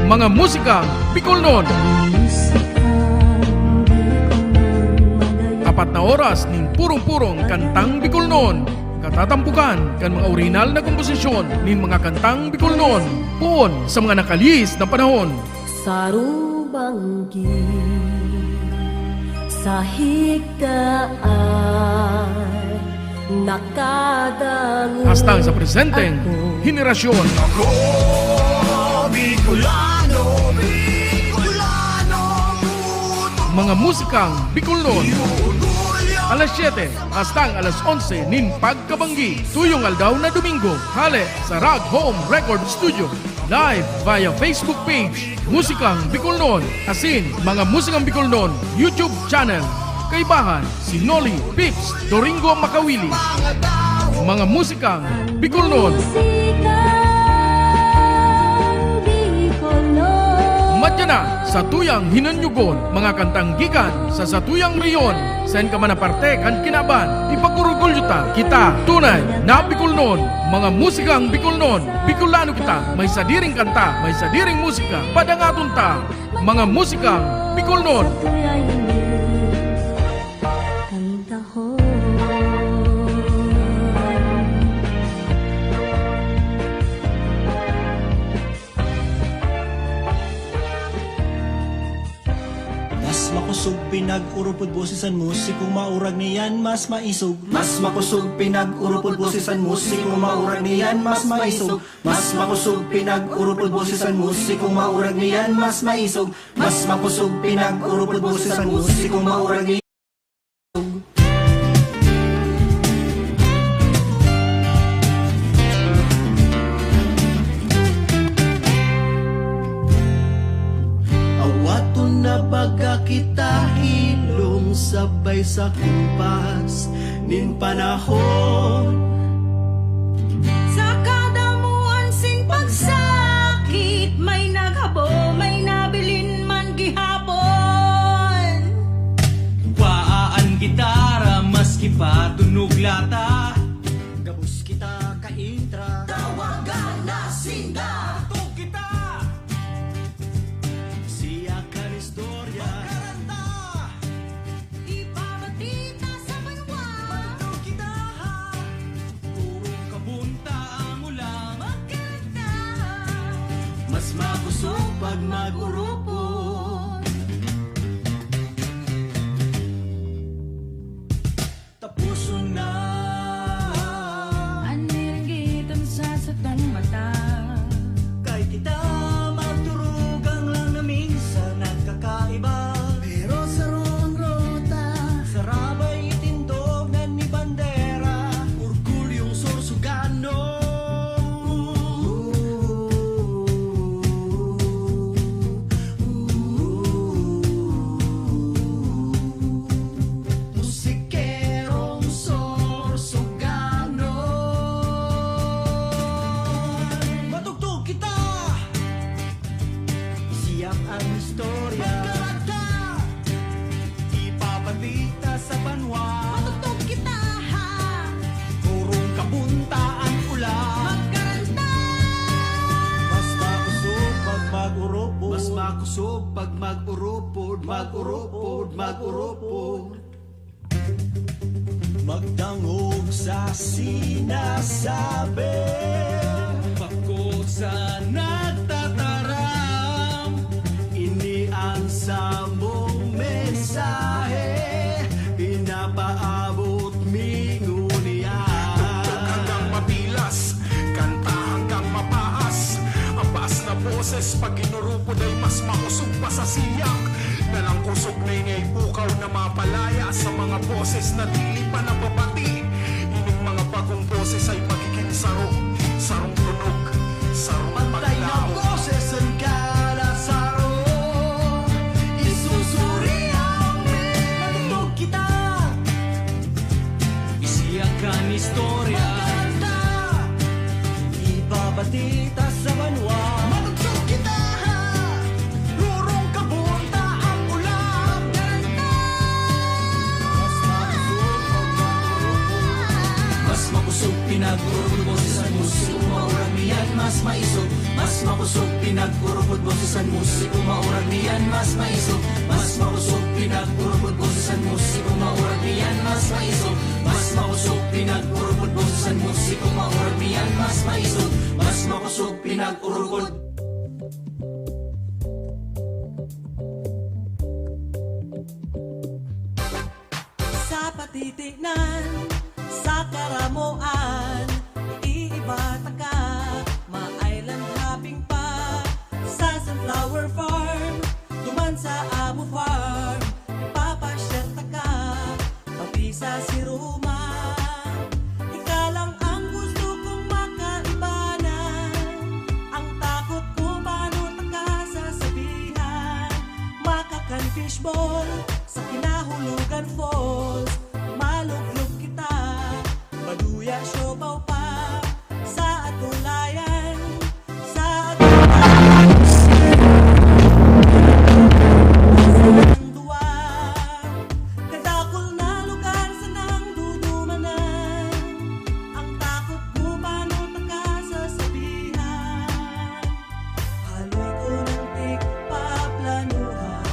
Mga musika Bicolnon. Apat na oras ning purong-purong kantang Bicolnon. Katatampukan kan mga original na komposisyon ning mga kantang Bicolnon. Puon sa mga nakalis na panahon. Sarubanggi sa higdaan nakadangog Hastang sa presenteng henerasyon. Ako, Bicolano, Bicolano, Mga musikang Bicolnon. Alas 7 hastang alas 11 nin pagkabanggi. Tuyong aldaw na Domingo. Hale sa Rag Home Record Studio. Live via Facebook page Musikang Bicolnon. Asin mga Musikang Bicolnon YouTube channel. Kaibahan si Noli Pips Doringo Makawili. Mga musikang Bicolnon. Madya na sa tuyang hinanyugon, mga kantang gikan sa satuyang riyon. Sen ka man aparte kan kinaban, ipagurugulyo ta kita tunay na Bicolnon. Mga musikang Bicolnon, Bicolano kita, may sadiring kanta, may sadiring musika, padangaton ta. Mga musikang Bicolnon. Mas makusog pinag-urupod bosisan musikong maurag niyan mas maisog. Mas makusog pinag-urupod bosisan musikong maurag niyan mas maisog. Mas makusog pinag-urupod bosisan musikong maurag niyan mas maisog. Mas makusog pinag-urupod bosisan musikong maurag niyan. Awaton na baga kita hilom sabay sa kumpas nin panahon. Sa kadamuan sing pagsakit, may naghabo, may nabilin man gihapon. Waan gitara maski pa tunog lata. Gabos kita ka-intra, Tawagan na sinda, Tug kita siya ka istorya. karanta. ipabatita sa banwa. Tug kita turong kabunta ang ulang. Magkanta, Mas mabusog pag mag-urupod. Tapuson na aniringgitan sa satong mata. kay kita magturugang lang na minsan nagkakaiba. Pero sa roong rota, sa rabay itindog na ni bandera, orgulyong Sorsugano. Mag-urupod, mag-urupod. Magdangog sa sinasabi. Pako sa nagtataram. Iniansa mong mensahe, pinapaabot mingon niya. Hanggang mapilas, kanta hanggang mapaas. Ang baas na boses pag inurupod ay mas makusog pa sa siyak. Nalang kusog na ingay pukaw na mapalaya sa mga boses na dili pa napapati. Ining mga bagong boses ay magiging sarong, sarong tunog, sarong Pantay na paglaw. boses ang kalasaro. Isusuri ang natutog kita. Isiyakan istorya. Maganda, ibabatita sa banwa. Matugtog kita, rurong kabunta ang ulam. Mas makusog pinag-urupod boses ang musiko maurag niyan mas maisog. Mas makusog pinag-urupod boses ang musiko maurag niyan mas maisog. Mas makusog pinag-urupod boses ang musiko maurag niyan mas maisog. Mas makusog pinag-urupod boses ang musiko maurag niyan mas maisog. Mas makusog pinag-urupod. Sa patitignan, sa karamuan, iibata ka, ma-island hopping pa, sa sunflower farm, duman sa amo farm, ipapasyata ka, pati sa siruma. Ika lang ang gusto kong makaibanan, ang takot ko paano taka sasabihan, makakan fishball, sa kinahulugan falls, maluglog kita, baduya siopaw pa, sa atulayan, sa atulayan, sa duwa, kadakol na lugar sa nang dudumanan, ang takot ko paano taka sasabihan, haloy ko ng tigpaplanuhan.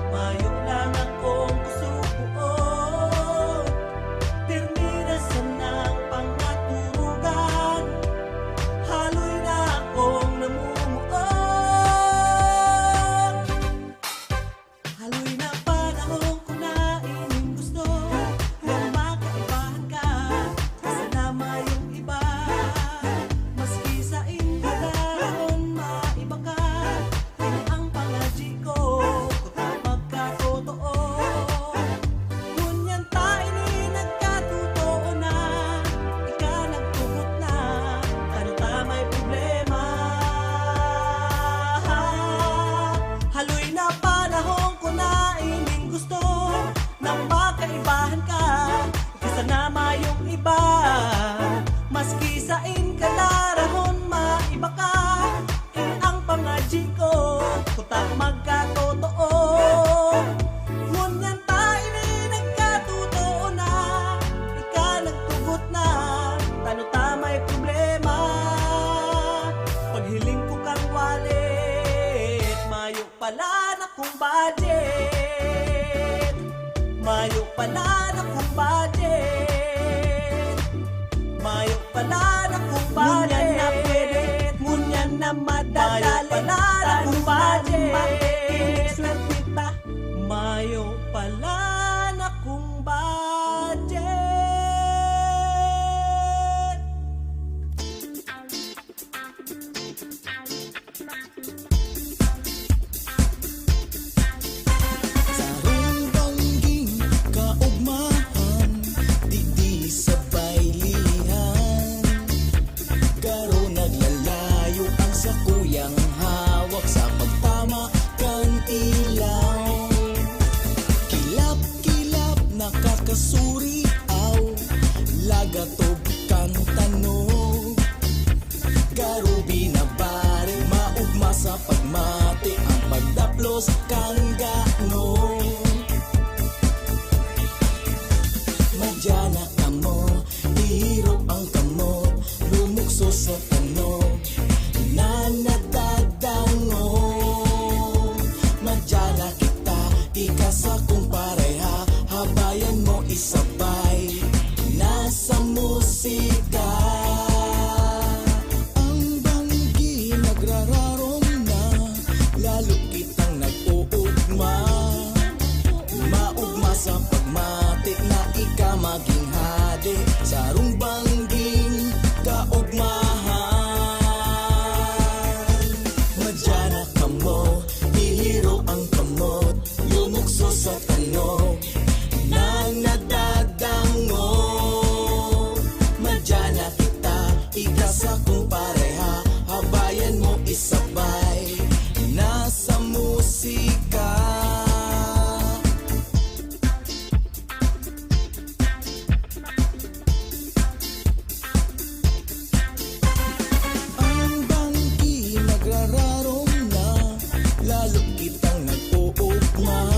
Mayo lang akong kusukuon, pirminasan ng pangaturugan, haloy na akong namumuon. Haloy na panahon ko na ining gusto, nang makaibahan ka, kasi na mayong iba. Maski sa indagaon, maiba ka, yun ang pangadji ko, kuta magkatotoo. Ngunyan tayo ni nagkatotoo na, ika nagtugot na, ano ta may problema. Haloy na panahon ko na ining gusto, nang makaibahan ka, kasi na mayong iba. Maski sa inkadarahon, maiba ka, ang pangadji ko, kuta magkatotoo. Ngunyan tayo ni nagkatotoo na, ika nagtugot na, tano ta may problema. Paghiling ko kang wallet, mayo pala na kong budget. Mayo pala na kong budget. Mayo pala na kong budget. Ngunyan na pwede, ngunyan na madadali, mayo pala na kong budget. Swerte mayo pala na kong budget. Sarong bangging kaugmahan, di sabay lihan. Karon naglalayo ang sakuyang hawak sa pagtama ka isabay nasa musika. Ang banggi nagrararong na, lalo kitang nag-uugma. Maugma sa pagmati na ika maging hadi sa rumbangging kaugmahan. Madyana ka mo, ihiro ang kamot, lumukso sa tanog nang nadadango. Madyana kita, ikasa kong pareha, habayan mo isabay nasa musika. Ang banggi nagrararong na, lalo kitang nag-uugma.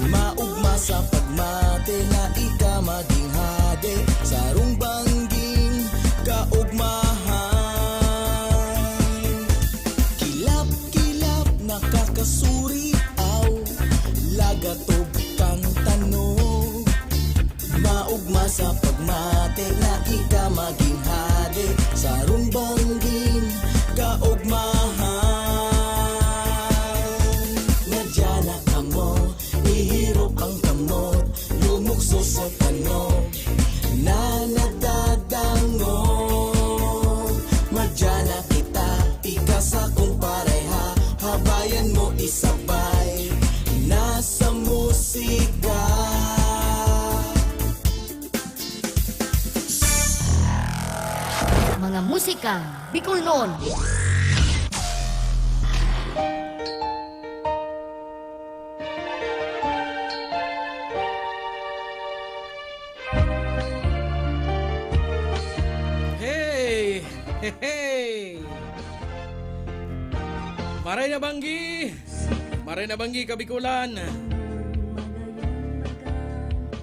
Maugma sa pagmate na ika maging hadi sa rumbangging kaugmahan. Kilap-kilap nakakasuriaw, lagatog kang tanog. Maugma sa pagmate na ika maging hadi sa rumbangging kaugmahan. Nadyana ka mo, ihirop ang kamot, lumukso sa tanog na nadadango. Madyana kita, ikasa kong pareha, habayan mo isabay nasa musika. Mga musika Bicolnon. Hey! Hey! Maray na banggi! Maray na banggi, Kabikulan!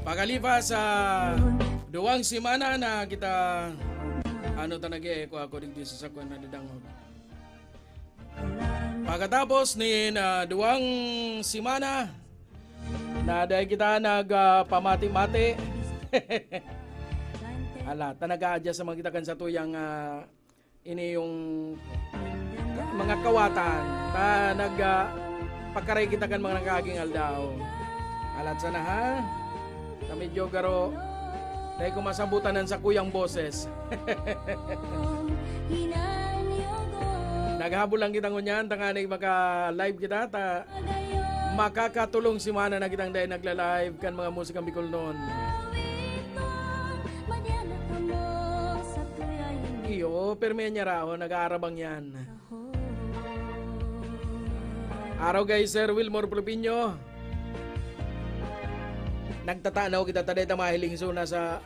Pagalipas sa duwang simana na kita ano tanagi ko ako digdi sa sakwan na didangog. Pagkatapos ni duwang simana na dahil kita nagpamati-mati ala, tanaga-adya sa mga kita kan sa tuyang ini yung mga kawatan ta pagkaray kita kan mga nagaging aldaw. Alat sana ha? Ta medyo garo dahil kumasabutanan sa kuyang boses. Naghabol lang kita ngunyan, tanganay maka-live kita, ta makakatulong si Mana na kitang dahil nagla-live kan mga musikang Bicolnon. Iyo, perme niya rao, nag-aarabang yan. Araw guys, Sir Wilmore Plupinyo. Nagtatanaw kita taday tamahiling suna sa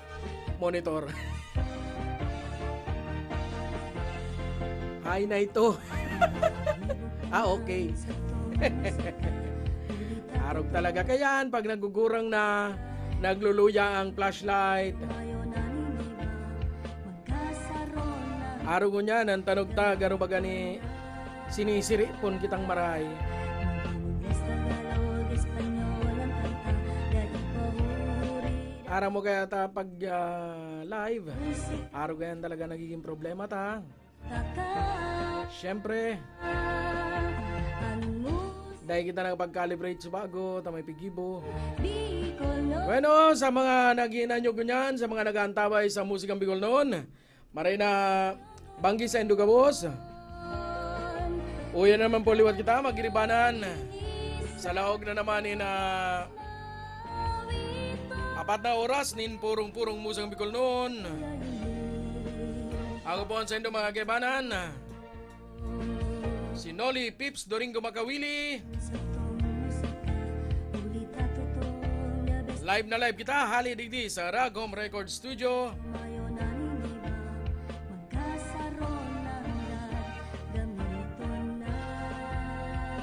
monitor. Ay na ito. Okay. Arog talaga kayan pag nagugurang na nagluluya ang flashlight. Arog niya ng tanog ta garo baga ni sinisiri pon kitang maray. Araw mo kaya ta pag live. Araw kaya talaga nagiging problema ta. Siyempre, dahil kita nakapag-calibrate sa bago, ta may pigibo. Bueno, sa mga nag-iinanyo ganyan, sa mga nag-aantabay sa musikang Bicolnon, maray na banggi sa Indugabos. Uyan naman po liwat kita, magiribanan. Sa laog na naman na 4 na oras, nin purong-purong musikang Bicolnon. Ako po ang sa inyong mga kaibanan. Si Noli Pips Doringo Makawili. Live na live kita, hali digdi sa Rag Home Record Studio.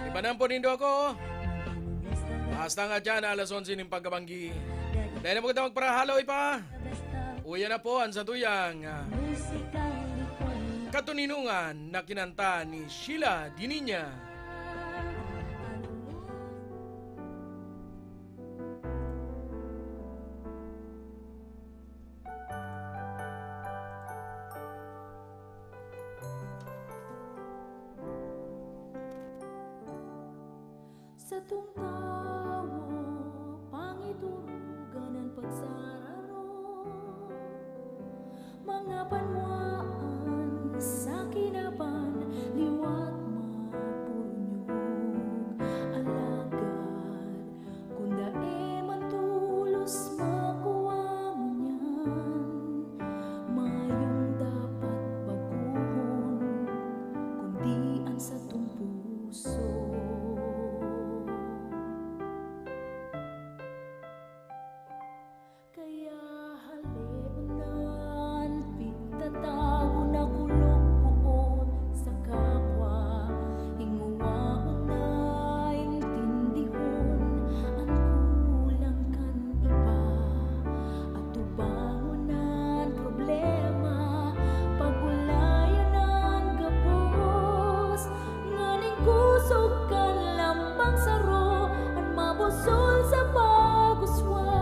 Ibanan po nindo ako. Hasta nga dyan, alas 11 ng pagkabanggi. Dahil na po kita magparahalo ipa. Uya na po ang satuyang katuninungan na kinanta ni Sheila Dininya. Sa tung tawo, pangiturugan ang pagsararo. Mga panwaan sa kinaban, liwat mapunyog. Alagad, kunda man tulos makuha mo niyan. Mayong dapat baguhon, kundi ang sa tung puso. Kaya haliunan, pigtatago na kulog buon sa kapwa. Hinguwaon na intindihon, ang kulang kan iba. At tubangonan problema, pagulayan ang gapos. Nganing kusog kan lambang saro, ang mabusol sa paguswat.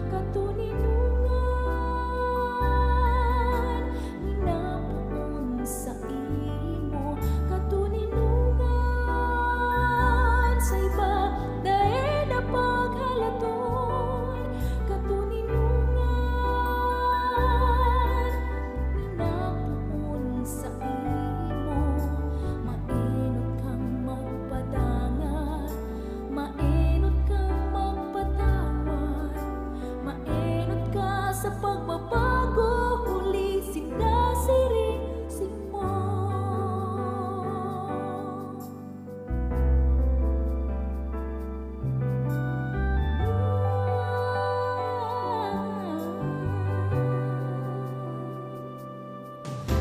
Katuninungan, minapuon sa imo. Katuninungan, sa iba dahil na paghalaton. Katuninungan, minapuon sa imo. Mainot kang magpadangat, mainot kang magpatawad, mainot ka sa pagbabago, huli sinasiring mo.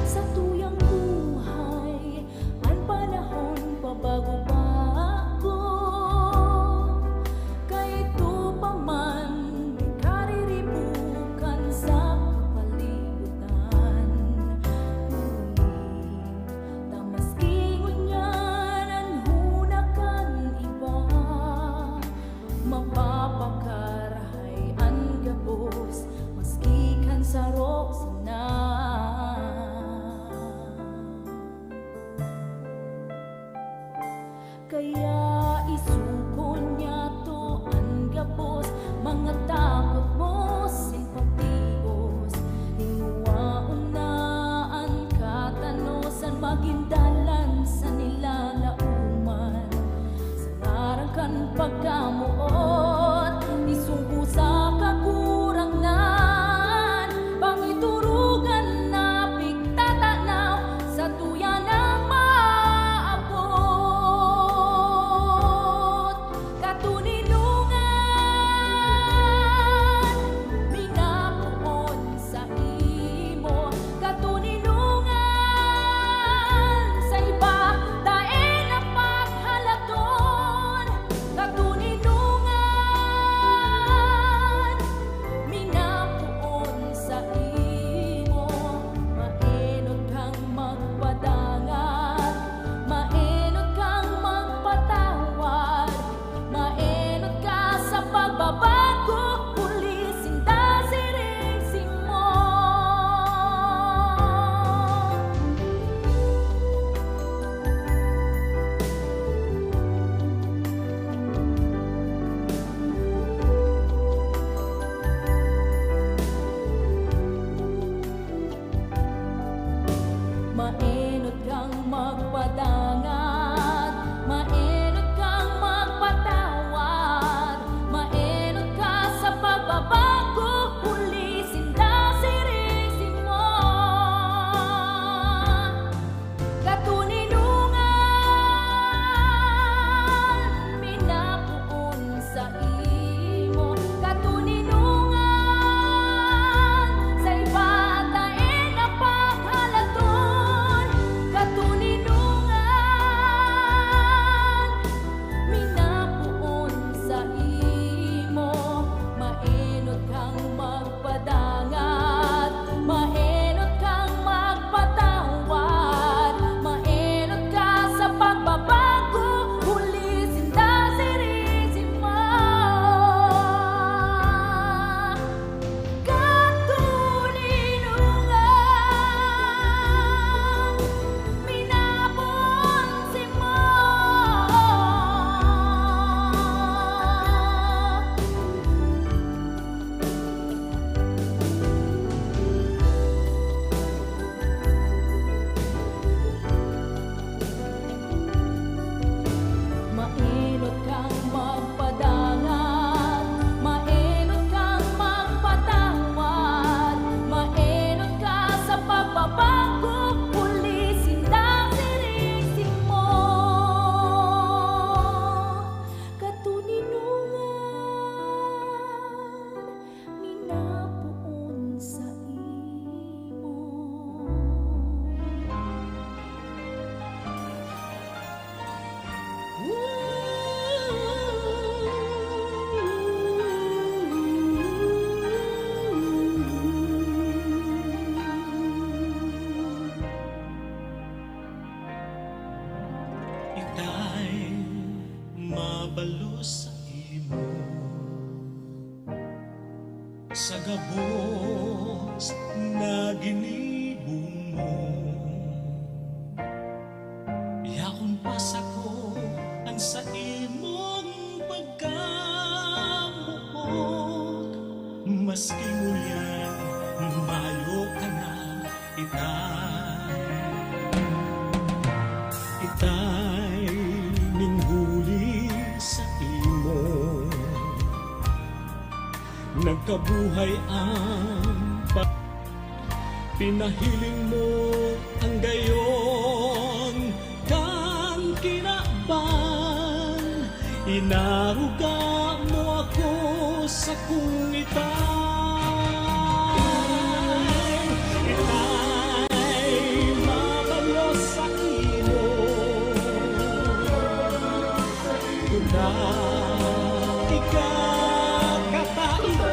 Sa tuyang buhay, ang panahon pabago-bago. Kahit pa man, di kariribukan sa kapalibutan. Tamaskingon yan ang hunakan iba. Mapapakarahay ang gabos, maski kan sarok sana. Kaya isuko niya to ang gabos, mga takot mo simpatios. Hinguwaon na ang katanosan, magindalan sa nilalauman. Sa ngarang kan pagkamuot, sa gabos na ginibong mo. Yakon pas ako ang sa imong pagkamuot, maski ngunyan mayo ka na itay ninghuli sa imo. Nagkabuhay ang pinahiling mo ang gayon kang kinaban. Inaruga mo ako sa kung itay mabalo sa imo. Kuna ikakatain ko,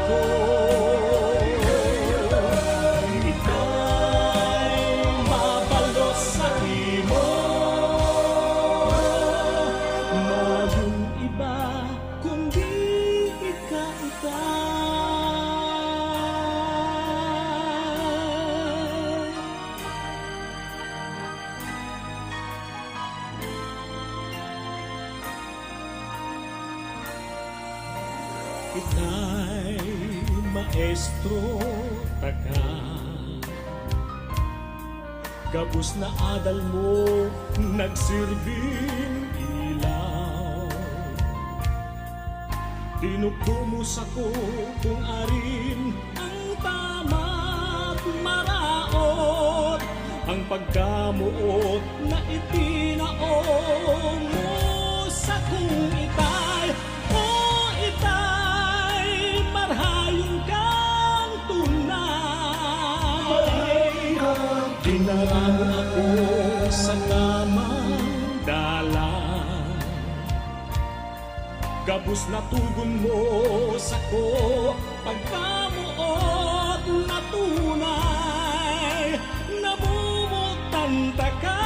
itay mabalo sa imo. Mayong iba kundi ikaw. Itay maestro taga gabus na adal mo nagsilbing ilaw. Tinugtumos ako kung arin ang tama't maraot, ang pagkamuot na itinaong mo sa kung itay. O itay marhayong kang tunay. Dinaramo ako sa tamang dalan, gabus na tugon mo sa ko pagkamuot na tunay. Namumutanta ka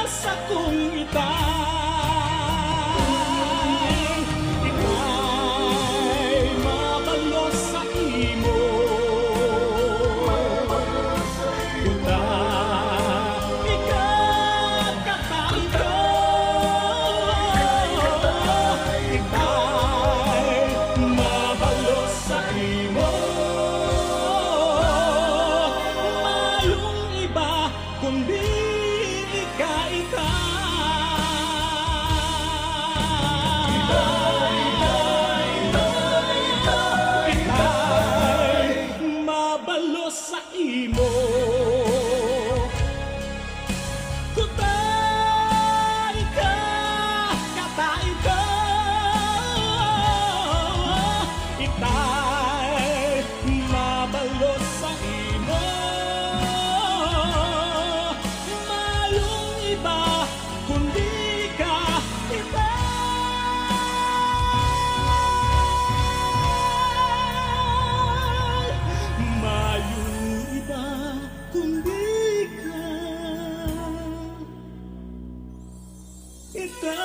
sa kung itay. Itay mabalo sa imo. Sa imo kutay ka, katay ka, itay mabalo sa imo. Mayong iba kundi ka, itay mayong iba kundi ka, mayong iba kundi ka,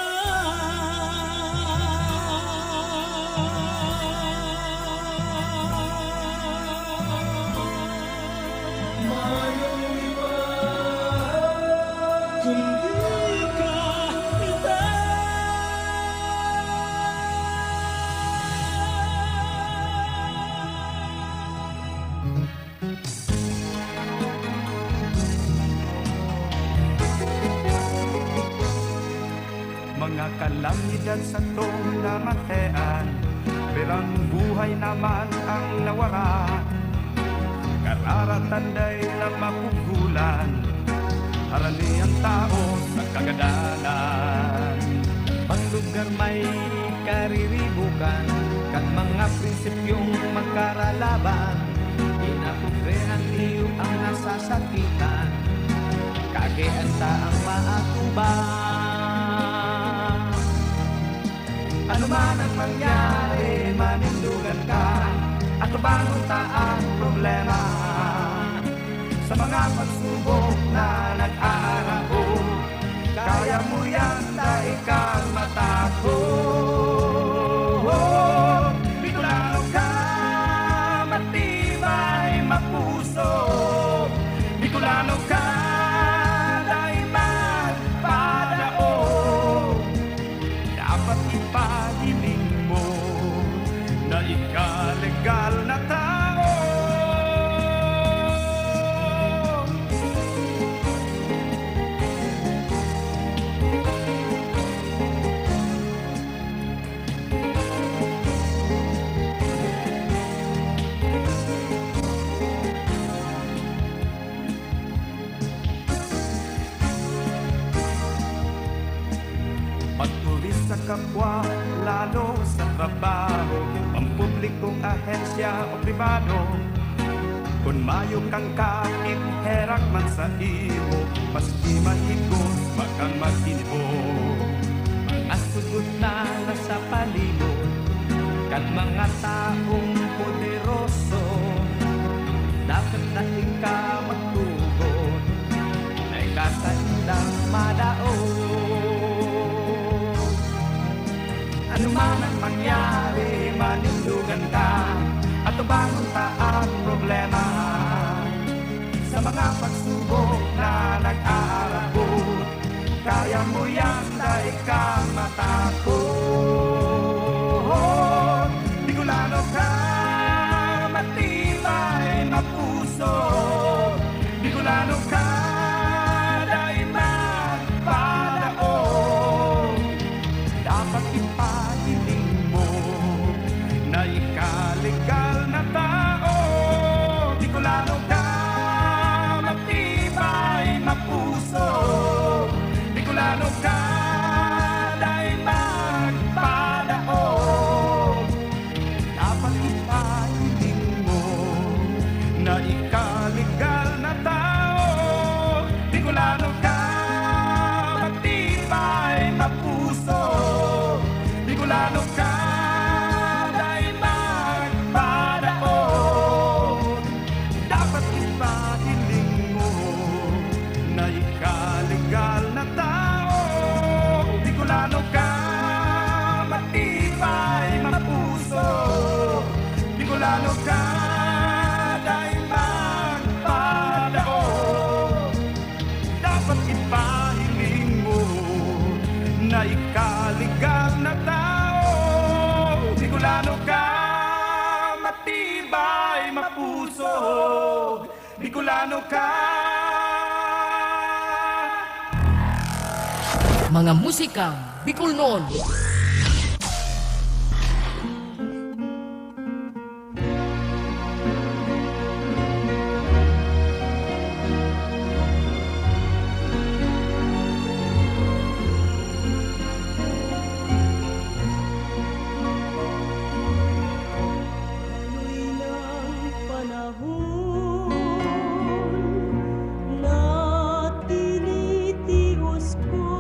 mga kalamidad sa tong namatean, perang buhay naman ang nawaran. Kararatanday na mapugulan, harani ang tao sa kagadalan. Panglugar may kariribukan, kang mga prinsipyong magkaralaban. Inapugrehan niyo ang nasasakitan, kageanta ang maatuban. Ano man ang mangyari, manindugan ka, at tubangon ta ang problema. Sa mga pagsubok na nag-aarako, kaya mo yan na ikaw matakot. Bicolano ka, mati kapwa, lalo sa trabaho, pampublikong ahensya o pribado. Kung mayo kang kapit, herak man sa imo, maski mahigos, makang magkinbo. Mga sugot na nasa palibot, kan mga taong poderoso, dapat na ikaw magtugon, na ikasandang madaon. Ano man ang mangyari, manindugan ka, at bangon ta ang problema. Sa mga pagsubok na nag-aarabot, kaya mo yan na ikaw matakot. Bicolano ka, matibay, mapuso. Bicolano ka, dahil magpadaon. Dapat ipahiling mo na ikalegal na tao. Bicolano ka, matibay, mapuso. Bicolano ka, dahil magpadaon. Dapat ipahiling mo na ikalegal na tao. Bicolano ka, matibay, mapuso. Bicolano ka, dahil magpadaon. Dapat ipahiling mo na ikalegal na tao. Bicolano ka, matibay, mapuso. Bicolano ka, dahil magpadaon. Dapat ipahiling mo na ikalegal na tao. Bicolano ka, matibay, mapuso. Bicolano ka. Mga musikang Bicol noon. Ano'y ng panahon na tinitios ko,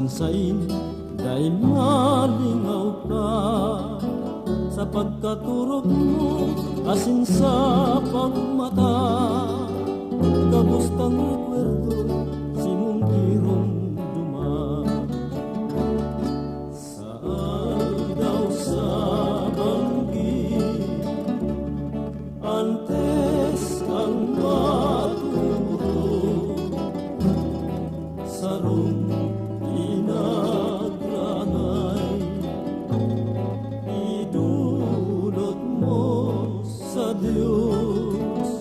Sansain, dahil malingaw ka sa pagkaturog mo, asin sa pagmata. Kabustang rekwerdo, simong birong duman. Saan daw sa banggi, antes ang matutog, sarong inagrangay, idulot mo sa Diyos,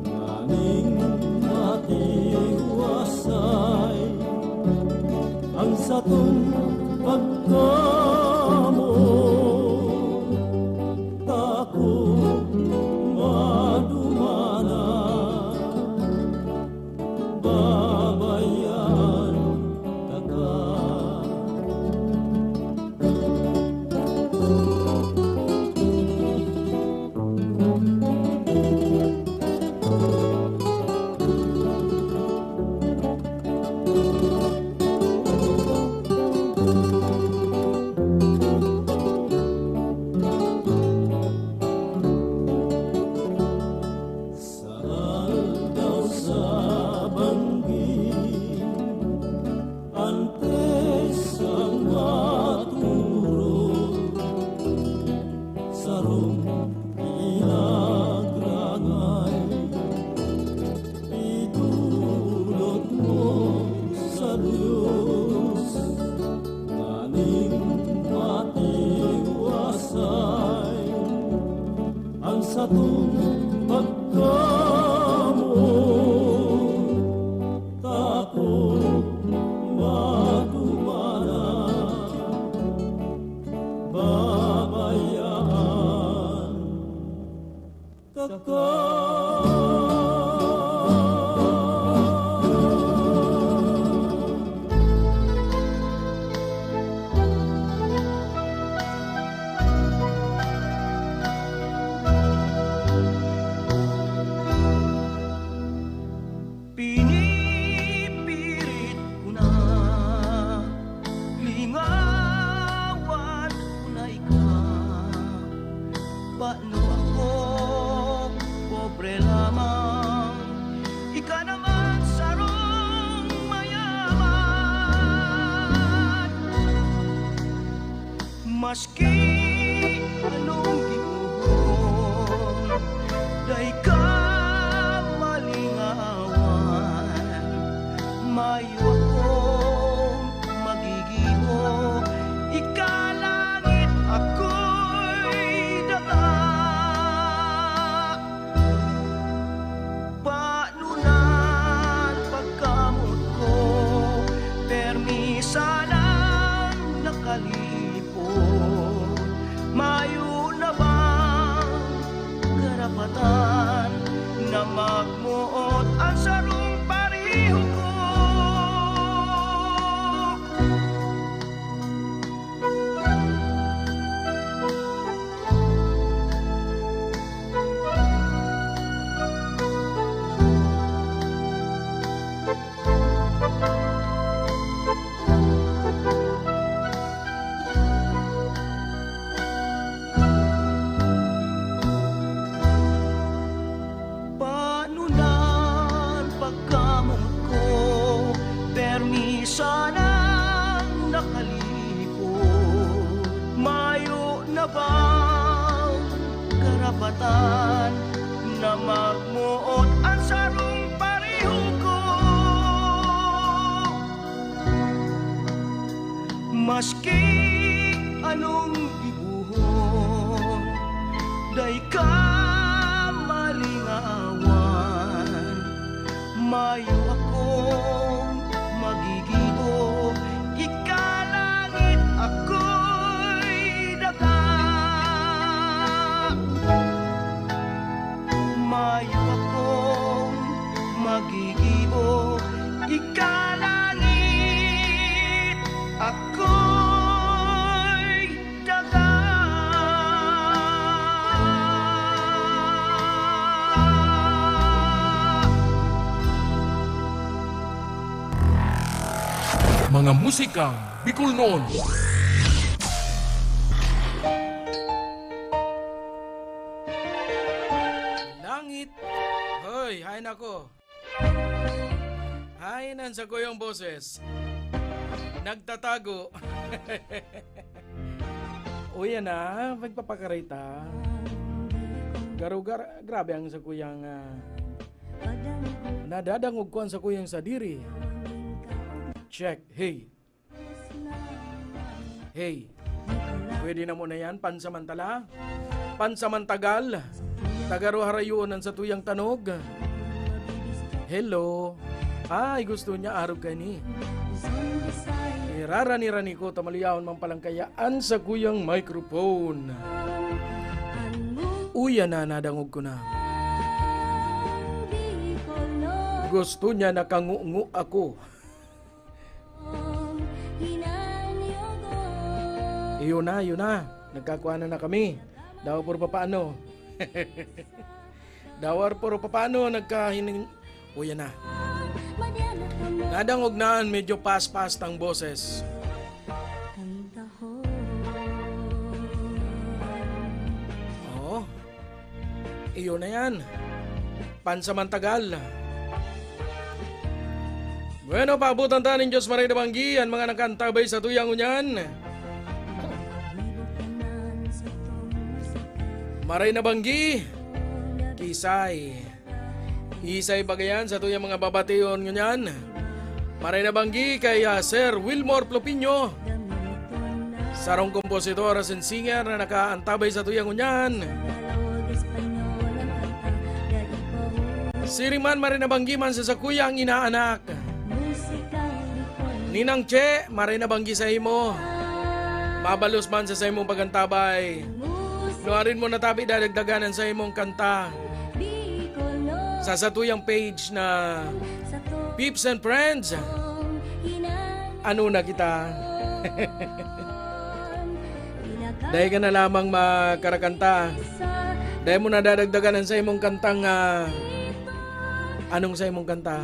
maning matiwasay ang satong pagkamo. Tako madumana, babayan taka. Saan daw sa banggi, antes ang maturo, sarong inagrangay, itulot mo sa Diyos, maning matiwasay ang satong pagkamo. Tako madumana, babayaan taka. Pinipilit ko na, lingawan ko na ikaw. Paano ako, pobre lamang, ika naman sarong mayaman. Maski anong ginuhon, dahil ka malingawan, mayo akong magigiho, ikalangit ako'y daga. Paano na't pagkamot ko, permisa lang nakalipot, mayo na bang karapatan na magmuot ang sarong pareho ko? Paano na ang pagkamot ko, permisa nang nakalipot, mayo na bang karapatan na magmuot ang sarong pareho ko? Maski anong ibuhon, dahil ka malingawan, mayo akong magigibo, ikalangit ako'y daga. Mayo akong magigibo, ikalangit ako'y daga. Mga musikang Bicol noon. Langit. Hoy, hay nako. Hay nansa ko yung boses. Nagtatago. Uy, yan na, magpapakarita. Grabe ang sa kuyang nadadangog ko ang sa kuyang sadiri. Check, hey. Hey, pwede na mo na yan, pansamantala. Pansamantagal. Tagaro-harayonan sa tuyang tanog. Hello. Ay, gusto niya araw ka ni. Rarani-rani ko tamaliyaon man palang kayaan sa kuyang microphone. Uya na, nadangog ko na. Gusto niya nakangu-ngu ako. Yun na. Nagkakuha na kami. Daw puro papaano. Dawar puro papaano nagkahining. Uya na. Nadangog naan, medyo pas-pas tang boses. Oo. Iyon na yan. Pansamantagal. Bueno, paabutan tanin Diyos Maray na Banggi, ang mga nakantabay sa tuyang unyan. Maray na Banggi, Kisay. Isay bagayan sa tuyang mga babation ngunyan. Maray na Banggi kay Sir Wilmore Plopinyo. Sarong kompositor at singer na nakaantabay sa tuyang unyan. Siriman Maray na Banggi man sa sakuyang inaanak. Ninang Che, Maray na Banggi sa imo. Mabalos man sa imong pagantabay. Nuarin mo na tabi dadagdaganan sa imong kanta. Sa satuyang page na Peeps and Friends. Ano na kita? Dahil ka na lamang makarakanta. Dahil mo na dadagdaganan sa imong kantang anong sa imong kanta?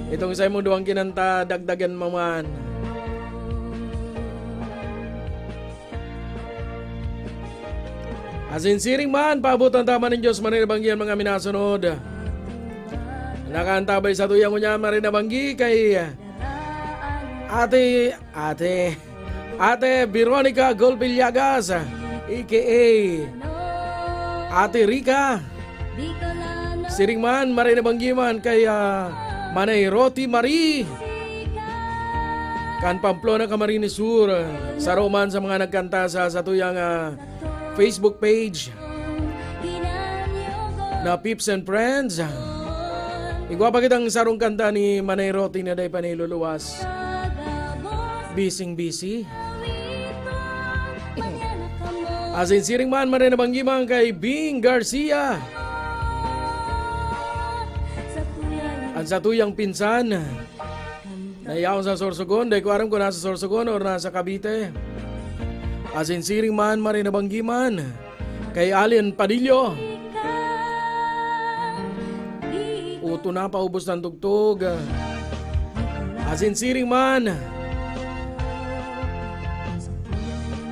Itong sa imong duwang kinanta, dagdagan mo man. Asinsiring man, paabutan tama ng Diyos marinabanggi ang mga minasunod. Nakaantabay sa tuyang unya marinabanggi kay Ate Veronica Golpiliagas, a.k.a. Ate Rica. Siring man, marinabanggi man kay Manay Roti Marie. Kan Pamplona Camarines Sur. Saruman sa mga nagkanta sa tuyang Facebook page na Peeps and Friends. Igwa pa kitang sarong kanta ni Manay Roti na day paniluluwas. Busy. Asinsiring man marinabanggi man kay Bing Garcia. Ang sa tuyang pinsan. Nayaw sa Sorsogon. Dahil ko aram ko nasa Sorsogon o nasa Cavite. Asinsiring man marinabanggi man kay Alien Padillo. Uto na paubos ng tugtog. Asinsiring man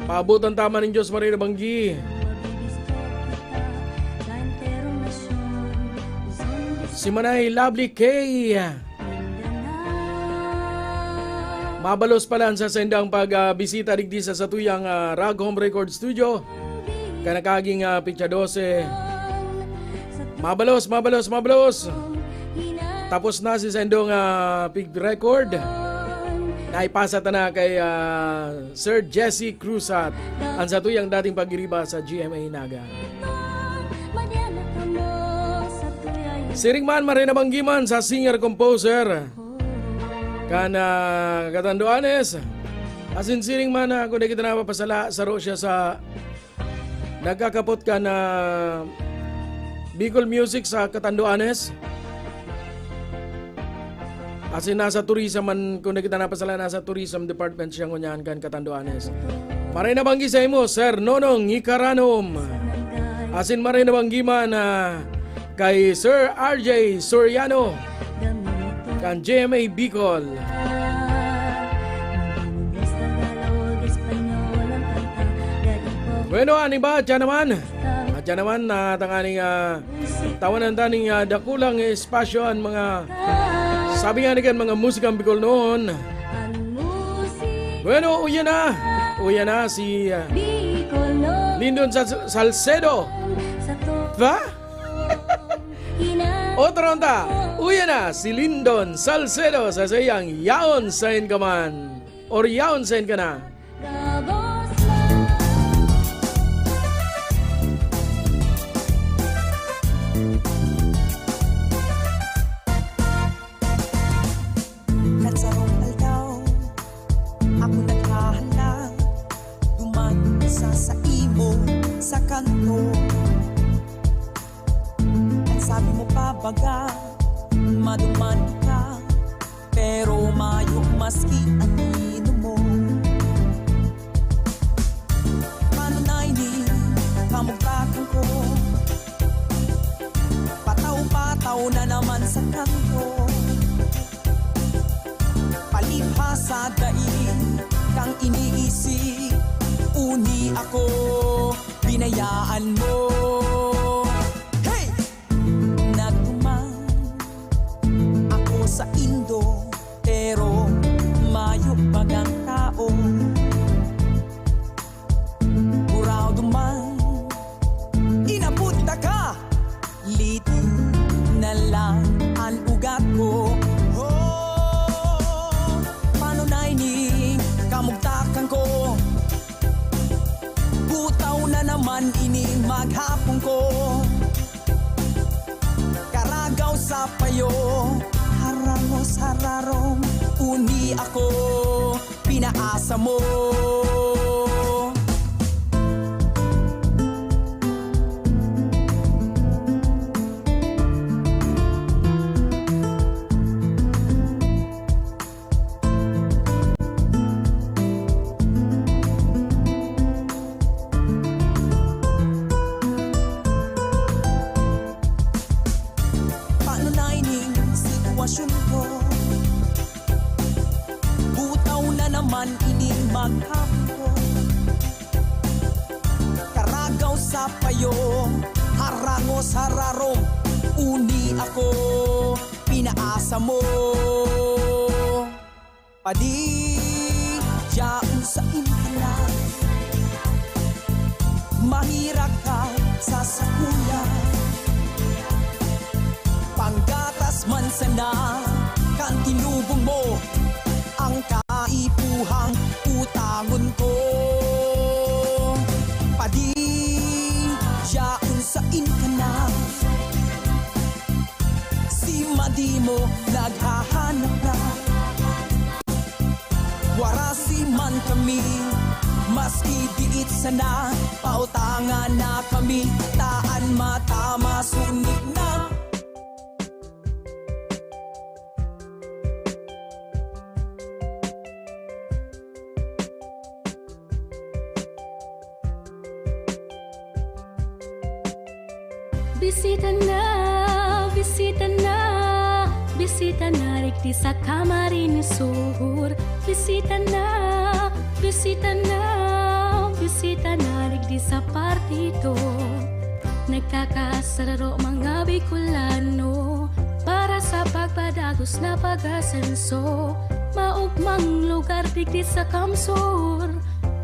paabutan tama ng Diyos marinabanggi si Manay Lovely K. Mabalos pala sa sendang pagbisita digdi sa satuyang Rag Home Record Studio. Kanakaging Pitsa 12. Mabalos. Tapos na si sendong Pig Record. Naipasa na kay Sir Jesse Cruzat. Ang satuyang dating pagiriba sa GMA Naga. Siring man marinabanggi man sa singer-composer kana Katanduanes. Asinsiring man kung di kita napapasala sa Russia sa nagkakapot ka na Bicol Music sa Katanduanes. Asin nasa tourism man kung di kita napasala nasa tourism department siyang unyahan kan Katanduanes. Marinabanggi sa imo Sir Nonong Ikaranom. Asin marinabanggi man kay Sir RJ Soriano. kan GMA Bicol. Bueno, ani ba, dyan naman. At dyan naman, tanganing tawanan taning dakulang espasyoan mga sabi nga nikan mga musikang Bicol noon. Bueno, uya na si Lindon Salcedo. Va? Otra ronda. Uya na si Lindon Salcedo sa sayang yaon sa Inkaman. Or yaon sa Inkana. Katsarong aldaw, ako naghahanap, duman sa imo sa kanto. Ang sabi mo pa baga, maduman ka, pero mayok maski ang ino mo. Paano na ini, kamugtakan ko, pataw-pataw na naman sa kanto. Palibhasa daig kang iniisip, uni ako, binayaan mo. Hey! Nagtuman ako sa Indo, pero mayo bagang tao. Buraw duman, inabot na ka, liti na lang ang ugat ko. Kamugtakan ko, butaw na naman ini maghapon ko. Karagaw sa payo, harangos hararong, uni ako, pinaasa mo. Butaw na naman ining maghapon, karagaw sa payo, harangos hararong, uni ako, pinaasa mo. Padi yaon sa imhala, mahirap ka sa sakuya, panggatas man sana kan tinubong mo ang kaipuhang utangon ko. Padi yaon sa inkana, si madi mo naghahanap na, warasi man kami, maski diit sana, pautangan na kami, taan mata masunik na. Bisita na, bisita na, bisita na rikti sa kamarin ni Sur. Bisita na, bisita na, bisita na rikti sa partido. Nagkakasararo mga Bicolano para sa pagpadagos na pag-asenso. Maugmang lugar rikti sa Kamsur.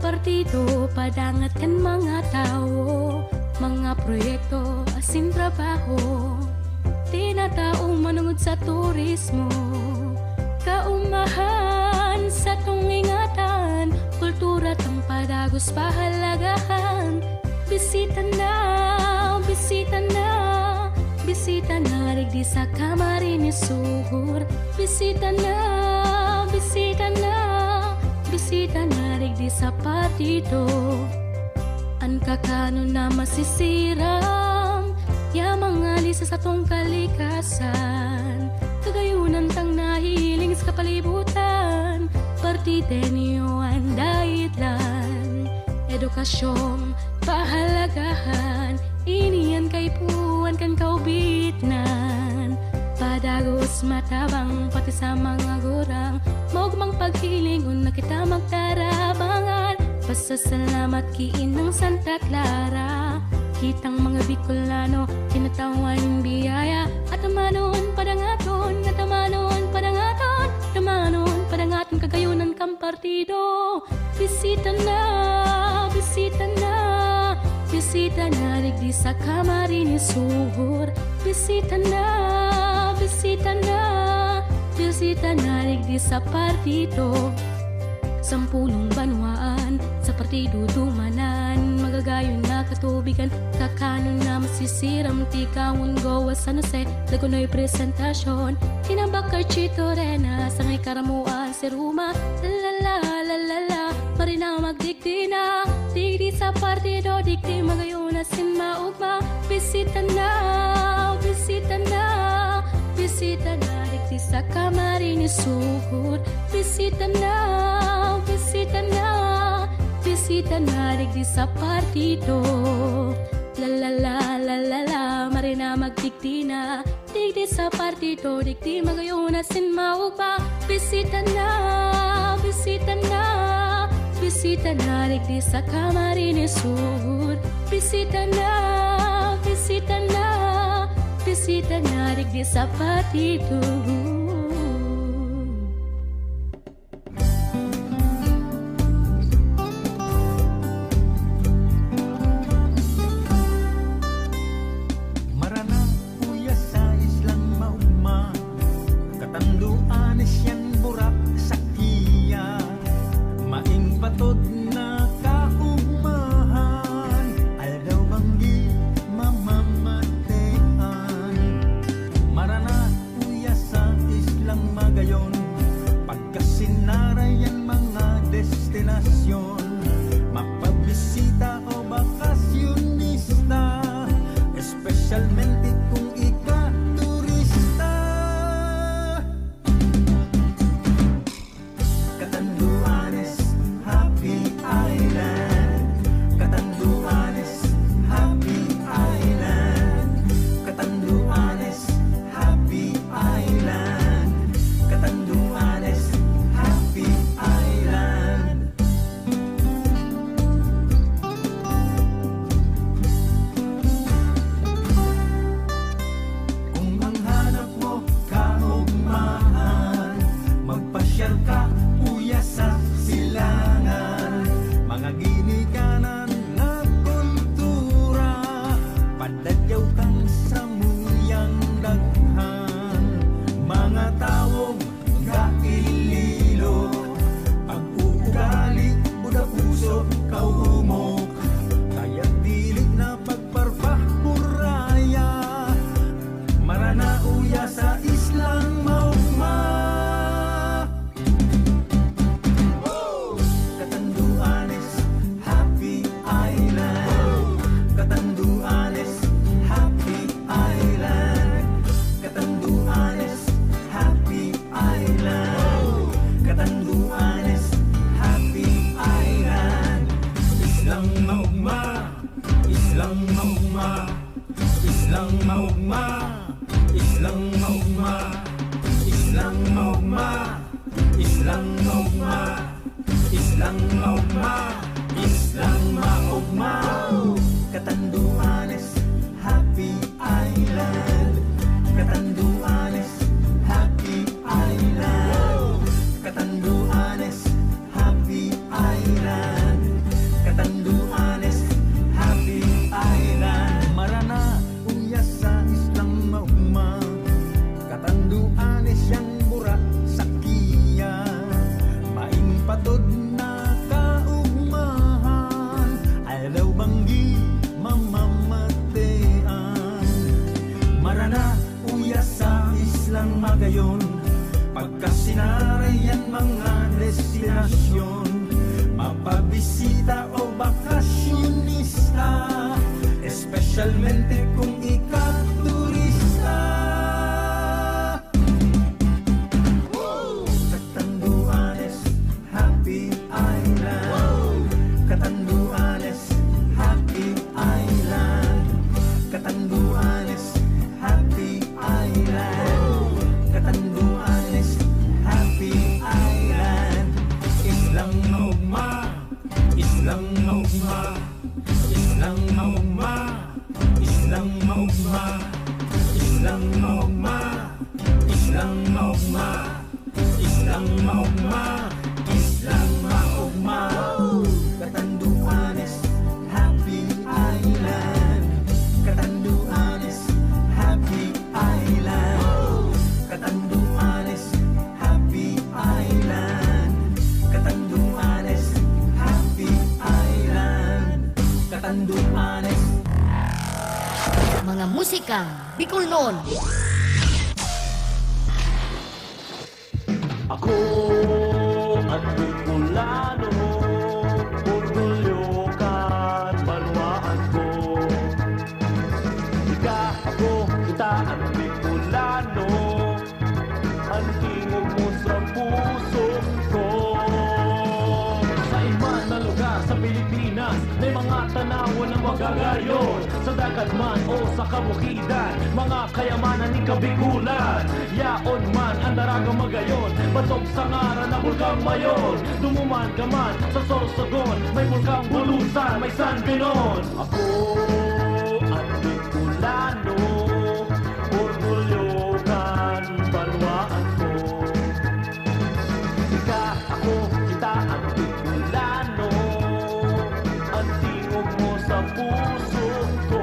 Partido padangat kan mga tao, mga proyekto asin trabaho, tinataong manungod sa turismo, kaumahan sa tungingatan, kultura tang padagos pahalagahan. Bisita na, bisita na, bisita na rigdi sa kamarin ni Sur. Bisita na, bisita na, bisita na rigdi sa partido. An kakano na masisiram, ya mga lisa sa tong kalikasan, kagayunan tang nahiling sa kapalibutan, partidenyo ang daitlan, edukasyon, pahalagahan, iniyan kay puwan kan kaubitnan, padagos matabang pati sa mga gurang. Maugmang paghiling una kita magtarabangan. Pasasalamat kiin ng Santa Clara. Kitang mga Bicolano, kinatawan ng biyaya. At amanon padangaton, at amanon padangaton, at amanon padangaton kagayunan kang partido. Bisita na, bisita na, bisita na digdi sa Camarines Sur. Bisita na, bisita na, bisita na digdi sa partido. Sampulong banwaan sa partido dumanan. Magagayon na katubigan, kakanon na masisiram. Tikawon gowa San Jose, Lagunoy presentasyon. Kinabakar Chito Rena, sangay karamuan si Ruma. Lalala, lalala, marina magdigdi na. Digdi sa partido, digdi magayon na sin maugma. Bisita na, bisita na, bisita na digdi sa Camarines Sur. Bisita na, bisita na, bisita na digdi sa partido. La la la la la la, marina magdigdi na. Digdi sa partido, digdi magayon na sin maugma. Bisita na, bisita na, bisita na digdi sa Camarines Sur. Bisita na, bisita na, bisita na digdi sa partido. maugma, islang maugma. Katanduanes, Happy Island. Katanduanes, Happy Island. Katanduanes, Happy Island. Katanduanes, Happy Island. Katanduanes. Mga musikang Bicolnon. Ako ang Bicolano, orgulyo ka't banwaan ko. Ika, ako, kita ang Bicolano, ang tingog mo sa puso ko. Sa iba na lugar sa Pilipinas, may mga tanawan ng magagayon. Sa dagat man o sa kabukidan, mga kayamanan ni Kabikulan. Yaon man ang daragang magayon, batok sa ngaran na Bulkang Mayon. Dumuman ka man sa Sorsogon, may Bulkang Bulusan, may San Pinon. Ako ang Bicolano, orgulyo kan banwaan ko. Ika, ako, kita ang Bicolano, ang tingog mo sa puso ko.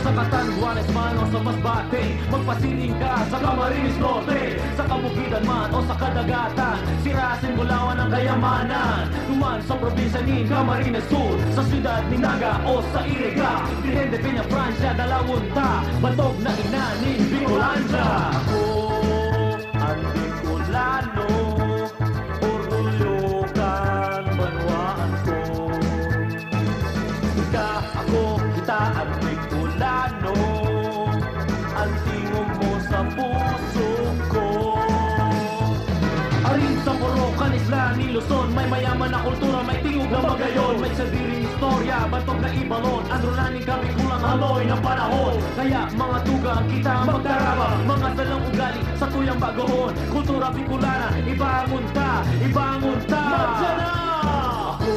Sa Catanduanes man o sa Masbate, magpasiling ka sa Camarines Norte. Sa kabukidan man o sa kadagatan, sirasin Bulawan ang kayamanan. Tuman sa probinsya ni Camarines Sur, sa siyudad ni Naga o sa Iriga, Virgen de Peña, Francia, Dalawunta, batog na ina ni Bicolandia. Ako ang Bicolano, orgulyo kan banwaan ko. Ika, ako, kita ang Bicolano, ang tingog mo sa puso ko. Arin sa Borocan, Isla ni Luzon, may mayaman na kultura, may tingog na magayon. May sadiring istorya, batog na ibalon, andronanin kami kulang haloy ng panahon. Kaya mga tugang kita magdarama, mga salang ugali sa tuyang bagoon. Kultura Bicolana, ibangon ta, ibangon ta. Madyana! Ako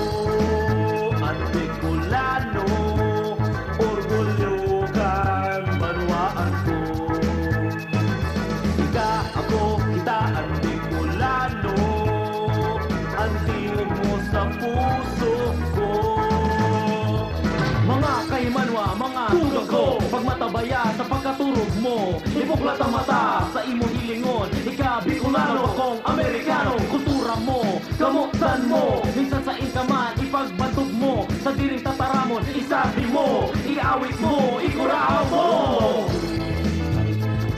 ang Bicolano, orgulyo kan banwaan ko. Ika, ako, kita ang Bicolano, ang tingog mo sa puso ko. Mga kaimanwa, mga tugang ko, pagmatabaya sa pagkaturog mo, ibuklat ang mata sa imong hilingon. Ika, Bicolano, akong Amerikano, kultura mo, kamutan mo. Minsan sa inkaman, ipagbantog mo, sa diring tataramon, isabi mo, iawit mo, ikurahaw mo.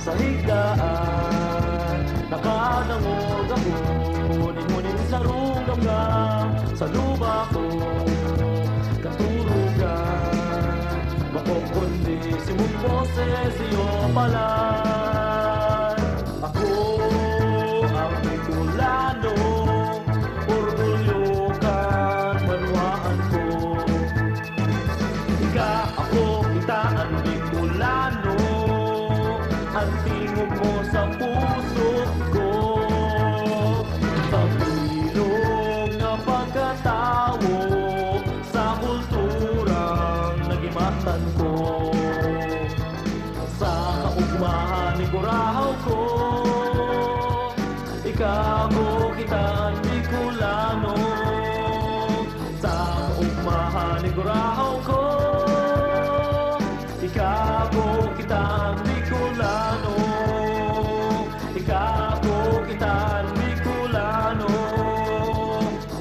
Sa higdaan, nakadangog ako, nimunin sa rugam nga, sa luba ko, katurugan, makukundi si mong boses iyo palan. Ako ang Bicolano, orgulyo kan banwaan ko. Ika, ako, kita ang Bicolano, ang tingog mo sa puso ko. Sa bilog na pagkatawo, sa kulturang nagimatan ko. Sa kaugmahan ni Kurahaw ko, ikaw ko kita ang Bicolano. Sa kaugmahan ni Kurahaw ko, ikaw ko kita ang Bicolano. Ikaw ko kita ang Bicolano.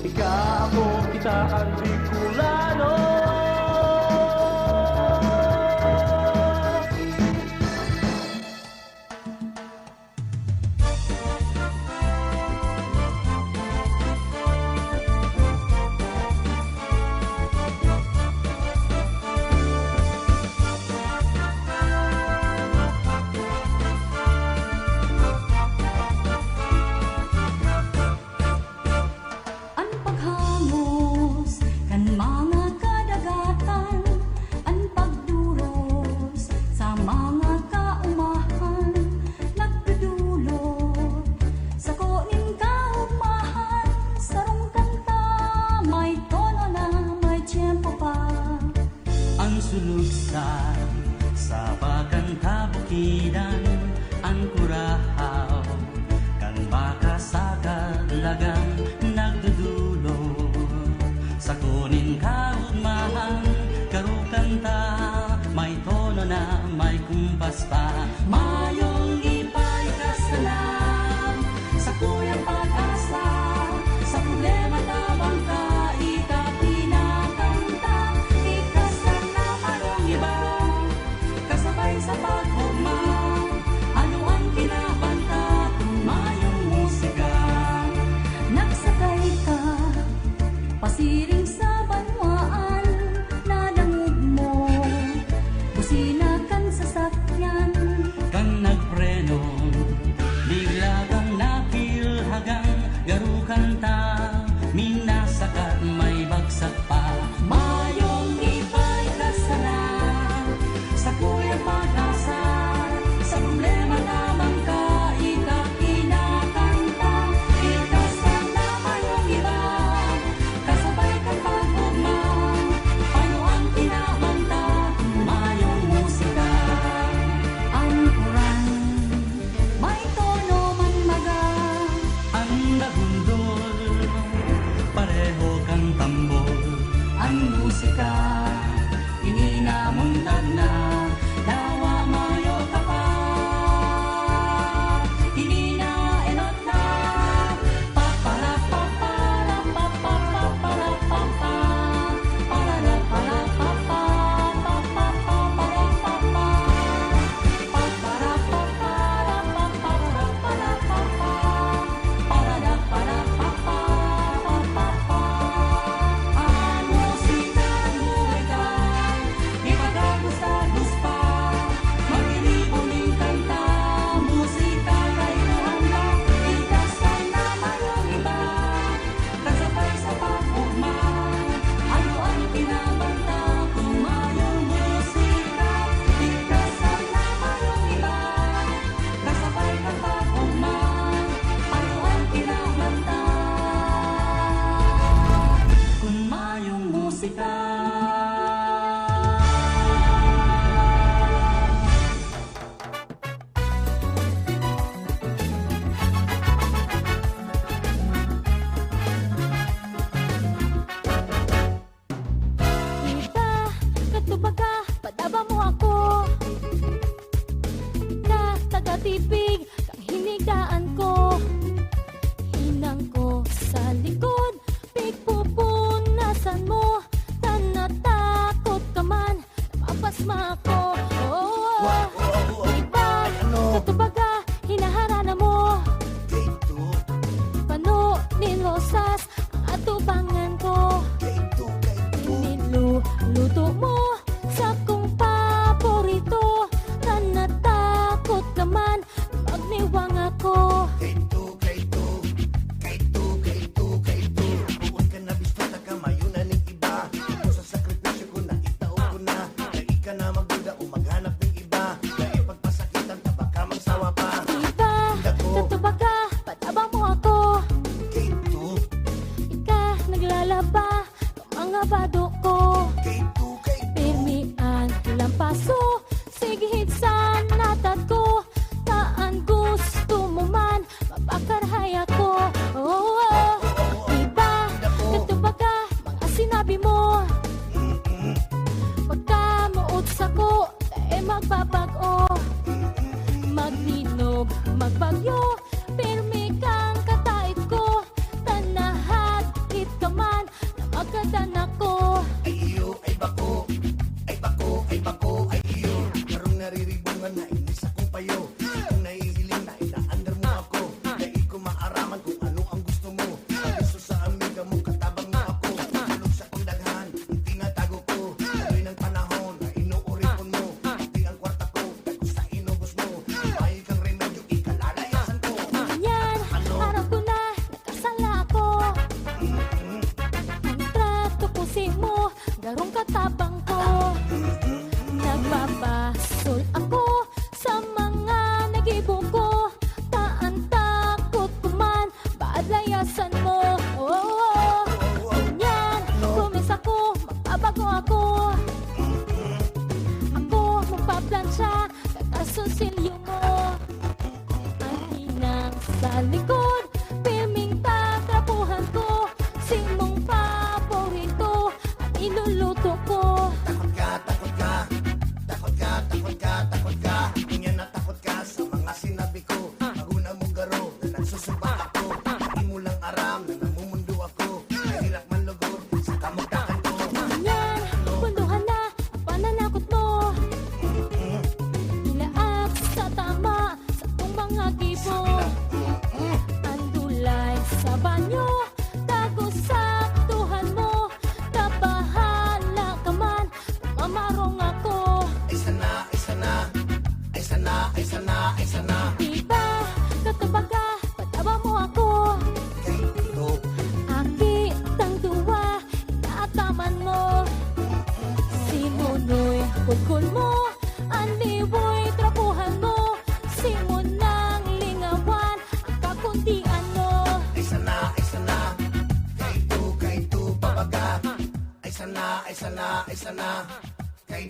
Ikaw ko kita ang Bicolano. Ang paghangos kan mga kadagatan, ang pagduros sa mga kaumahan, nagdudulot sa kuning kaumahan, sarong kanta may tono na may tiyempo pa. Ang sulugsan sa pagkanta bukidan, ang kurahaw kan baka sa bukas pa. Mayong ipay kasalam sa kuyang pag-asa, sa problema tabang ka ikapinakanta. Ikasan na mayong iba, kasabay sa paghugma. Ano ang kinabanta kung mayong musika? Nagsakay ka, pasiring sa banwaan, nadangog mo, busina kan sasakyan. Kang nagpreno, bigla kang nakilhagang, garukan ta, minasakat may bagsak pa. Mayong ipay kasalan sa kuyang pag-asa, sa problema lamang ka ikakinakanta. Ikasan na mayong iba, kasabay kang paghugma. Ano ang kinabanta kung mayong musika? Ang kurang, may tono man maga. Ang dagundol, pareho kang tambol. Ang musika, ininamundad na, dawa mayo ka pa. Ininaenot na, papara papara papara papa, parara para papa, papa papara papa, papara papara papara para papa, parara para papa, papa. Ang musika buhay ka, ipagagusagos pa, magilibuling kanta, musika kay Luhanda. Ikasan na mayong iba, kasabay sa paghugma. Ano ang kinabanta kung mayong musika? Ikasan na mayong iba, kasabay sa paghugma. Ano ang kinabanta kung mayong musika? Iba, katubaga, padaba mo ako. Ika, taga-tibig, kang hinigaan ko. Hinang ko sa likod, pigpupunasan mo. Tanatakot ka man, mapasma ako. Iba, katubaga, hinaharana mo. Pano ni Rosas, ang atubangan ko. Niluluto mo sa kong paborito. Tanatakot ka man, magniwang ako. Huwag ka na bisto na kamayo na ng iba. Kung sa sakripisyo ko na itao ko na, dahil ka na magduda o maghanap ng iba. Dahil pagpasakitan ka baka magsawa pa. Iba, katubaga, padaba mo ako. Ika, naglalaba, mga bado ko. Pirmian, lampaso, sigihit sa natat ko. Taan gusto mo man, mapakarhay ako. Iba, katubaga, mga sinabi mo. Pagkamuot sa ko, dahil magbabago. Magninog, magbagyo, pirmi kang katait ko. Tanahat, hit ka man, na magkadan ako. Ay iyo, ay bako, ay bako, ay bako, ay iyo. Karong nariribungan na inis akong payo. Kung naihiling na inaandar mo ako, dahil ko maaraman kung ano ang gusto mo. Ang gusto sa amiga mo, katabang mo ako. Tulog sa kong daghan, hindi nga tago ko. Tuloy ng panahon na inuuripon mo. Hindi ang kwarta ko, dahil sa inubos mo. Ibahay kang remedyo, ikalalayasan ko. Yan, harap ko na, nakasala ako. Ang trato ko mo, garong katabang ko. Nagbabasol ako sa mga nagibo ko. Taan takot ko man, baad layasan mo. Yan, kumis ako, magbabago ako. Ako, magpaplansya, kakasunsilyo mo. Ang hinang sa likod, pirming tatrapuhan ko. Simong paborito, ang iluluto ko. Takot ka, takot ka, takot ka, takot ka, takot ka. pagkul mo, anliboy trapuhan mo, simon ng lingawan, ang kakuntian mo. Ay sana, kay tu, pabaga. Ay sana, kay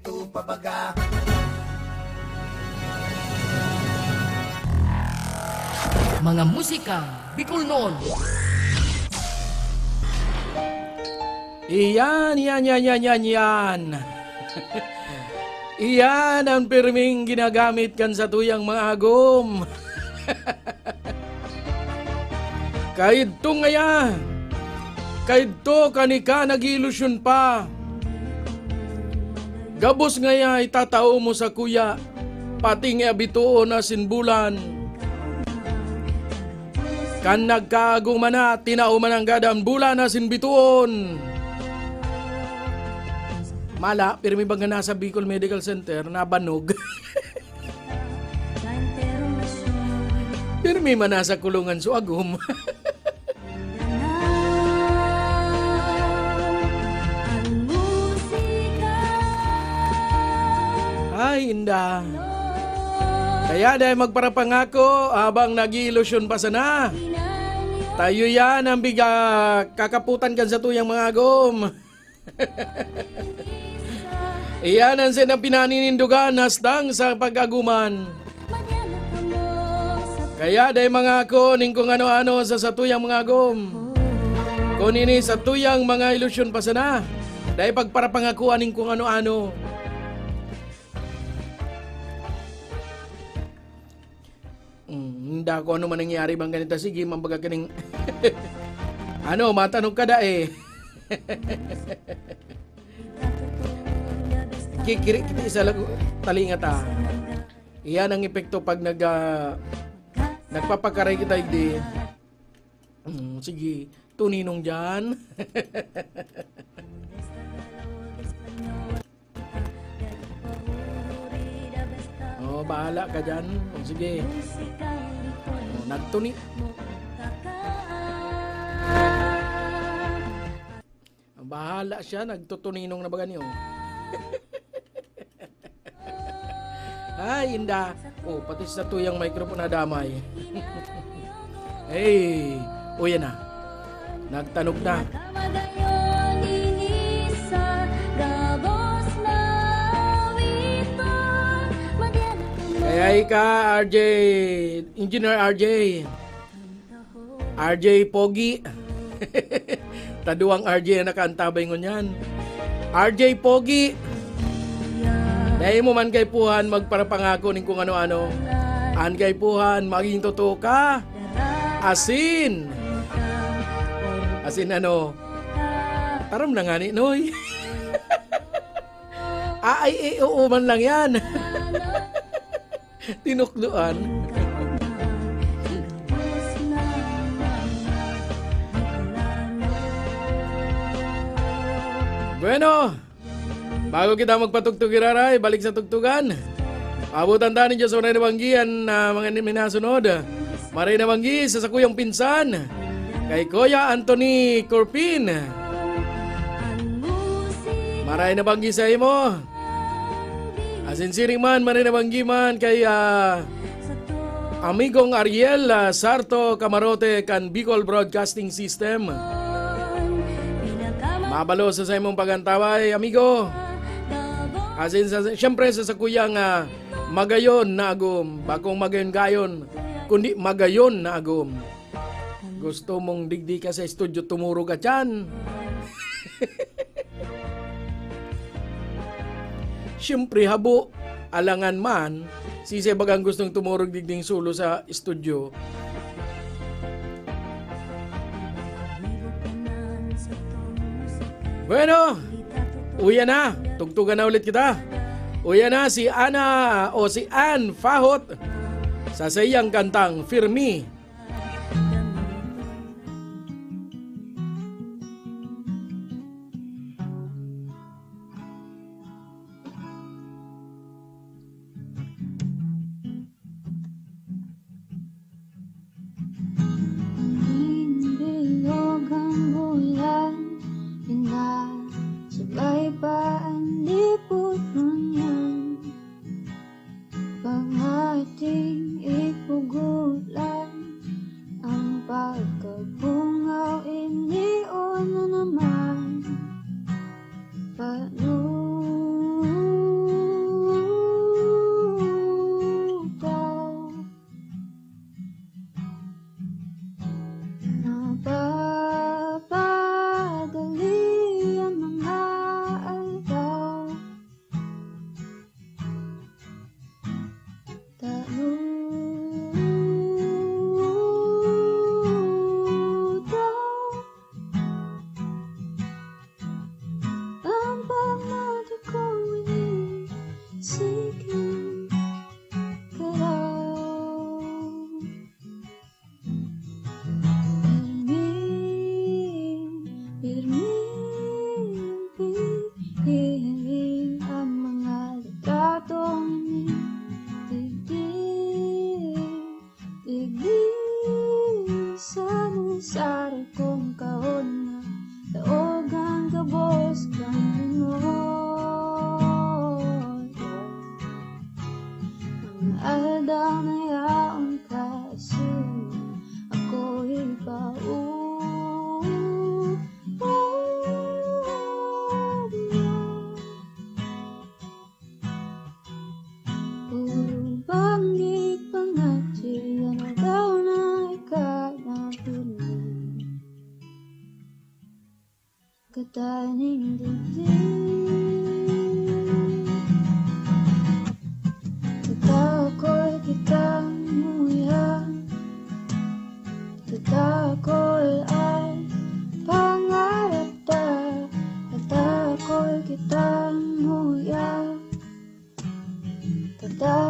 tu, pabaga. Mga musikang Bicolnon. Iyan. Iyan ang pirming ginagamit kan sa tuyang mga agom. Kahit to ngaya, kahit to kanika nag-ilusyon pa. Gabos ngaya itatao mo sa kuya, pati nga bituo na sinbulan. Kan nagkaagong mana, tinao man ang gadang bulan na sinbituon. Mala, pero may baga nasa Bicol Medical Center, nabanog. Pero may man nasa kulungan so agom. Ay, inda. Kaya dahil magparapangako habang nag-iilusyon pa sana. Tayo yan ang kakaputan kan sa tuyang mga agom. Iyan ang sinang pinaninindugan hastang sa pag-aguman. Kaya dahil mga ako ning kung ano-ano sa satuyang mga agom. Kung ini sa tuyang mga ilusyon pa sana. Dahil pagparapangakuan ning kung ano-ano. Hindi ako ano man nangyari bang ganito. Sige, mambaga ka ning... ano, matanong ka da eh. Kikiri kita isa lang talinga ta. Iyan ang epekto pag nagpapakaray kita hindi. Sige, tuninong dyan. Oh, bahala ka dyan. Sige. Nagtuni. Bahala siya, nagtutuninong na baga niyo. Ay, inda. Oh, pati sa tuyang microphone na damay. Hey, o yan na. Nagtanog na. Kaya ka, RJ, Engineer RJ. RJ Pogi. Taduang RJ na nakaantabay ngunyan. RJ Pogi. Dahil mo man kay puhan magparapangako ning kung ano-ano. An kay puhan maging totoo ka. Asin. Asin ano? Taram na nga ni Noy. Ay, oo man lang yan. Tinukluan. Bueno, bago kita magpatugtog iraray, balik sa tugtugan. Abutan tanin dyan sa maray na banggian na mga minasunod. Maray na banggi sa sakuyang pinsan. Kay Kuya Anthony Corpin. Maray na banggi sa imo. Asinsiring man, maray na banggi man kay amigong Ariel Sarto Camarote kan Bicol Broadcasting System. Mabalo sa imong pagantaway, amigo. Asin siyempre sa sakuyang magayon na agom. Bakong magayon-gayon, kundi magayon na agom. Gusto mong digdi ka sa studio, tumuro ka dyan. Siyempre habo, alangan man, sisibagang gustong tumurog digding sulo sa studio. Bueno, uya na. Tugtugan na ulit kita. Uya na si Ana o si Ann Fahot sa sayang kantang Firmi. Sabay pa ang lipot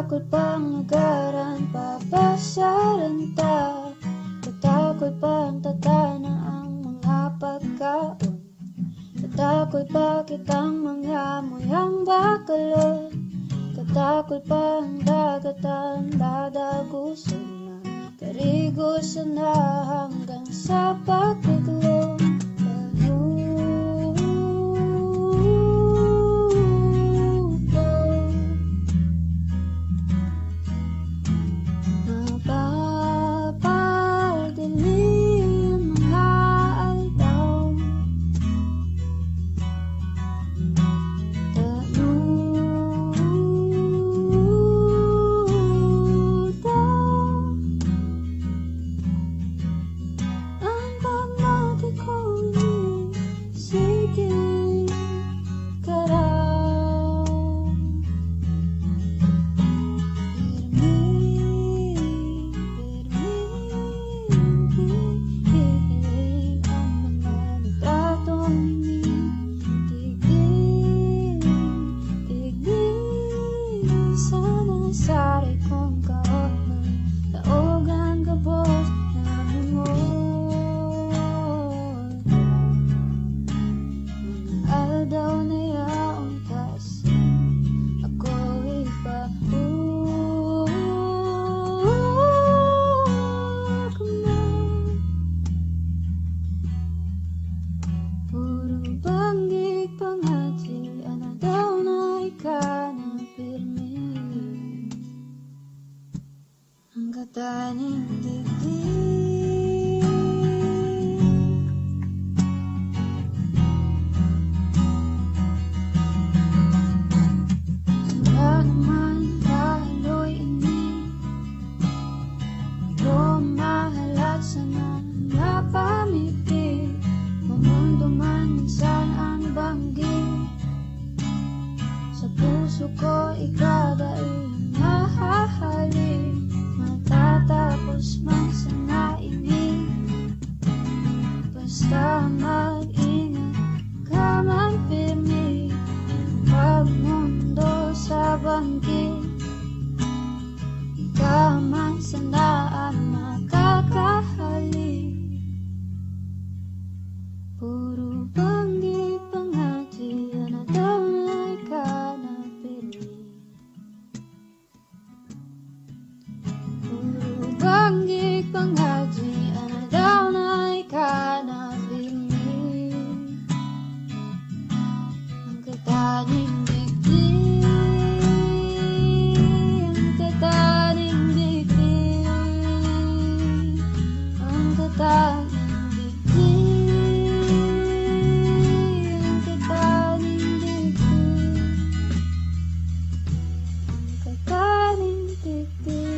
Katakot pang agaran, papasaran ta. Katakot pang tatana ang mga pagkaon. Katakot pa kitang mga moyang bakalon. Katakot pang dagat ang dadaguson na. Karigosan na hanggang sa pagkaglong. Sari kong kaonan, taogan ka boss na lumon. Mga aldaw na yaong kasi ako iba. Puro banggig pangati, ano daw na ikanang pirmi. Ang kataning digdig. Wala naman tayo'y ini. Ikaw ang mahalat sana napamiti. Mamundo man minsan ang banggi. Sa puso ko ikadaing mahahalin. Matatapos man sana ini. Basta mag-ingat ka man pirmi. Pag mundo sa bangkit, ikaw man sana ang makakahali. Puro banggit pangati, ano daw na ikaw na pirmi. Banggig panghaji, ano daw na ikanabili. Ang kataning digdig, ang kataning digdig, ang kataning digdig, ang kataning digdig, ang kataning digdig.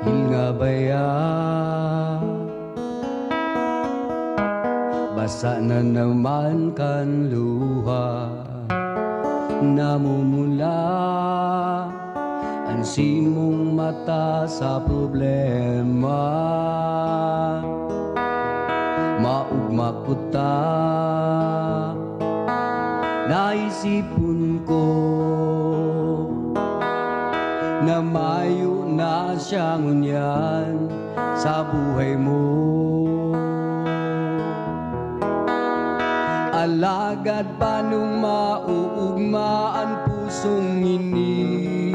Hilga baya, basa na naman kan luha. Namumula ang simong mata sa problema. Maugma ko ta, naisipon ko na mayo na siyang unyan sa buhay mo. Alagad pa nung mauugma ang pusong ini.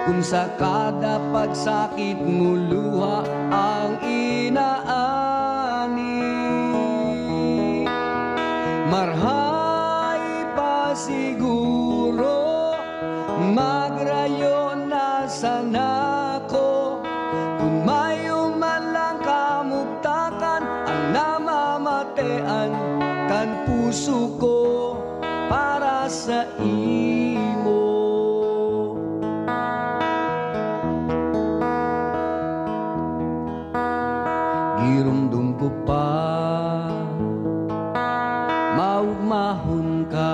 Kung sa kada pagsakit mo luha ang inaani, marhay pa siguro magrayo na sana ko. Kung mayo man lang kamugtakan ang namamatean kan puso ko para sa imo. Girumdum ko pa maugmahon ka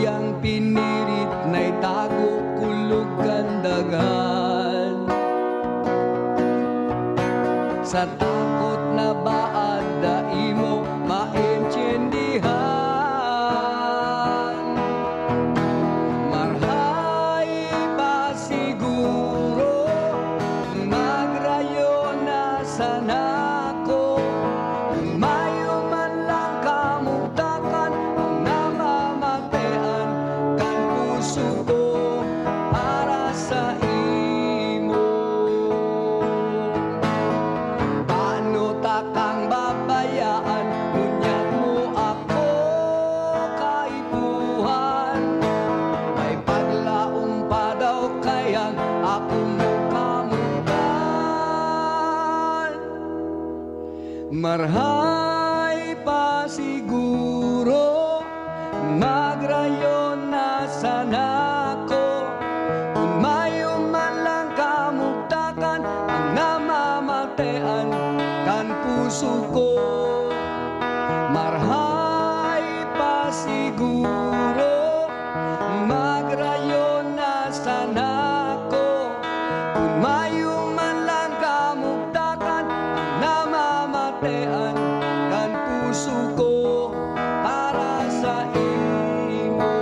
iyang pinirit na'y tago kulog kandagan. Sa takot na baad da imo maintindihan. Marhay pa siguro magrayo na sana ko. Mayo man lang kamutakan ang namamatean kan puso ko para sa imo. Paano takang babayaan ngunyan mo ako kaibuhan? May paglaong pa daw kayang ako mo kamutan. Marhay pa siguro magrayon na sana ko. Kung mayo man lang kamugtakan ang namamatean kan puso ko. Marhay pa siguro magrayon na sana ko. Kung mayo man lang kamugtakan ang namamatean kan puso ko para sa imo.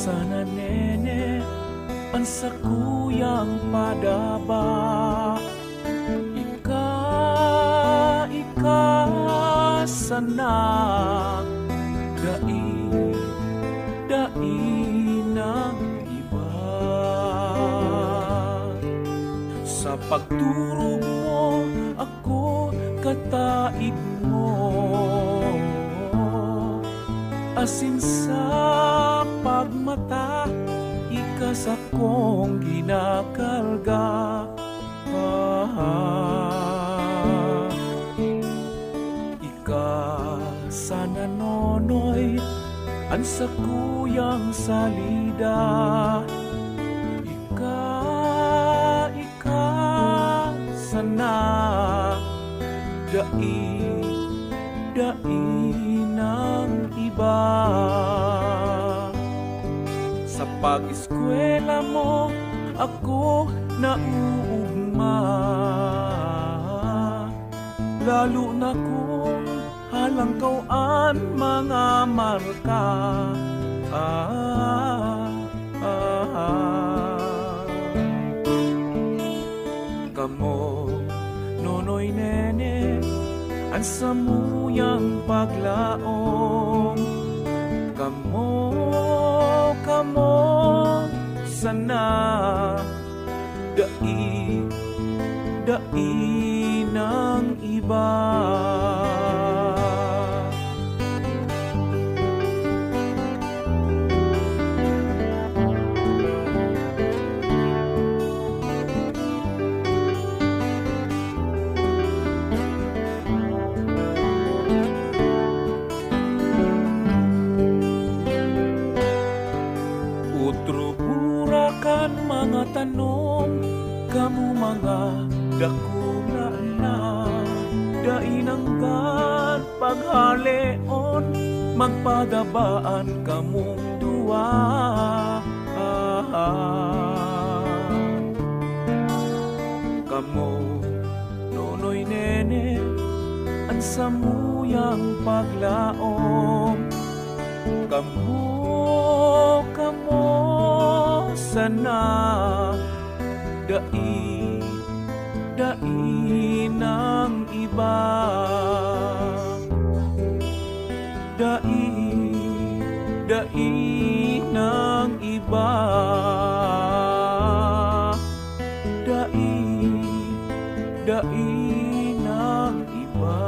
Sana nene ang sakuyang padaba. Ika sana dai ng iba. Sa pagturog mo ako kataig mo, asin sa pagmata, ikas akong ginakalga. Ika sana nonoy, ang sakuyang salida. Ika sana dai ng iba. Sa pag-eskwela mo ako nauugma, lalo na kung halangkawan mga marka. Kamo nonoy nene ang samuyang paglaong. Kamo sana dai ng iba. Utro-burakan mga tanong, kamu mga dakula na. Dainanggan paghaleon, magpadabaan kamong duwa. Kamo nonoy nene ang samuyang paglaom. Kamo sana dai ng iba. Dai ng iba. Dai ng iba.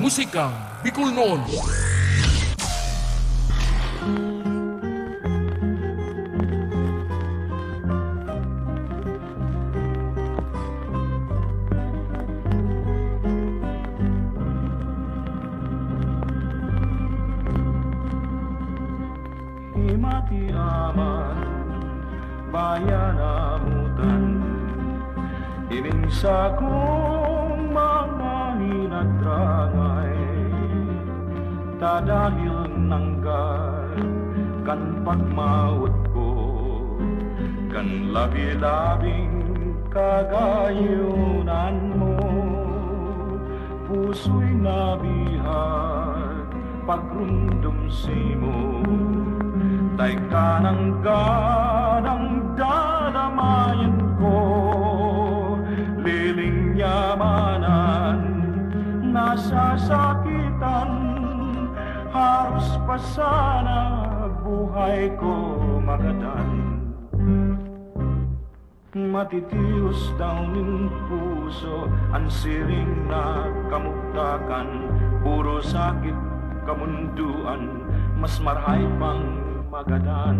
musika Bicol noon. Himati aman bayan amutan ining sa kong mga hinadrangay dahil nanggal kan pagmaut ko kan labi-labing kagayunan mo puso'y nabihag pagrundom simo tay kanang ganang dadamayan ko liling yamanan nasasakitan harus pa sana buhay ko magadan matitios daw ning puso ang siring na kamuktakan puro sakit kamunduan mas marhay pang magadan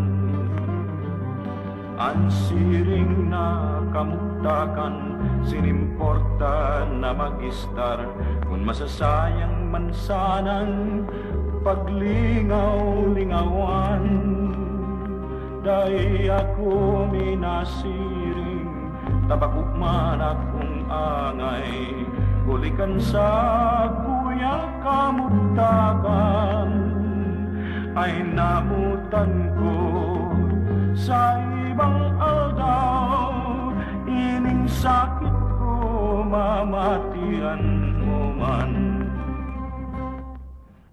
ang siring na kamuktakan sinimporta na magistar kung masasayang man sanang paglingaw-lingawan dahil ako minasiring tabakukman akong angay gulikan sa kuyang kamuktakan ay namutan ko sa ibang aldaw ining sakit ko mamatian mo man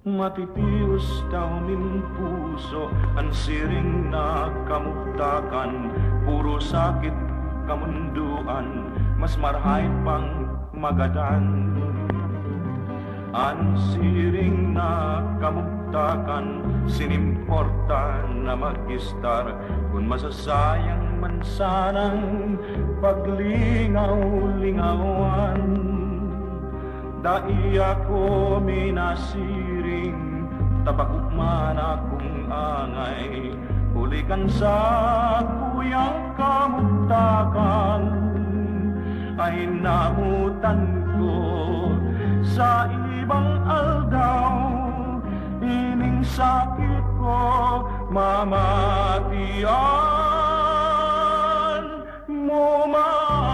matitios daw min puso ang siring na kamuktakan puro sakit kamunduan mas marhay pang magadan ang siring na kamuktakan sinimporta na magistar kung masasayang man sanang paglingaw-lingawan dai ako minasiring tabakukman akong angay hulikan sa kuyang kamuktakan ay namutan ko sa ibang aldaw ining sakit ko mamatian mo man.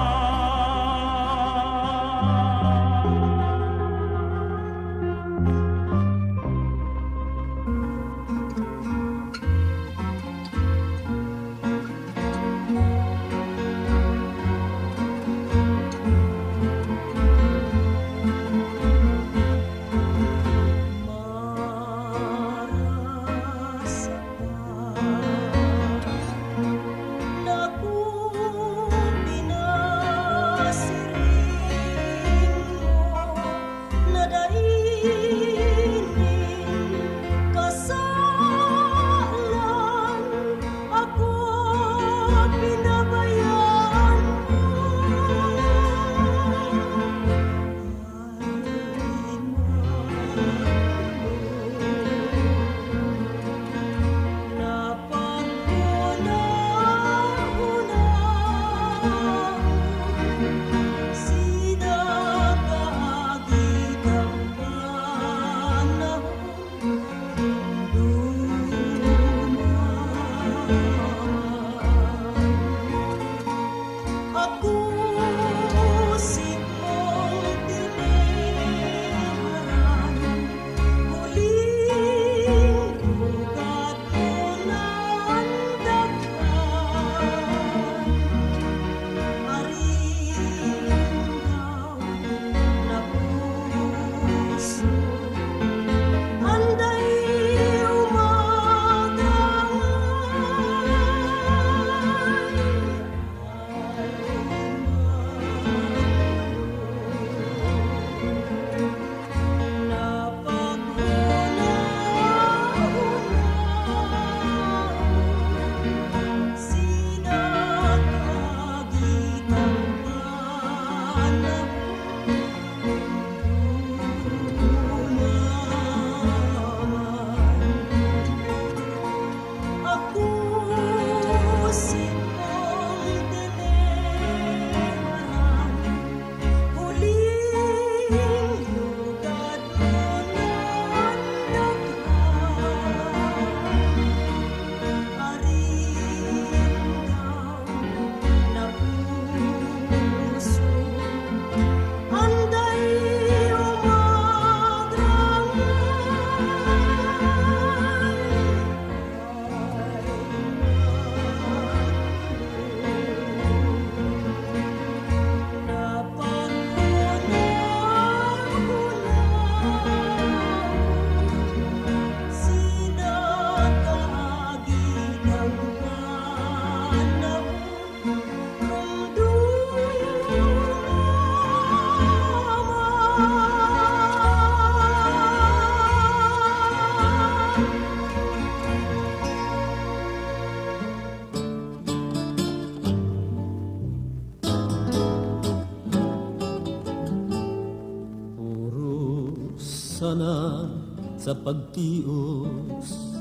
pasana sa pagtios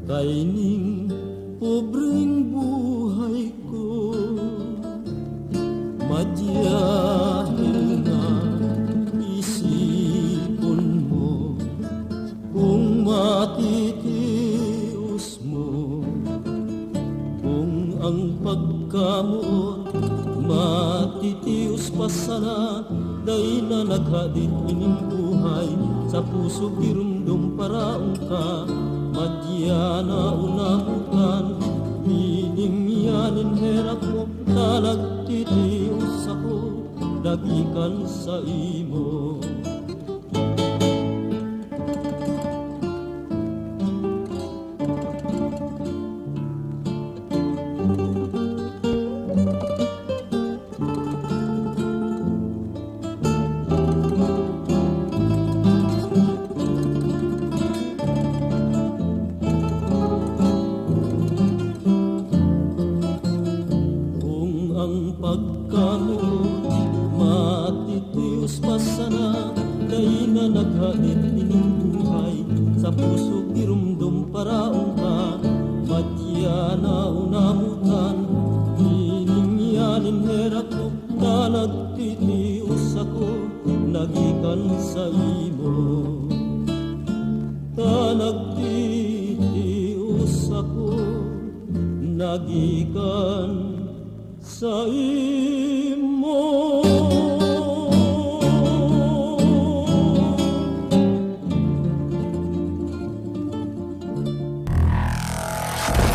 kay ning pobreng buhay ko. Madyahil na isipon mo kung matitios mo, kung ang pagkamuot matitios pa sana, day na naghadit ining buhay sa puso girumdum paraong ka. Madya na unamutan piling yanin herap mo, na nagtitios ako dagikan sa imo.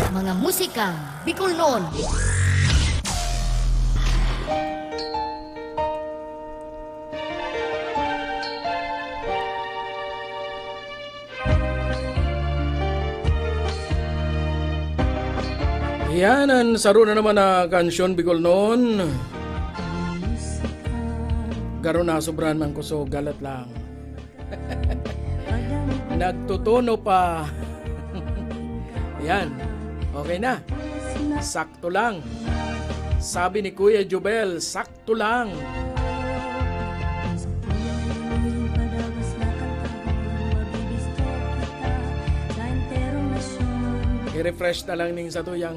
Mga musikang Bicolnon. Yan, ang saro na naman na kansyon Bicolnon. Garo na sobrahan man ko, so galat lang. Nagtutono pa. Yan, okay na. Sakto lang. Sabi ni Kuya Jubel, sakto lang. I-refresh na lang ning sa tuyang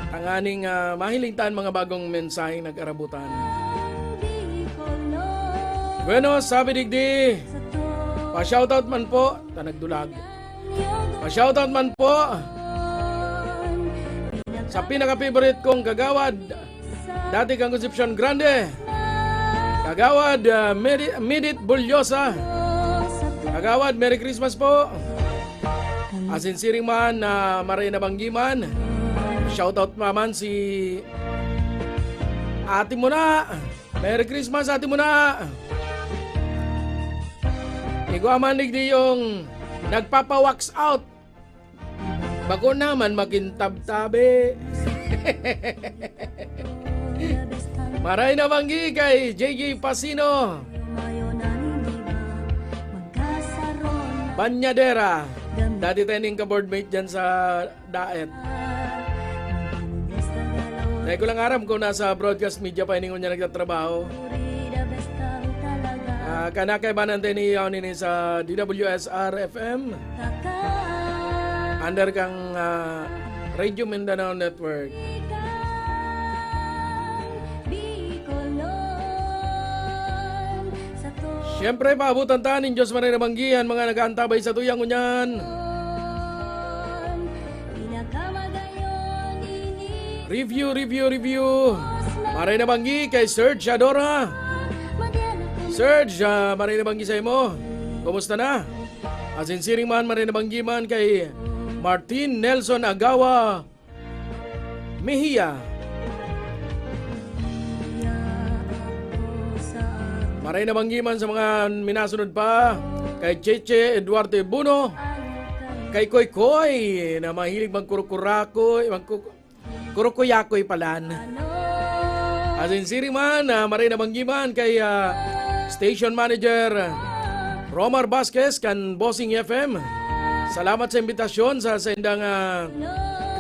tanganing mahiligtan mga bagong mensaheng nag-arabutan. Bueno, sabi digdi, pa-shoutout man po, tanagdulag. Pa-shoutout man po sa pinaka-favorite kong kagawad, dati kang Concepcion Grande, kagawad Midit Bulyosa. Kagawad, Merry Christmas po. Asinsiring man na Marina Banggiman. Shoutout naman si Ate Muna. Merry Christmas, Ate Muna. Iguaman digdi yung nagpapa-wax out. Bako naman makintab-tabi. Marina Banggi kay JJ Pasino. Banyadera, dati tayong ka-boardmate dyan sa Daet. Dahil ko lang aram kung nasa broadcast media pa iningon niya nagtatrabaho. Kanakay ba natin niyaw nini sa DWSR FM? Under kang Radio Mindanao Network. Siyempre, paabutan tanin Diyos Marina Banggihan, mga nag-aantabay sa tuyang unyan. Review. Marina Banggi kay Serge Adora. Serge, Marina Banggi sa imo. Kumusta na? Asinsiring man, Marina Banggi man kay Martin Nelson Agawa Mejia. Maray na banggiman sa mga minasunod pa, kay Cheche Eduardo Buno, kay Koy Koy na mahilig magkurukurakoy, kurukuyakoy palan. Asinsiring man, maray na banggiman kay Station Manager Romar Vasquez kan Bossing FM. Salamat sa imbitasyon sa sendang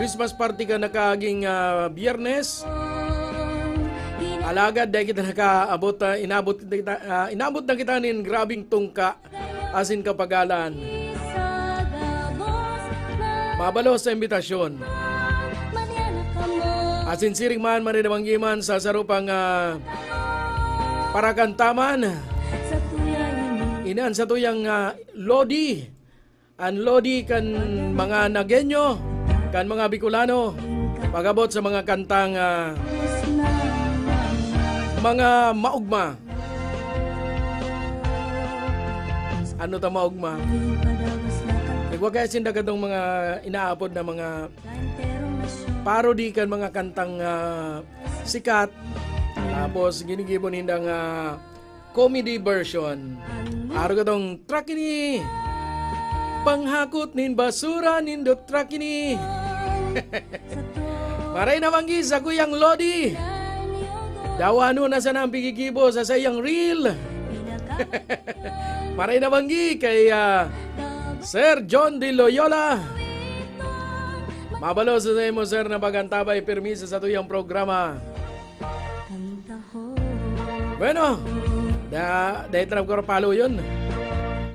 Christmas party ka nakaging Biyernes. Alagad dahil kita nakaabot, inabot na kita nin grabing tungka asin kapagalan. Mabalo sa imbitasyon. Asin siring man marinabanggiman sa sarupang parakantaman. Inaan sa tuyang Lodi. Ang Lodi kan mga Nagenyo, kan mga Bicolano. Pagabot sa mga kantang mga maugma. Ano ta maugma? Huwag kaya sindagadong mga inaapod na mga parody kan mga kantang sikat. Tapos ginigibon hindang comedy version. Aro katong track ini. Panghakot nin basura nindot track ini. Maray na manggi sa kuyang Lodi. Dawano na sa nang pigigibo sa sayang reel. Maray na manggi kay Sir John De Loyola. Mabalo sa mo sir na pagantabay permisa sa tuyang programa. Bueno, dahil trap ko palo yun.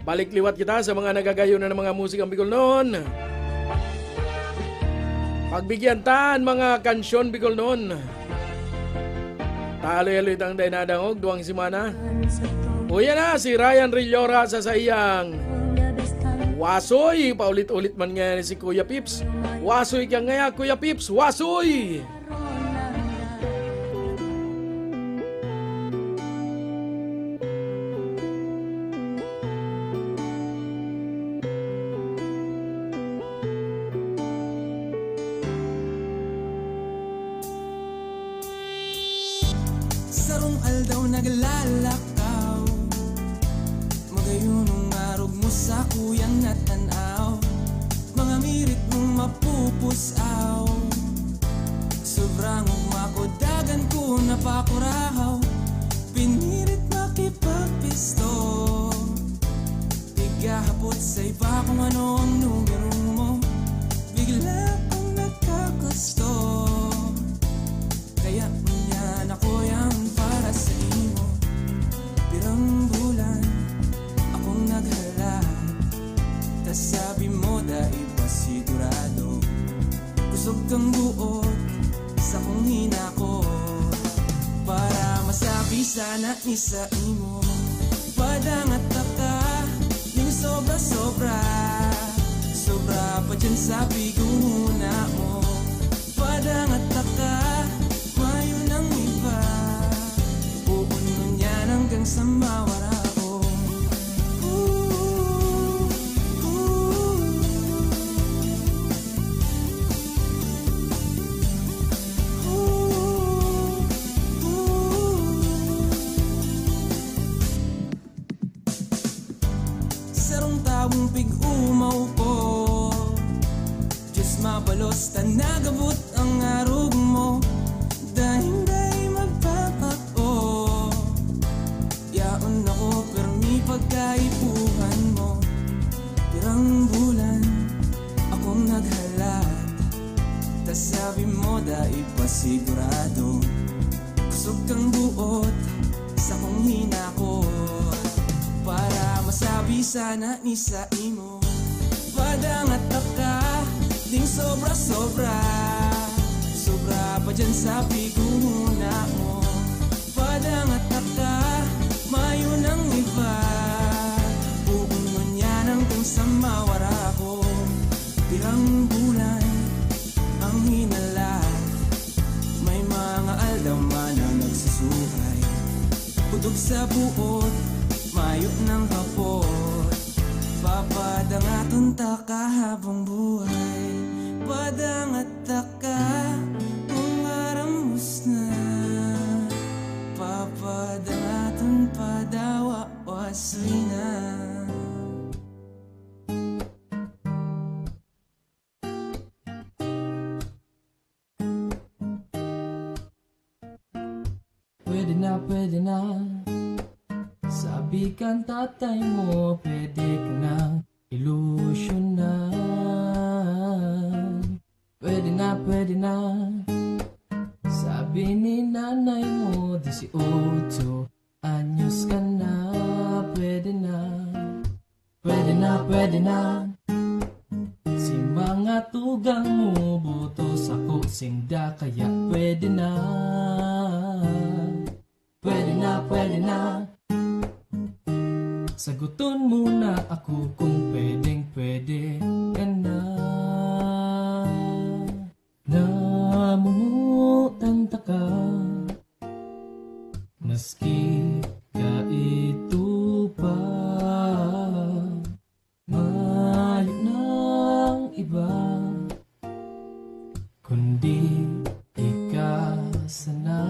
Balik liwat kita sa mga nagagayo na ng mga musikang Bicol noon. Pagbigyan taan mga kansyon Bicol noon. Talo-yalo itang dainadangog, duwang simana. Uya na si Ryan Rillora sa sayang. Wasoy, paulit-ulit man nga si Kuya Pips. Wasoy ka nga Kuya Pips, wasoy! Sarong aldaw naglalakaw, magayunong arog mo sa kuyang natanaw. Mga mirit mong mapupusaw, sobrang umakodagan ko napakurahaw. Pinirit makipagpisto, tigahapot sa iba kung ano ang numero mo. Bigla kong nagkagusto, kaya niyan ako yan para sa imo. Pirang bulan akong naghalad, tas sabi mo dahil pa sigurado. Kusog kang buot sa kong hinako, para masabi sana ni sa imo. Padangat ka, yung sobra-sobra, sobra pa dyan sa biguna mo. Padangat ka, mayo ng iba, pupuno niyan hanggang sa mawala ko. Sarong tawong pig-umaw ko, Diyos mabalos ta nagabot ang arog mo. Dahil dahil magpapako, yaon ako permi pagkaipuhan mo. Pirang bulan akong naghalat, tas sabi mo dahil pa sigurado. Kusog kang buot sa kong hinako, para masabi sana ni sa imo. Padangat ka, ding sobra-sobra, sobra pa dyan sa biguna mo. Padangat ka, mayo ng iba, pupuno niyan hanggang sa mawara ko. Pirang bulan ang hinalat, may mga aldaw man na nagsusuhay. Putog sa buot, mayo ng hapot, papadangaton ta ka habang buhay. Padangat ka, kung aramos na, papadangaton pa daw wasoy na. Pwede na, sabi kan tatay mo, pwede ka nang ilusyonan. Pwede na, sabi ni nanay mo, Mga tugang mo butos ako singda, kaya pwede na. Pwede na, pwede na. Saguton mo na ako kung pwedeng pwede ka na. Namumutan ka, maski kaito pa. Mayo ng iba, kundi ikaw sana.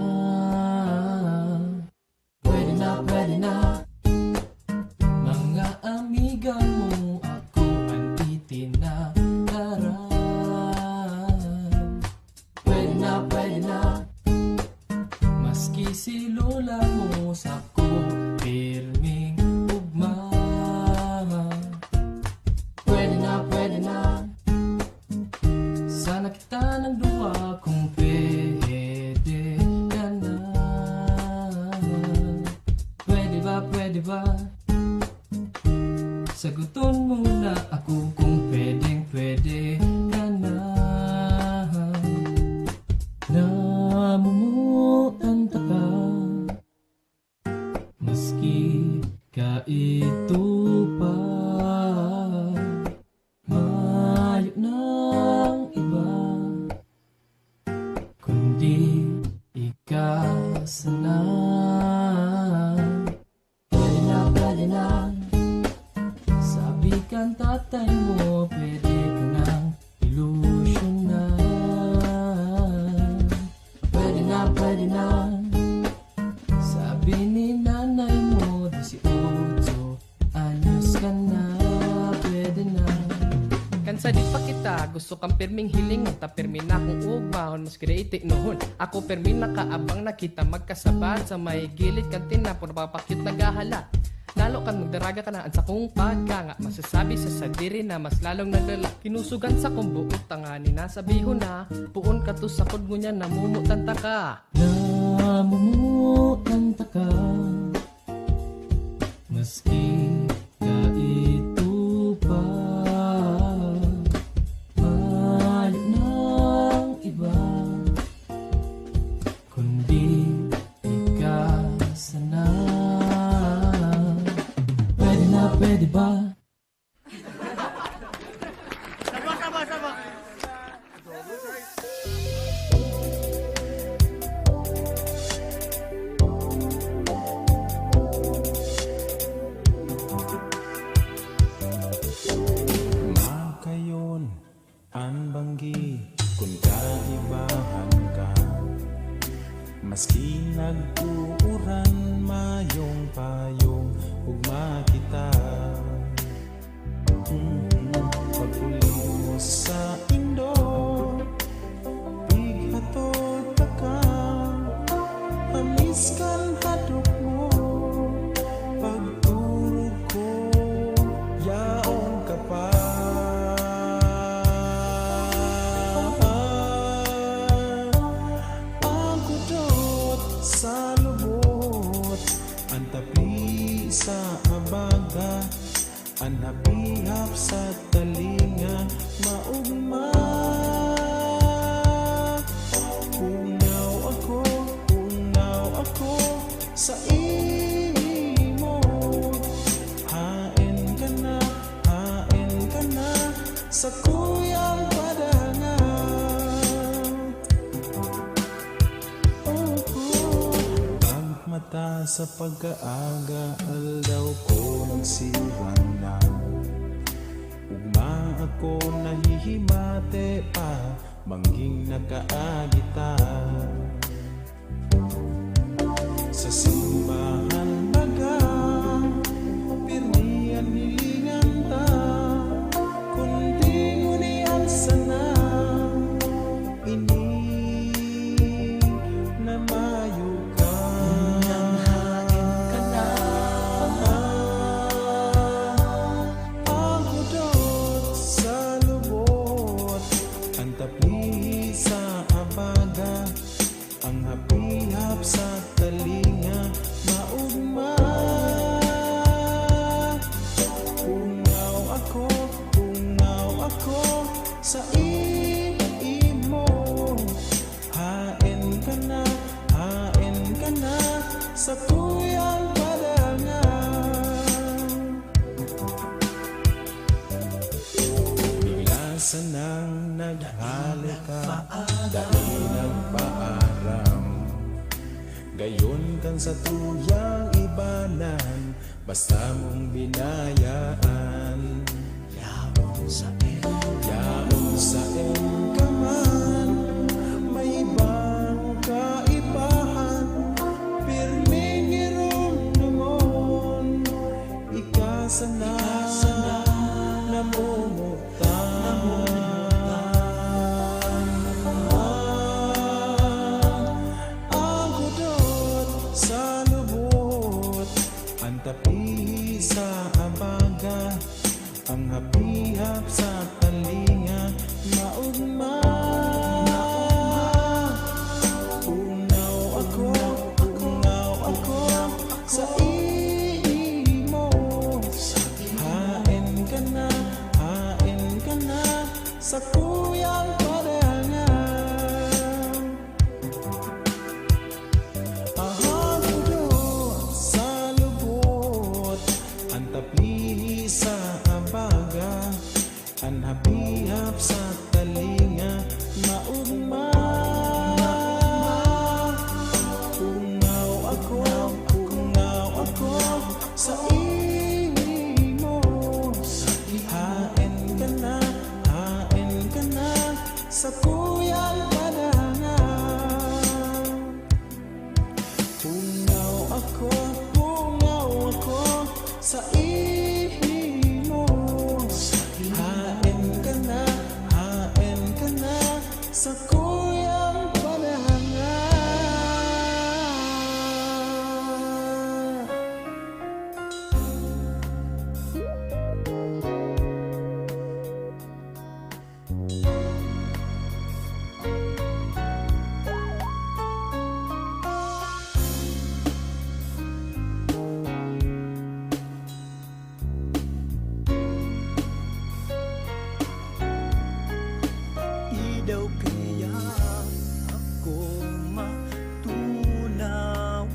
Pwede na, pwede na. Mga amiga mo ako ang itinaharan. Pwede na, pwede na. Maski si lola mo sa ko pirming ugma. Pwede na, pwede na. Sana kita ng duwa kung pwede ka na. Pwede ba, pwede ba? Saguton mo na ako kung pwedeng pwede ka na. Namumutan ka, maski kaito pa. Mayo ng iba, kundi ikaw sana. Pwede na, pwede na. Sabi kang tatay mo, pwede ka nang ilusyonan. Pwede na, pwede na. Sabi ni nanay mo, 18 anyos ka na. Pwede na. Kansa di pa kita, gusto kang pirming hiling. Ta pirmi na kong ugmahon, mas kreatik nohon. Ako pirmi na kaabang nakita magkasabat. Sa may gilid kantina, puro papakyut nagahala. Lalo kan magdaraga ka na sa kong pagkanga. Masasabi sa sadiri na mas lalong nagdala. Kinusugan sa kong buot tangani na sabiho na. Puon ka to sa kod mo niya, namumutan ta ka. Namumutan ka, maski kaito pa. Mayo ng iba, kundi ikaw sana. Pwede na, pwede ba? Makayon ang banggi kung kaibahan ka. Maski nag-uuran mayong payong ugma kita. Pag-uli mo sa indo, bighatod ka. Amis kan hadok mo, pagturog ko, yaon ka pa. Ang kudot sa lubot, ang tapi sa abaga, ang napihap sa talinga, maugma. Ungaw ako sa imo. Hain ka na sa kuyang padangan. Ang mata sa pag-aaga, aldaw ko nagsirang na. Ugma ako nahihimate pa, mangging nakaagita. Sa simbahan baga, pirmihan hilingan ta, kundi ngunian sana. Ini na mayo ka. Ang hudot sa lubot, ang tapi sa abaga, ang hapihap sa talinga, sa imo. Hain ka na sa tuyang parangan. Bigla sanang naghalika, dahil nagpaaram. Gayon kan sa tuyang ibanan, basta mong binayaan. Yaon sa ka man, may ibang kaibahan. Pirming irumdumon, ikasana namumutan. Ang hudot sa lubot, ang tapi sa abaga, ang hapihap sa talinga, maugma. Ungaw ako sa imo. Hain ka na sa kuyang parangan. Ahang hudot sa lubot, ang tapi sa abaga, ang habihap sa talinga, maugma. Ungaw ako sa imo. Hain ka na sa kuyang parangan. Ungaw ako sa imo. Hain ka na sa kuyang parangan. Idaw kaya ako matunaw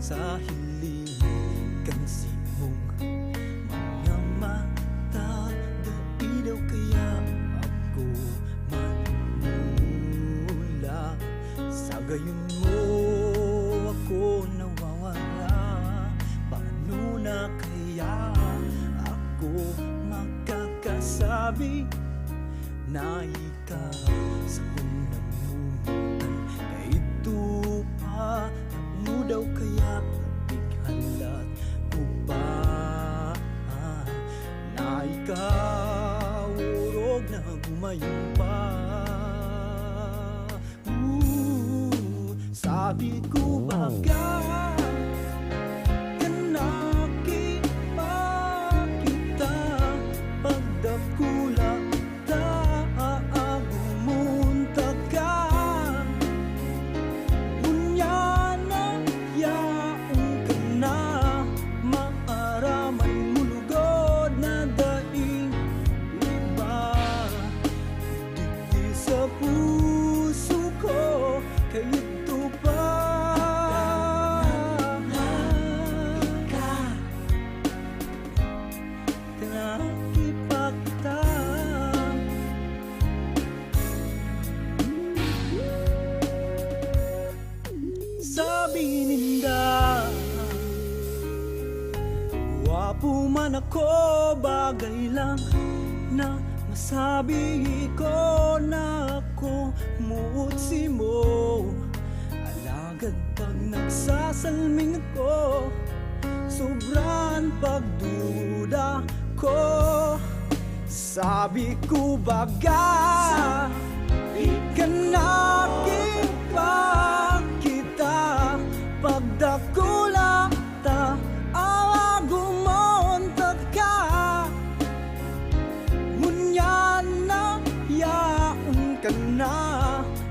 sa hiling kang simong mga mata. Idaw kaya ako manula, sa gayon mo ako nawawala. Paano na kaya ako makakasabi na ikaw sa unang lumutan? Kaito pa mo daw kaya bighalat ko pa na ikaw urog na gumayon pa. Sabi ko baga nakita pagdakula gumunta ka. Unyana yaong ka na, maaraman mulugod na daing iba. Digdi sa puso ko kayito pa. Sabi ninda, wapo man ako, bagay lang na masabi ko na ako muutsi mo. Alagad pag nagsasalming ako, sobran pagduda ko. Sabi ko baga, ikanaking kita pagdakula ta gumonta ka. Ngunyana yaon ka na,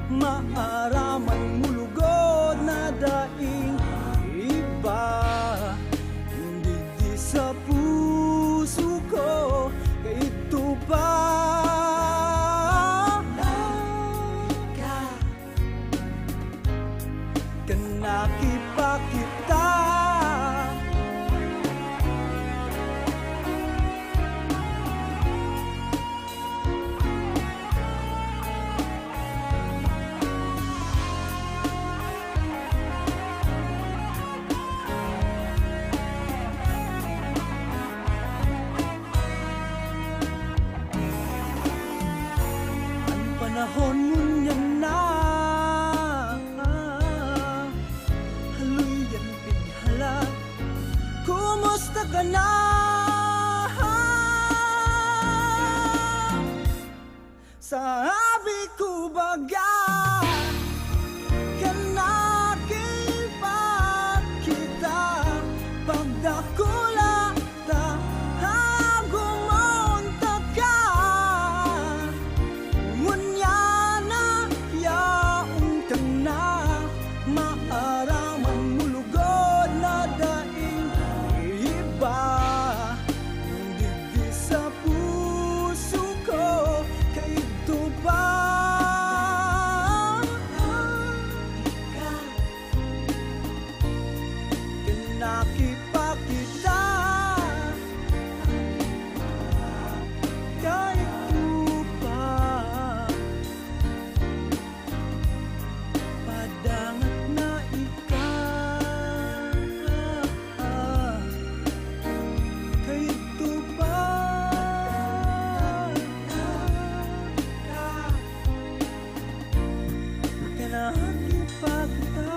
maaraman mulugod na daing iba. Hindi di sa puso ko kaito pa. Sabi ko baga Kanakin pa kita Pagdakula ta Gumonta ka Ngunyana yaong kana Maaraman mulugod na daing iba Hindi sa puso ko kay ba Kinakipakita kahit lupa Padangat na ikaw kahit lupa Kinakipakita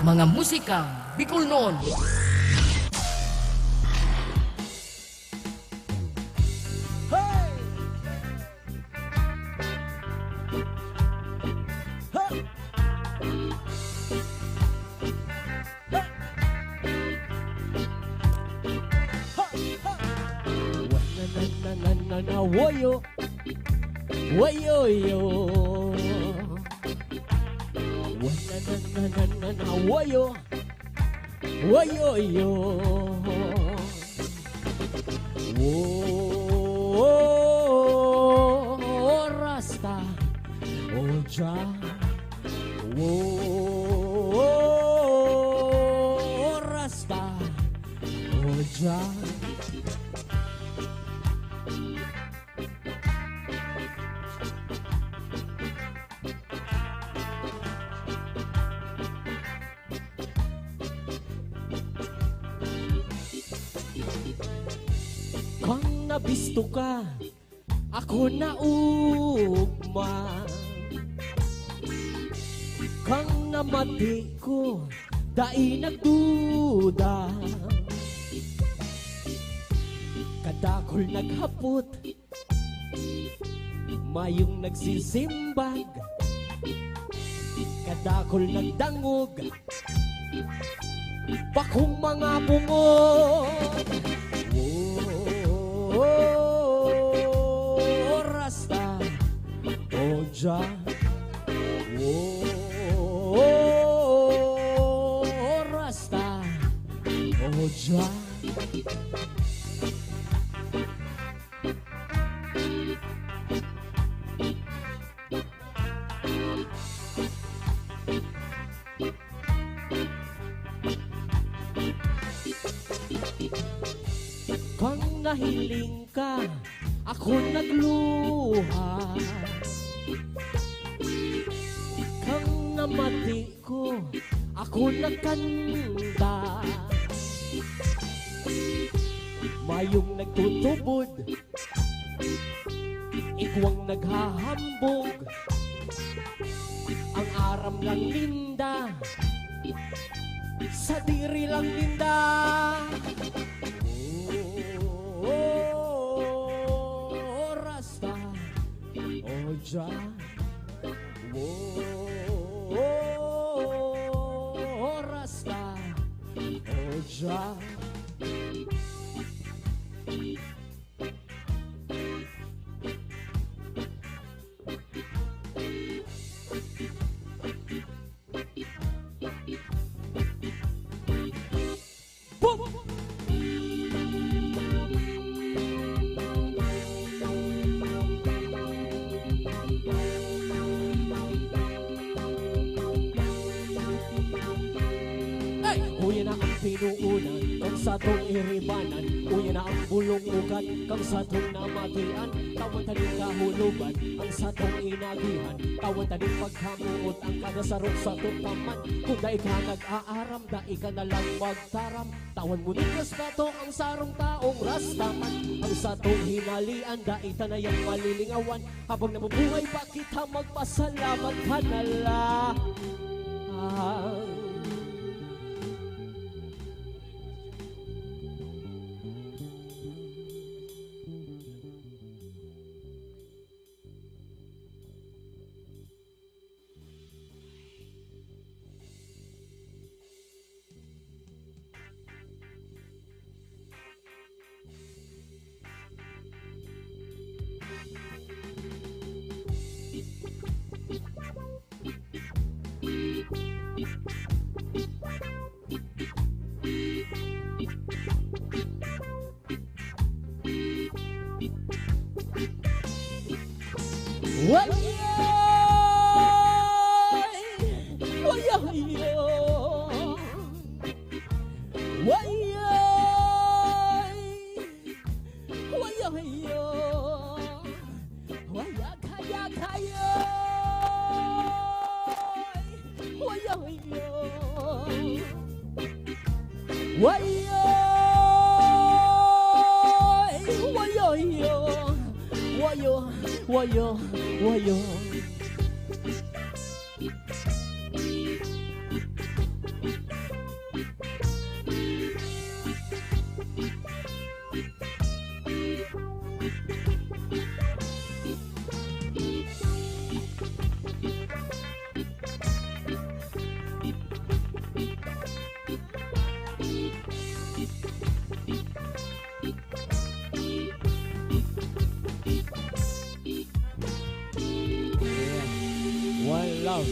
Mga musikang Bicol noon. Woyo, woyo yo. Woyo, woyo yo. Oh, Rasta, oh Jah. Oh, Rasta, oh Jah. Kang nabisto ka, ako na ugma. Kang namati ko, dai nagduda. Kadakol naghapot, mayong nagsisimbag. Kadakol nagdangog, bakong mga bungod. Oh, Rasta, oh Jah. Oh, Rasta, oh Jah. Kang nahiling ka, ako nagluha. Kang namati ko, ako nagkanta. Mayong nagtutubod, igwang naghahambog. Ang aram lang linda, sa diri lang linda. Oh, Rasta, oh Jah. Oh, Rasta, oh Jah. Kuya na ang pinuunan, kung sa tong iribanan. Uya na ang bulong ugat, kang sa tong namatian. Tawan taning kahulugan, ang sa tong inagihan. Tawan taning paghamuot, ang kadasarot sa tong taman. Kung da ka nag-aaram, da ka na lang magtaram. Tawan mo ning respeto ang sarong taong rastaman. Ang sa tong hinalian, da itanayang malilingawan. Habang nabubuhay pa kita, magpasalamat ka na lang. One love.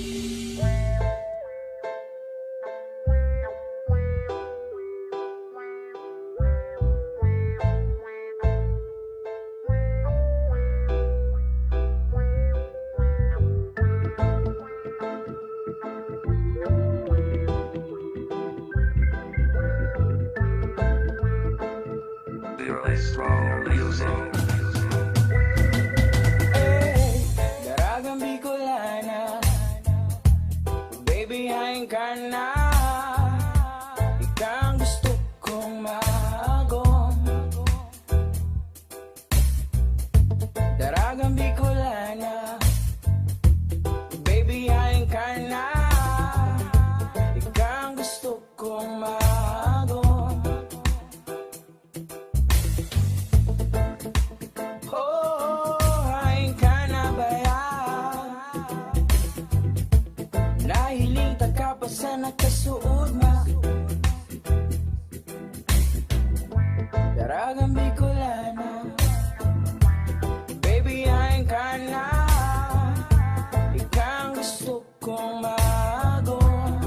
Daragang Bicolana, baby, hain ka na. Ikaw ang gusto kong maagom. Daragang Bicolana, baby, hain ka na. Ikaw ang gusto kong maagom. Oh, hain ka na ba yan? Nahiling ka pa sa nakasuod na. Daragang Bicolana, baby, hain ka na. Ikaw ang gusto kong maagom.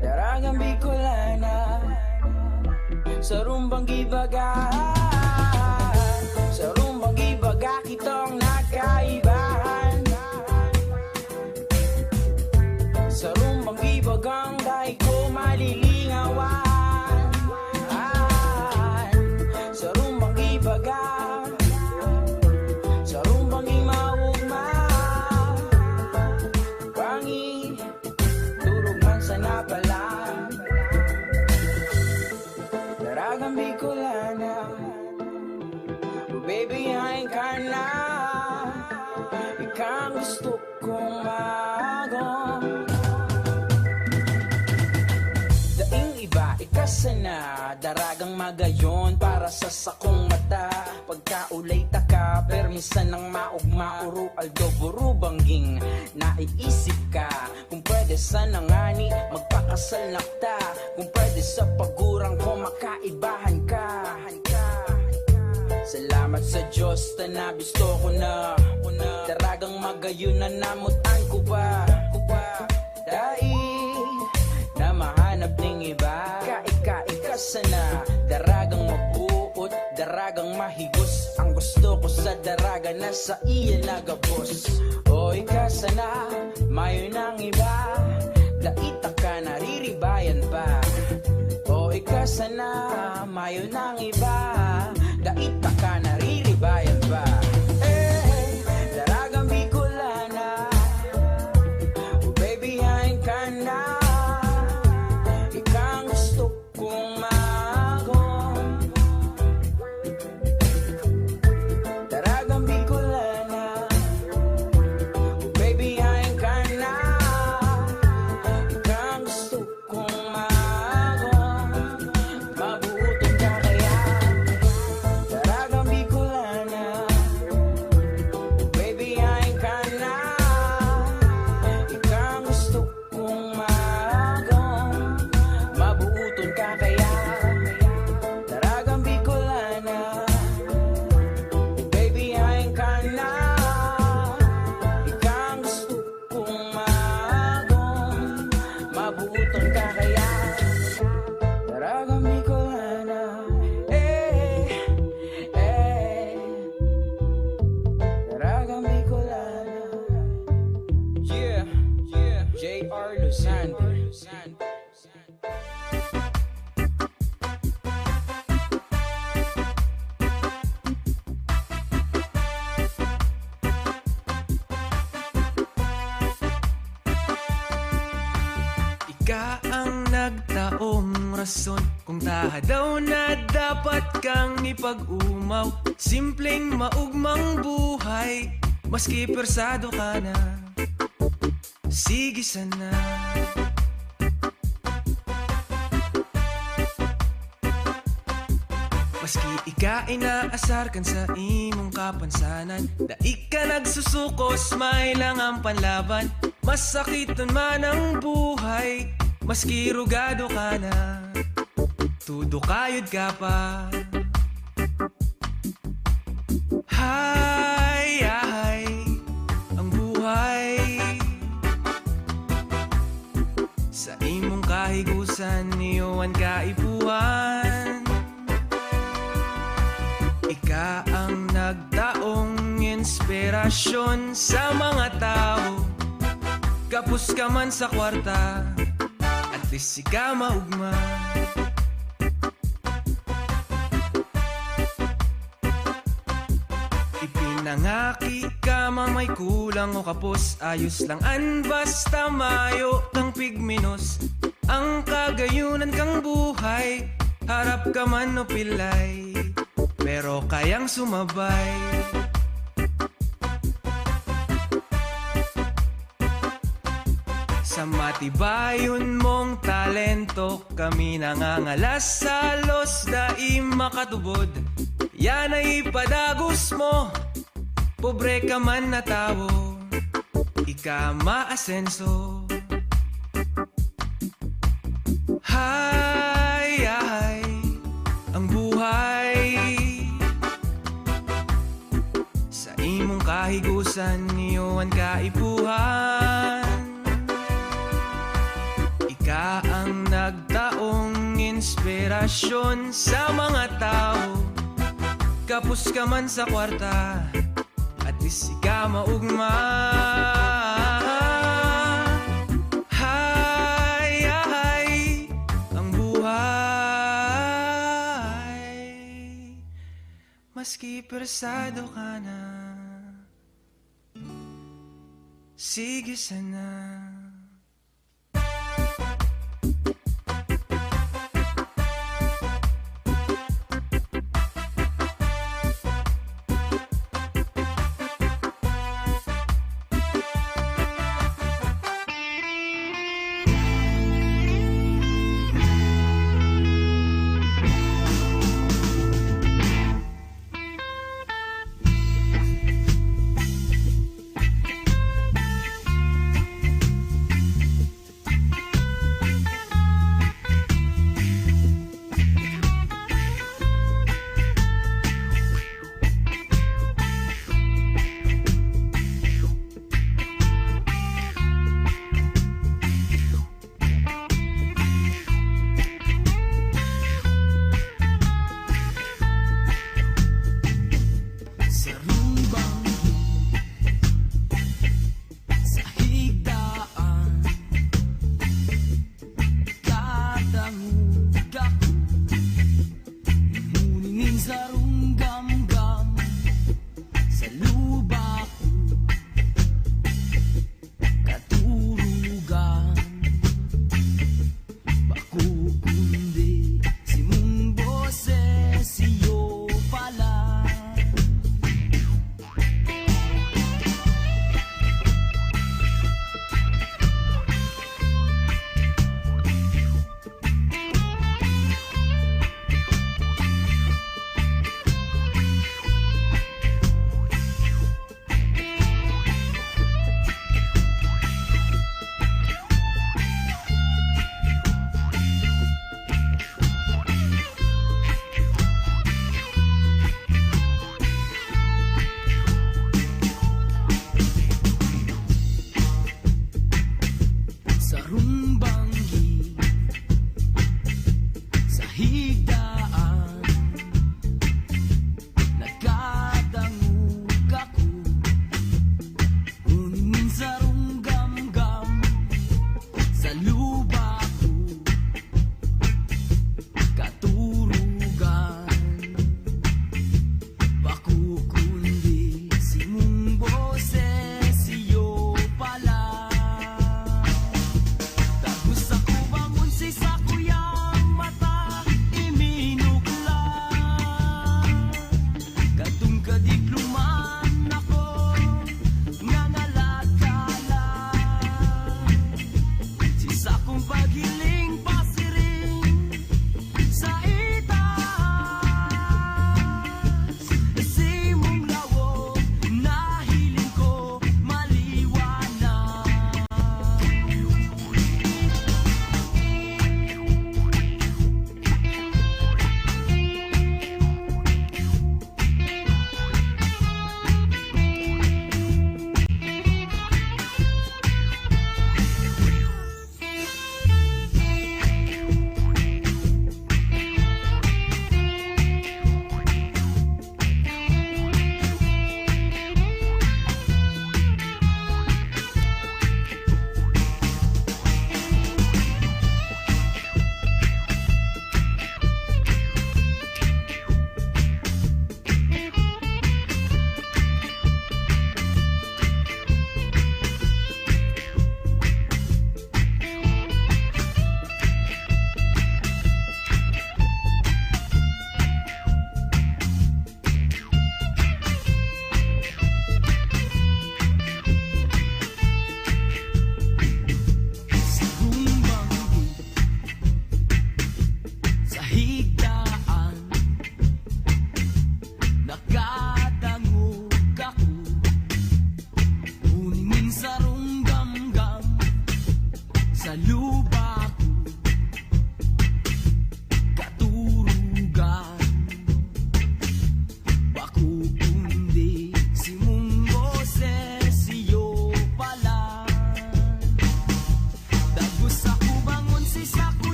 Daragang Bicolana, sa rumbang gibaga, sa rumbang gibaga kitong nakaibahan. Sa rumbang gibagang dahil ko malilingawan. Sa rumbang gibaga, sa rumbang imaugma, wangi durog man sa napalan. Daragang Bicolana, baby, hain ka na. Ikaw ang gusto kong maagom. Daing iba, ikasa na. Daragang magayon para sa sakong mata. Pagkaulay taka, permisan ng maugma. Uro aldo, buro bangging. Naiisip ka, kung pwede sana ngani magpakasal na ta. Kung pwede sa pagurang ko makaibahan ka. Salamat sa Diyos, tanabisto ko na. Daragang magayon na namutan ko ba. Dahil na mahanap ng iba. Kaika-ika sana. Daragang mabuot, daragang mahigos. Ang gusto ko sa daraga na sa iya nagabos. Oy kasana, mayo ng iba, daita ka nariribayan pa. Oy kasana, mayo ng iba, daita ka nariribayan pa. Daragang Bicolana, oh baby hain ka na, ikang gusto kong magong. Daragang Bicolana, oh baby hain ka na, ikang gusto kong magong. Mabuutong ka kaya. Daragang Bicolana, oh baby hain ka na, ikang gusto kong magong. Mabuutong ka kaya. Daragang Bicolana, oh baby hain ka na, ikang gusto kong magong. Mabuutong ka kaya. Daragang Bicolana, Daragang Bicolana. Yeah, yeah, J.R. Luzando. Ika ang nagtaong rason kung taha daw na dapat kang ipag-umaw. Simpleng maugmang buhay, maski persado ka na. Sige sana. Maski ika inaasar kan sa imong kapansanan, dai ka nagsusukos, may lang ang panlaban. Masakit man ang buhay, maski rugado ka na, tudo kayod ka pa. Hay, ay, ang buhay sa imong kahigusan, niyoan kaipuhan. Ika ang nagtaong inspirasyon sa mga tao. Kapos ka man sa kwarta, at least ika maugma. Ipinangaki ka man may kulang o kapos, ayos lang an basta mayo kang pigmenos. Ang kagayunan kang buhay, harap ka man o pilay, pero kayang sumabay. Sa matibayon mong talento, kami nangangalas sa los dai makatubod. Yan ay padagos mo, pobre ka man na tao, ika maasenso. Hay, ay, ang buhay sa imong kahigusan, niyoan kaipuhan. Ika ang nagtaong inspirasyon sa mga tao. Kapos ka man sa kwarta, at least ika maugma. Hay, ay, ang buhay maski persado ka na. Sige sana.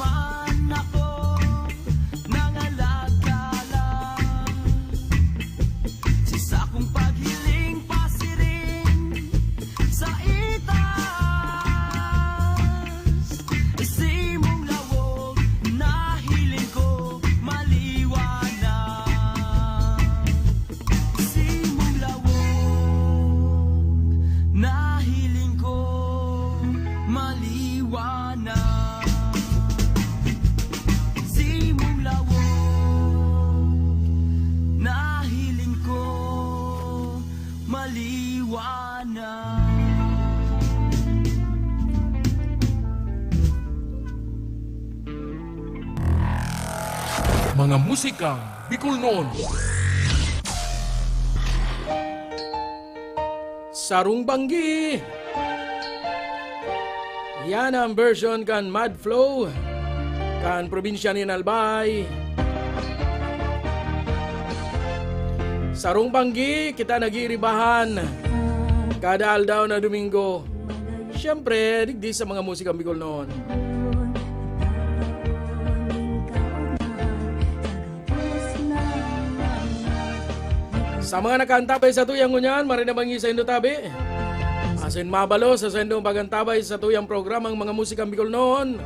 man ako nangalaga lang sa akong paghiling pasiring sa itaas. Isimong lawog na hiling ko maliwanag. Isimong lawog na hiling ko maliwanag. Isimong lawog na hiling ko maliwanag. Mga musikang Bicol noon. Sarong Banggi. Yan ang version kan Mad Flow, kan probinsya ni Albay. Sarong Banggi, kita nagiribahan kada aldaw na Domingo. Siyempre, digdi sa mga musikang Bicol noon. Sa mga nakantabay sa tuyang ngunyan, marinabangi sa Indo tabi. Asin mabalo sa sendong pagantabay sa tuyang programang mga musikang Bicol noon.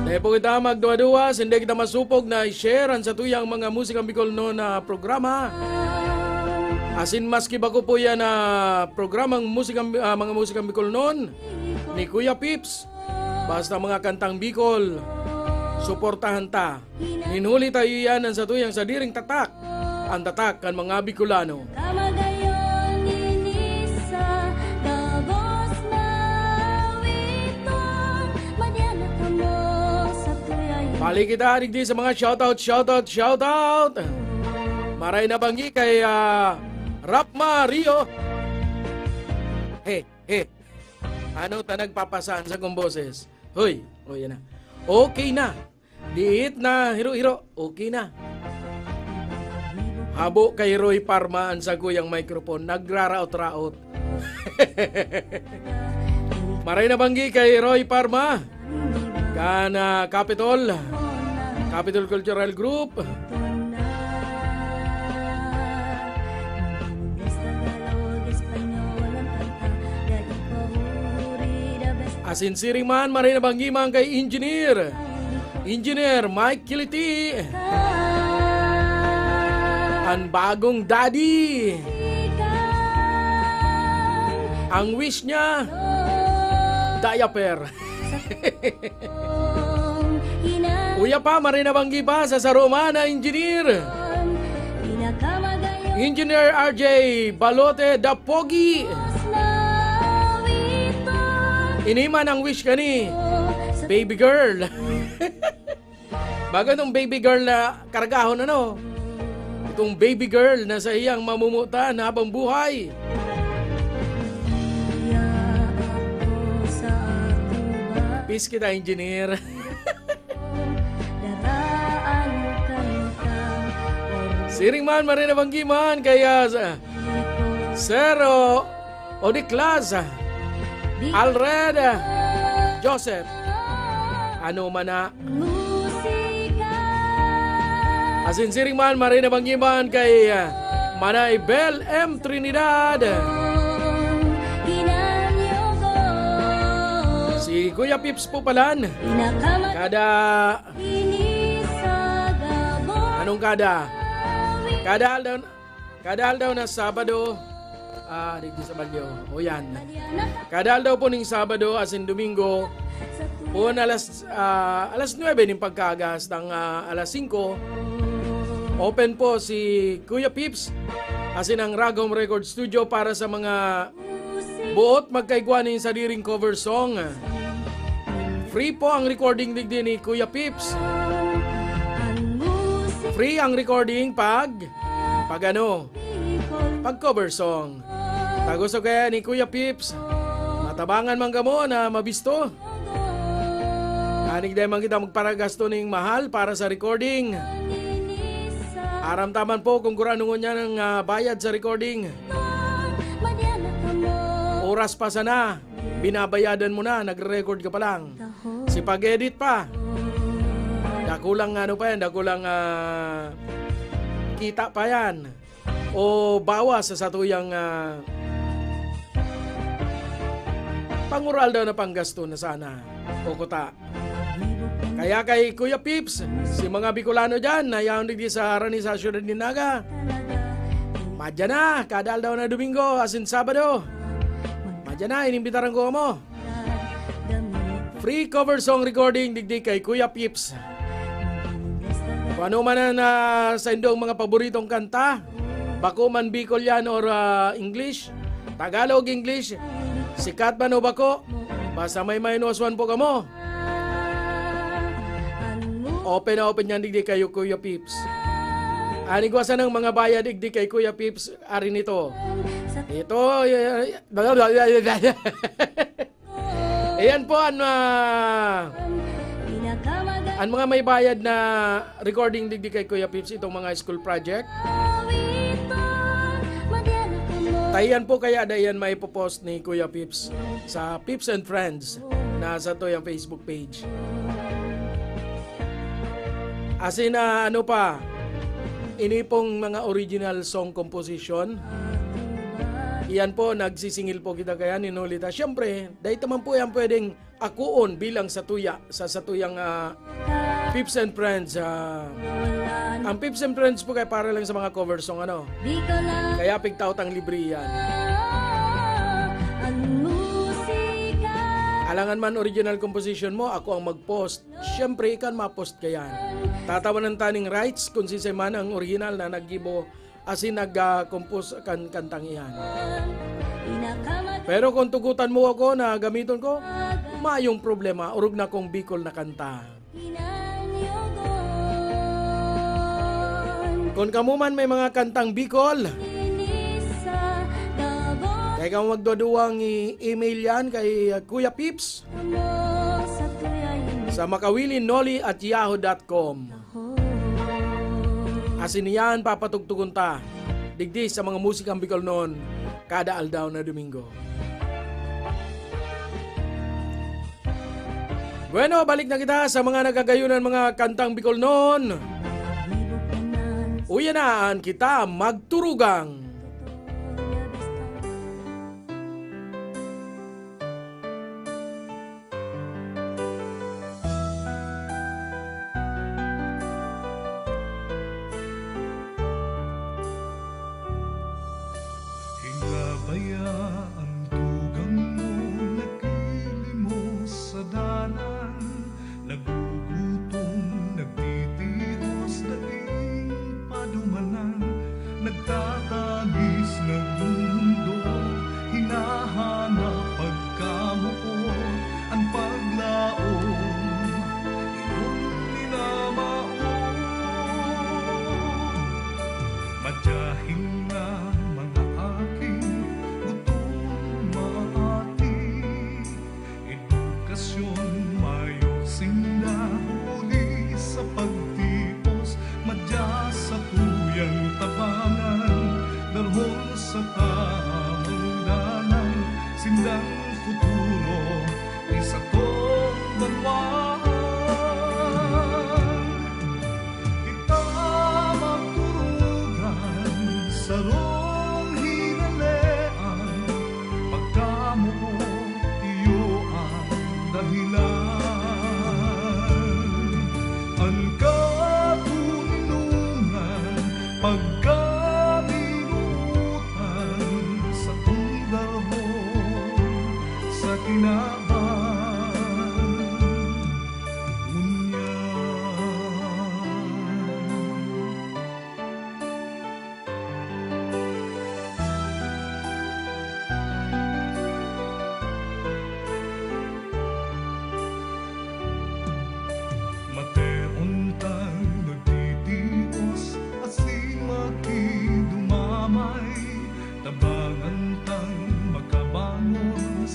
Dahil po kita magduwa-duwa, hindi kita masupog na i-share sa tuyang mga musikang Bicol noon na programa. Asin maski ba ko po yan na programang mga musikang Bicol noon ni Kuya Pips. Basta mga kantang Bicol, suportahan ta. Hinuli tayo yan sa tuyang sa diring tatak. Ang tatak kan mga Bicolano. Kamagayon inisa, gabos mawiton, madyan at mo sa tuyay. Balik kita digdi sa mga shoutout. Maray na banggi kay Rap Mario. He. Ano ta nagpapasan sa kong boses? Hoy, yan na. Okay na. Diit na, hiro-hiro. Okay na. Habo kay Roy Parma ang sa kuyang microphone. Nagraraot-raot. Maray na banggi kay Roy Parma. Kana Capitol Cultural Group. Asin siring man, maray na banggi man kay Engineer Mike Kiliti. Ang bagong daddy. Ang wish niya, diaper. Kuya pa, marin na banggi pa sa saruma na engineer. Engineer RJ Balote da Pogi. Iniman ang wish ka ni baby girl. Baga nung baby girl na karagahon ano. Itong baby girl na sa iyang mamumutan habang buhay. Peace kita, engineer. Siring man, marina banggiman, kaya Zero Odiklas, Alred, Joseph, ano man na. Asin siring man, marina banggiman kay Manay Bel M. Trinidad. Si Kuya Pips po palan. Anong kada? Kada aldaw na Sabado. Dito sa Balyo. O yan. Kada aldaw po ning Sabado asin Domingo. Po alas 9 ng pagkagas ng alas 5. Open po si Kuya Pips asin ang Rag Home Record Studio para sa mga buot magkaigwanin sa diring cover song. Free po ang recording digdi ni Kuya Pips. Free ang recording pag cover song. Tagusto kaya ni Kuya Pips. Matabangan man kamo na mabisto. Anig dahil man kita magparagasto ng mahal para sa recording. Aramtaman po kung kurano niya ng bayad sa recording. Oras pa sana, binabayadan mo na, nagre-record ka pa lang. Si pag-edit pa. Dakulang ano pa yan, dakulang kita pa yan. O bawas sa satuyang pangural daw na panggasto na sana. O kuta. Kaya kay Kuya Pips, si mga Bicolano dyan, nayaw di sa Rani sa Syudad ni Naga. Madya na, kadal daw na Domingo, asin Sabado. Madya na, inimbitaran ko mo. Free cover song recording digdig kay Kuya Pips. Kung ano man na sa indong mga paboritong kanta, bako man Bicol yan or English, Tagalog, English, sikat man o bako, basta may minus one po ka mo. Open na open yan digdi kayo Kuya Pips. Ani ko ng mga bayad digdi kay Kuya Pips ari nito. Ito ayan po ang mga may bayad na recording digdi kay Kuya Pips itong mga school project. Tayan po kaya dayan may popost ni Kuya Pips sa Pips and Friends na sa to yung Facebook page. Asin na ano pa, ini pong mga original song composition. Iyan po, nagsisingil po kita kaya ni Nolita. Siyempre, dahil naman po yan pwedeng akuon bilang satuya sa satuyang Pips and Friends. Ang Pips and Friends po kaya para lang sa mga cover song ano. Kaya pigtautang libre yan. Alangan man original composition mo, ako ang mag-post. Siyempre, ikan ma-post ka yan. Tatawan ng taning rights kung si man ang original na naggibo asin nag-compose kantang iyan. Pero kung tugutan mo ako na gamiton ko, mayong problema, urog na kong Bicol na kanta. Kung kamo man may mga kantang Bicol, kaya ka magdoduwang i-email yan kay Kuya Pips sa makawilinoli@yahoo.com. Asin yan papatugtugon ta digdi sa mga musikang Bicol noon kada aldaw na Domingo. Bueno, balik na kita sa mga nagagayunan mga kantang Bicol noon. Uyanaan kita magturugang.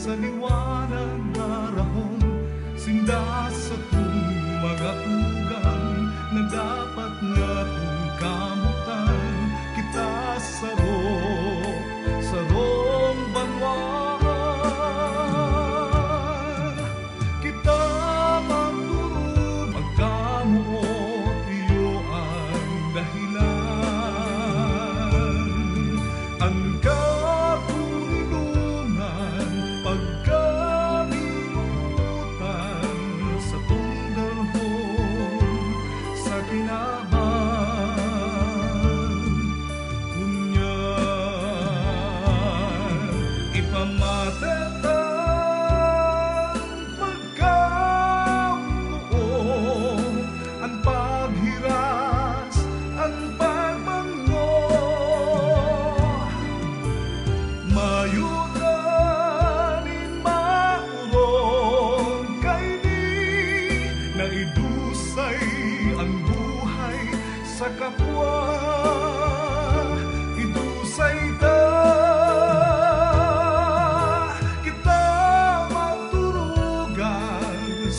Sa liwanag Pamatetang pagkamuo, ang paghiras, ang pagbango, mayudanin maurong kaini, naidusay ang buhay sa kapwa, idusay ta.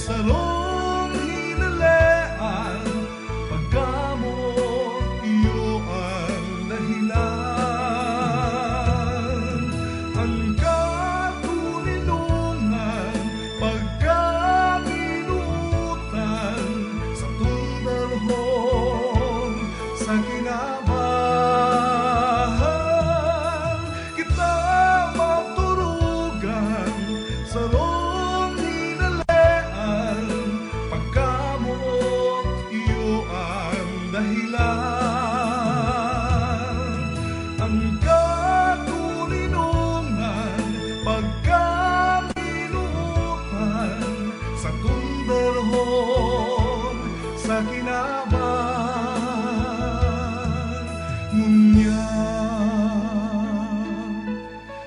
Salong hinalean, pagkamot iyo ang dahilan. Ang katulinungan, pagkaminutan, sa tundarhon, sa kinabahan, kita maturugan, salong sa kinabahan, ngunya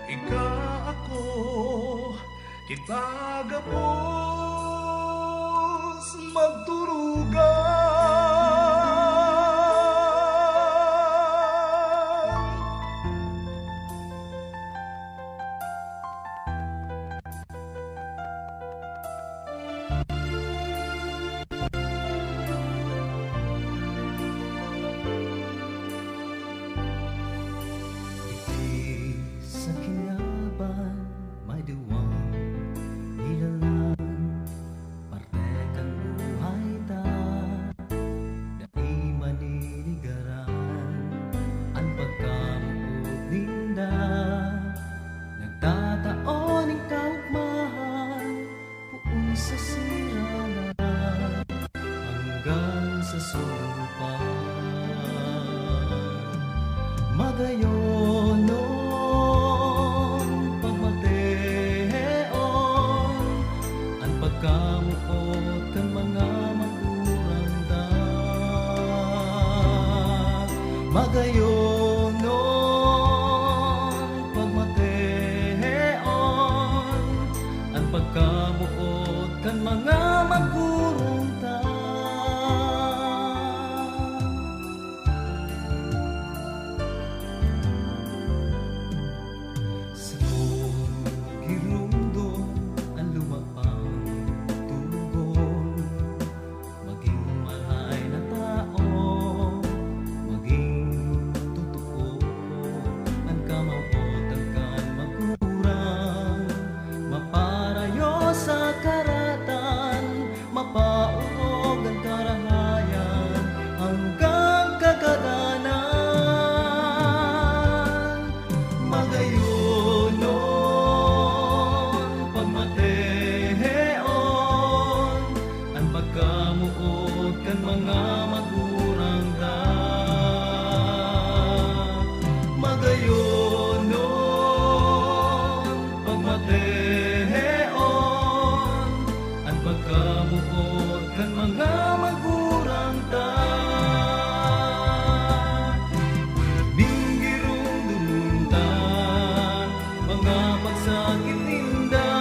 ika ako, kita gapos magturugan. Sa kinaban, may diwang nilalang, parte kang buhay ta, dai maniligaran, ang pagkamukod ninda, nagtataon ang kaugmahan, puong sa siranan, hanggang sa sumpa. Magayon pagkamuot kan mga maguranda, magayon pagmateon, ang pagkamuot kan mga maguranda. Sa kirundon ang lumapang sa karatan, mapaurog ang karahayan hanggang kagadanan. Magayonon pagmateon, ang pagkamuot kan mga magurang da. Magayonon pagmateon, pagkamuot kan mga magurang ta. Binggirong dumuntan, mga pagsakit ninda,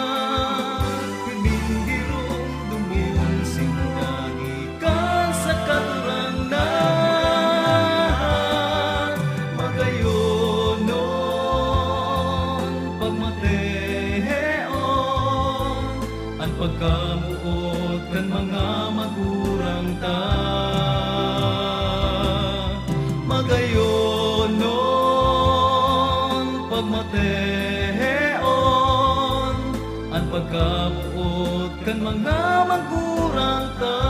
binggirong dumunsing nagikan sa katurandan. Magayonon pagmateon, ang pagkamuot kan mga magurang ta. Magayonon pagmateon, ang pagkamuot kan mga magurang ta.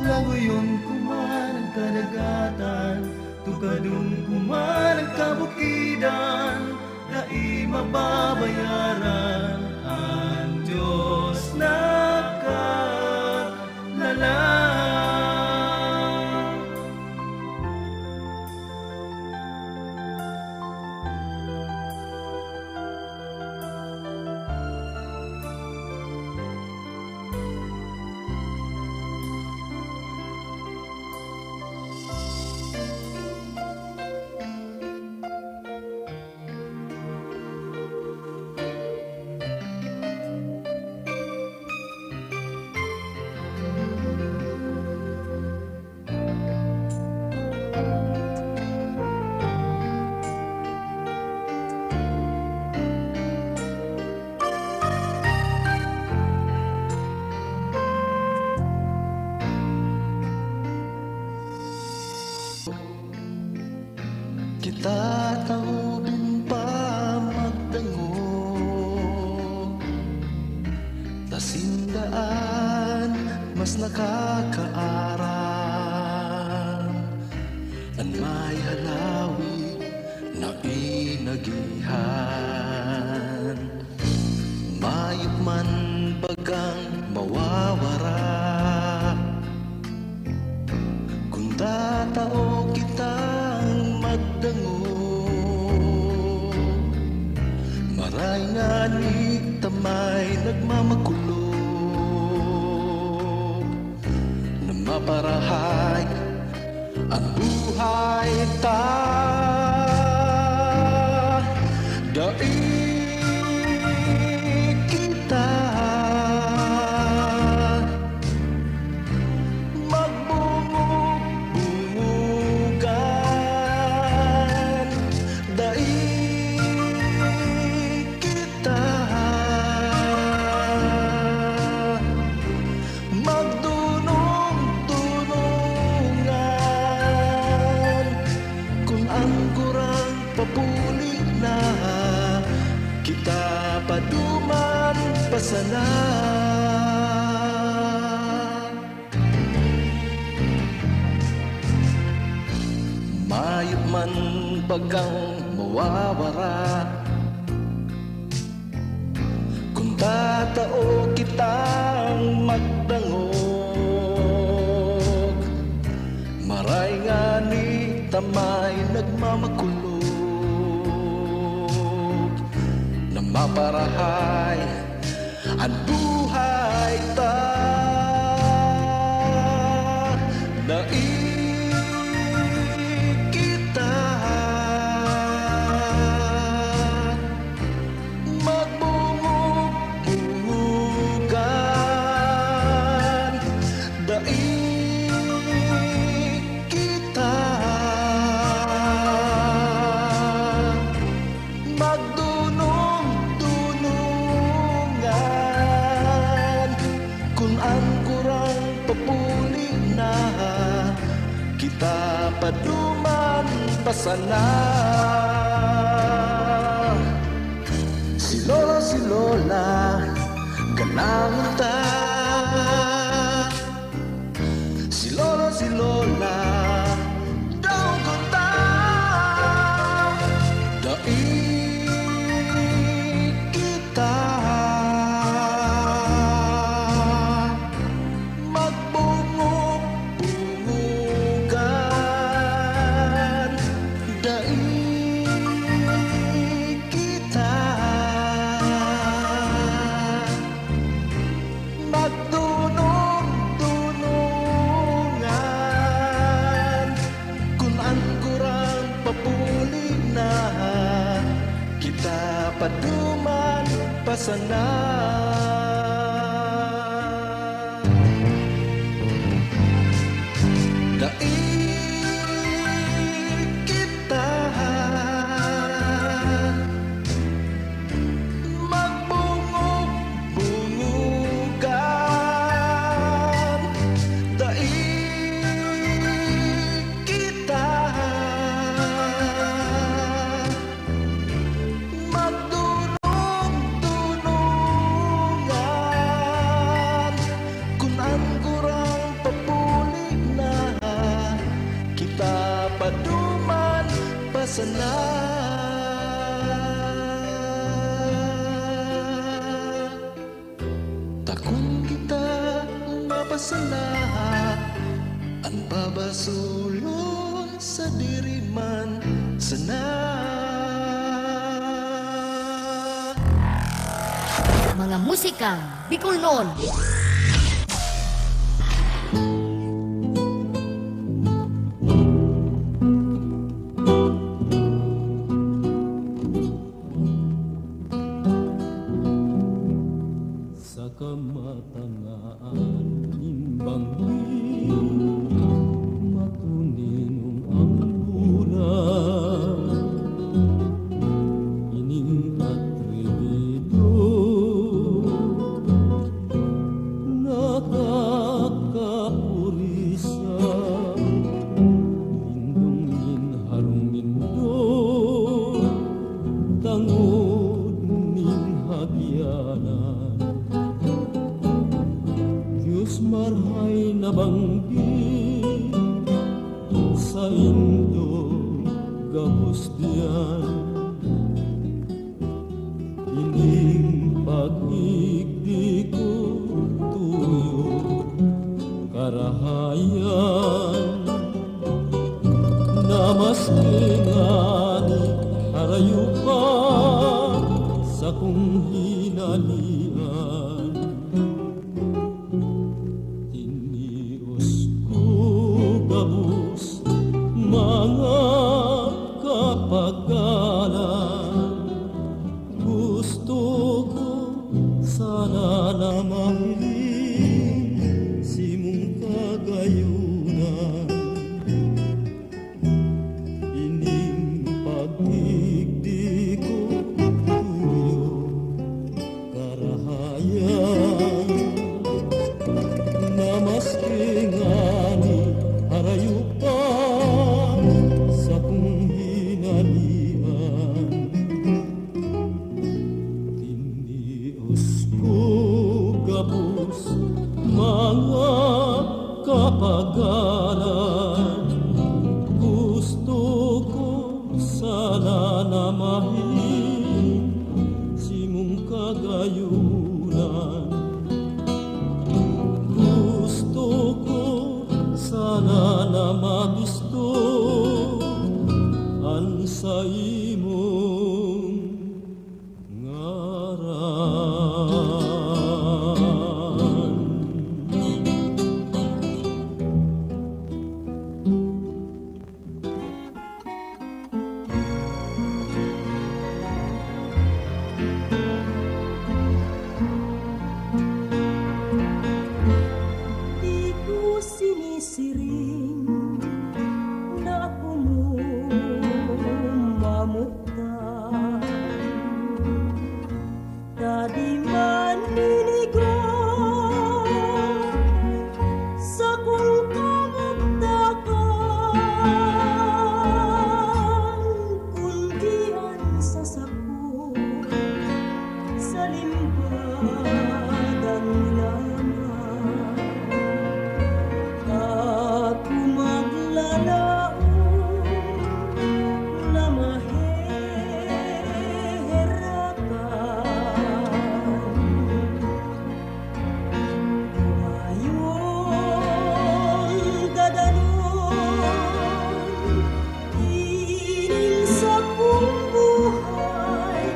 Lagoyon kuman ang kadagatan, tukadun kuman ang kabukidan, dai mababayaran ang Diyos nakatlalang. na inagihan. Mayop man bagang mawawara, kung tatao kitang magdango. Maray nga ni tamay nagmamakulog, na maparahay ang buhay ta. Daig kita magbungog-bungugan. Daig kita magdunong-dunungan. Kung ang kurang papuli na, kita paduman pasana. Mayop man bagang mawawara, kung tatao kitang magdangog. Maray nga ni tamay nagmamakulog, na maparahay ang buhay ta. Daig kita magbungog-bungugan. Daig kita magdunong-dunungan. Kung ang kurang papuli na, kita paduman pasana. Si Lola, ganangon ta. Si Lola, dawgon ta. Daig kita magbungog-bungugan. Daig kita magdunong-dunungan. Kung ang kurang papuli na, kita paduman pasana. Daig kita magbungog-bungugan. Daig kita magdunong-dunungan. Kung ang kurang papuli na, kita paduman pasana. Takong kita mapasana, ang babasulon sa diriman sana. Mga musikang Bicolnon. Sa kamatangaan imbang matuninong ang bulan, ining atrevido bayan na maski ngani harayo pa sa kong hinalian. Tinios ko gabus mga kapagalan, gusto ko sana na mahiling si mong kagayunan. Ining pag-igdi ko tuyo karahayan na maski ngani harayo pa sa kong hinalian. Tinios ko gabus mga kapagalan, gusto ko sana na mahiling si mong kagayunan. Gusto ko sana na mabisto an sa imong ngaran. Di ko sinisiring na ako mo mamukta. Dadi man ninigo sa kung kamagdakan, kundi ang sasako sa limbadang lamang. Ako maglalaon na mahihirapan. Ayon gadanon, ining sa kong buhay,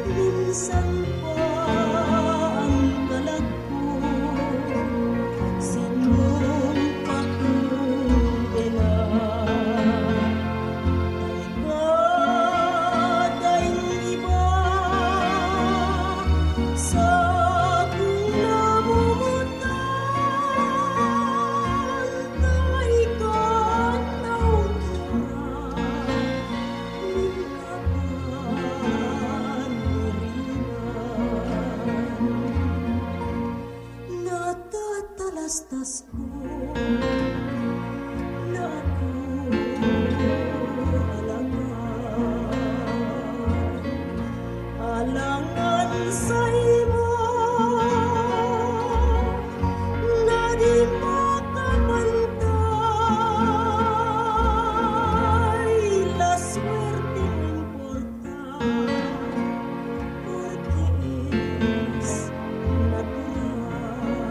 minsan pa ang kalag ko, sinong pakundenan. Daing iba sa akong namumutan, taikat na utura, mingapan iriman. Natatalastas ko na ako alangan sa imo na di makapantay. La suerte no importa porque es natural.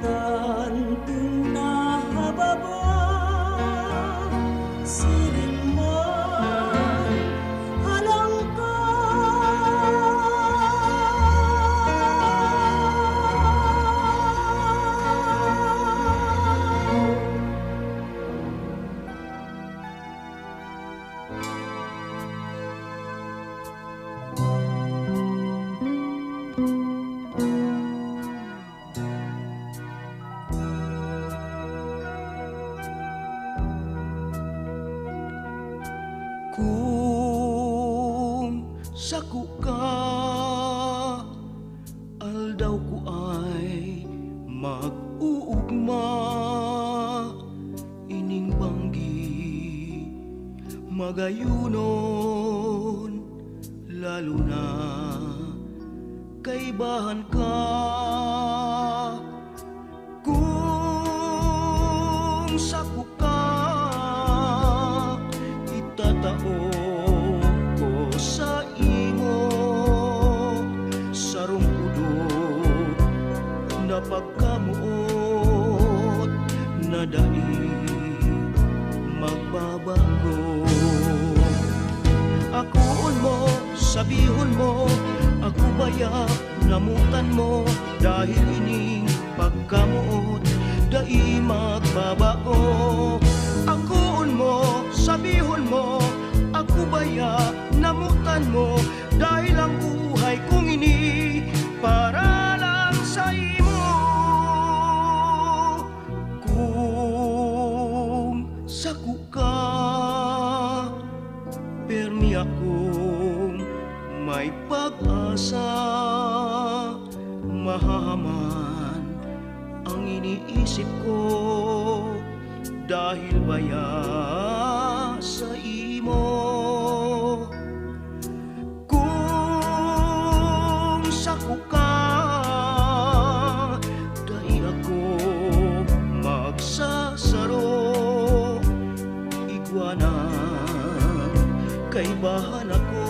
Tantong nahababa siriman halang ka. Kung saku ka aldaw ko ay mag-uugma, ining banggi magayunon, lalo na kay bahan ka. Kung saku ka itatao ko sa imo, sarong udo na pagkamuot na dai magbabago. Akuon mo, sabihon mo, ako baya namutan mo, dahil ining pagkamuot dai magbabago. Akuon mo, sabihon mo, ako baya namutan mo, dahil ang buhay kong ini para lang sa imo. Kung sako ka, permi akong may pag-asa, mahahaman ang iniisip ko, dahil baya sa imo. Kung sako ka, dahil ako magsasaro, iguanan kay bahan ako,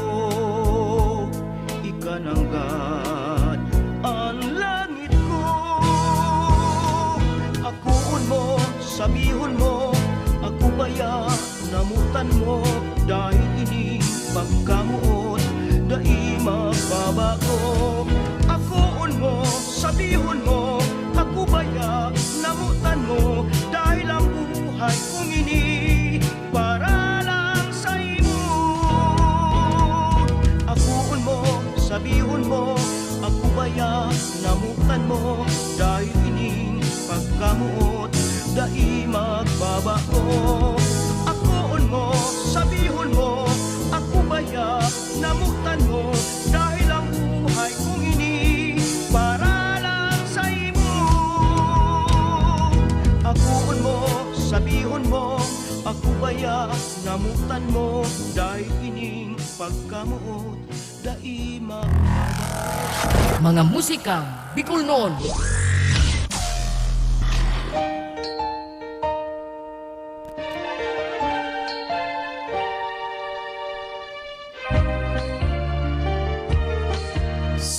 ikananggat ang langit ko. Akuon mo, sabihon mo, ako baya namutan mo, dahil ini pagkamuot dai magbabago. Akuon mo, sabihon mo, ako baya namutan mo, dahil ang buhay kong ini para lang sa imo. Akuon mo, sabihon mo, ako baya namutan mo, dahil ining pagkamuot dai magbabago. Akuon mo, sabihon mo, ako baya namutan mo, dahil ang buhay kong ini para lang sa imo. Akuon mo, sabihon mo, ako baya namutan mo, dahil ining pagkamuot dai magbabago. Mga musikang Bicolnon.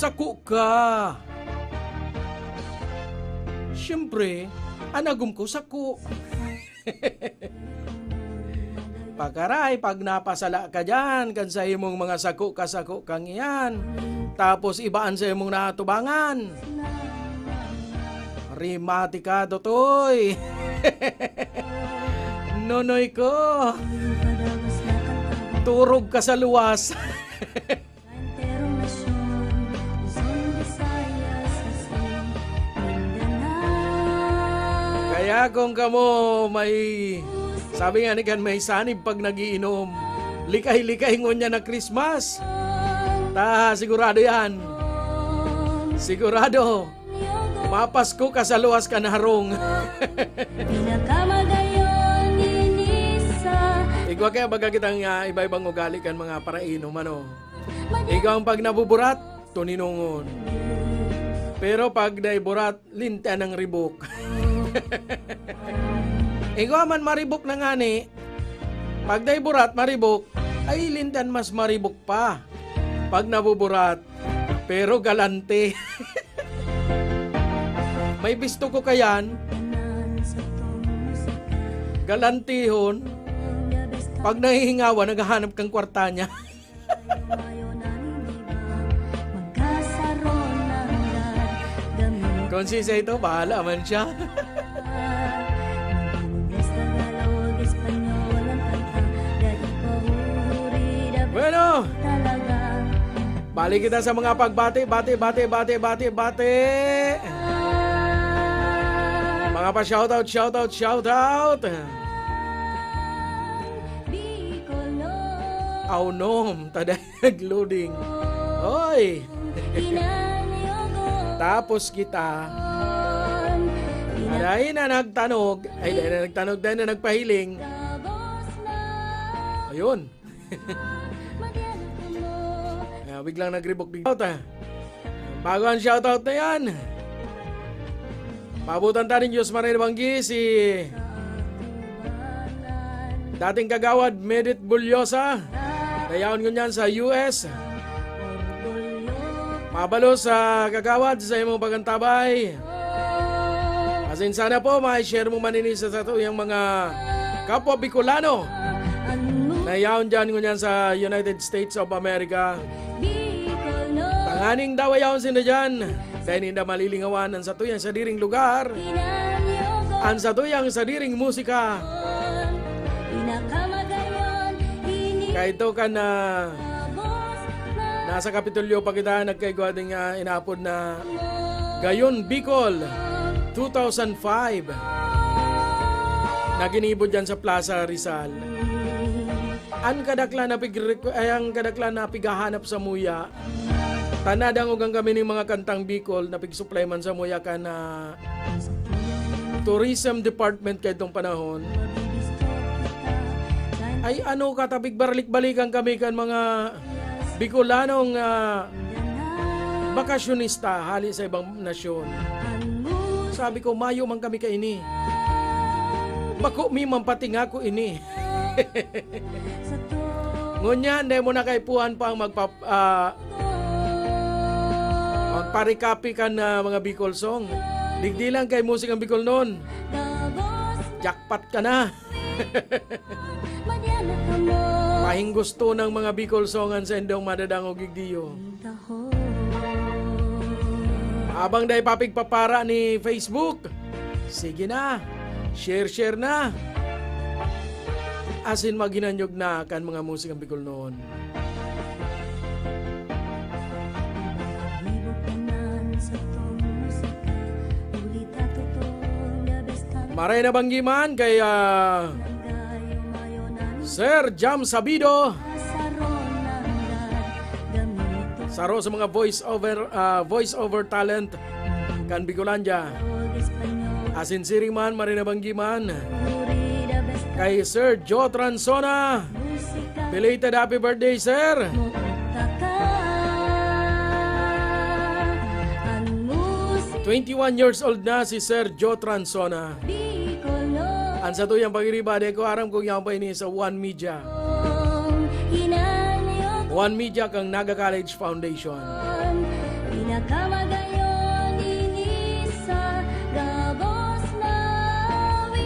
Sako ka. Siyempre, anagum ko sako. Pagkaray, pag napasala ka dyan, kan sa imong mga sako kang iyan, tapos ibaan sa imong natubangan. Rimati ka, totoy. Nonoy ko. Turog ka sa luwas. Kaya kung kamo may, sabi nga ni kan may sanib pag nagiinom, likay-likay ngunya na Christmas. Sigurado yan. Sigurado. Mapasko ka sa luwas ka na harong. Igwa kaya baga kitang iba-ibang ugali kan mga parainom, ano. Ikaw ang pag nabuburat, tuninungon. Pero pag naiburat, linta ng ribok. Ikaw man maribok na nga ni, pag naiburat, maribok, ay lintan mas maribok pa. Pag nabuburat, pero galante. May bisto ko kayan, galantihon, pag nahihingawa, naghahanap kang kwarta niya. Kung si ito, bahala man siya. Bueno, balik kita sa mga pagbati, bati. Mga pa shoutout. Aunom, taday nag-loading. Oy. Tapos kita, dahil na nagtanog, dahil na nagpahiling. Ayun. Biglang nagribok-biglang. Bago ang shoutout na yan, pabutan tayo ng Diyos Maray Banggi, si dating kagawad Medit Bulyosa. Dayaon ko niyan sa US. Mabalo sa kagawad sa imong pagantabay. Kasi Asin sana po ma-share mo manini sa yung mga kapwa Bicolano na yaon dyan ngunyan sa United States of America. Tanganing daw yaon sila dyan. Dahil hindi malilingawan ang satuyang sa diring lugar. Ang satuyang sa diring musika. Kaya ito ka na nasa Kapitolyo pa kita nagkaigwa ding inapod na Gayon Bicol 2005 na ginibod dyan sa Plaza Rizal. Ang kadakla na pigahanap sa muya. Tanadang ugang kami ng mga kantang Bicol na pigsupply man sa muya ka na Tourism Department kay itong panahon. Ay ano katabig baralik-balikan kami kan mga Bicolanong bakasyonista hali sa ibang nasyon. Sabi ko, mayo man kami kaini. Bako mi mampating ako ini. Ngunya, hindi mo na kaipuhan pa ang magparikapi kan mga Bicol song. Digdi lang kay musik ang Bicol noon. Jackpot ka na. Pahing gusto ng mga Bicol songan sa indong madadangog gigdiyo. Abang dahil papigpapara ni Facebook, sige na, share na. Asin maginanyog na kan mga musikang Bicol noon. Maray na banggiman kay Sir Jam Sabido. Saro sa mga voice over talent kan Bicolandia. Asin siring man maray na banggiman kay Sir Joe Transona. Belated happy birthday, sir. "21 years old na si Sir Joe Transona. Ang sa tuyang pagiriba, de ko aram kong yung pa ini sa One Media. One Media kang Naga College Foundation.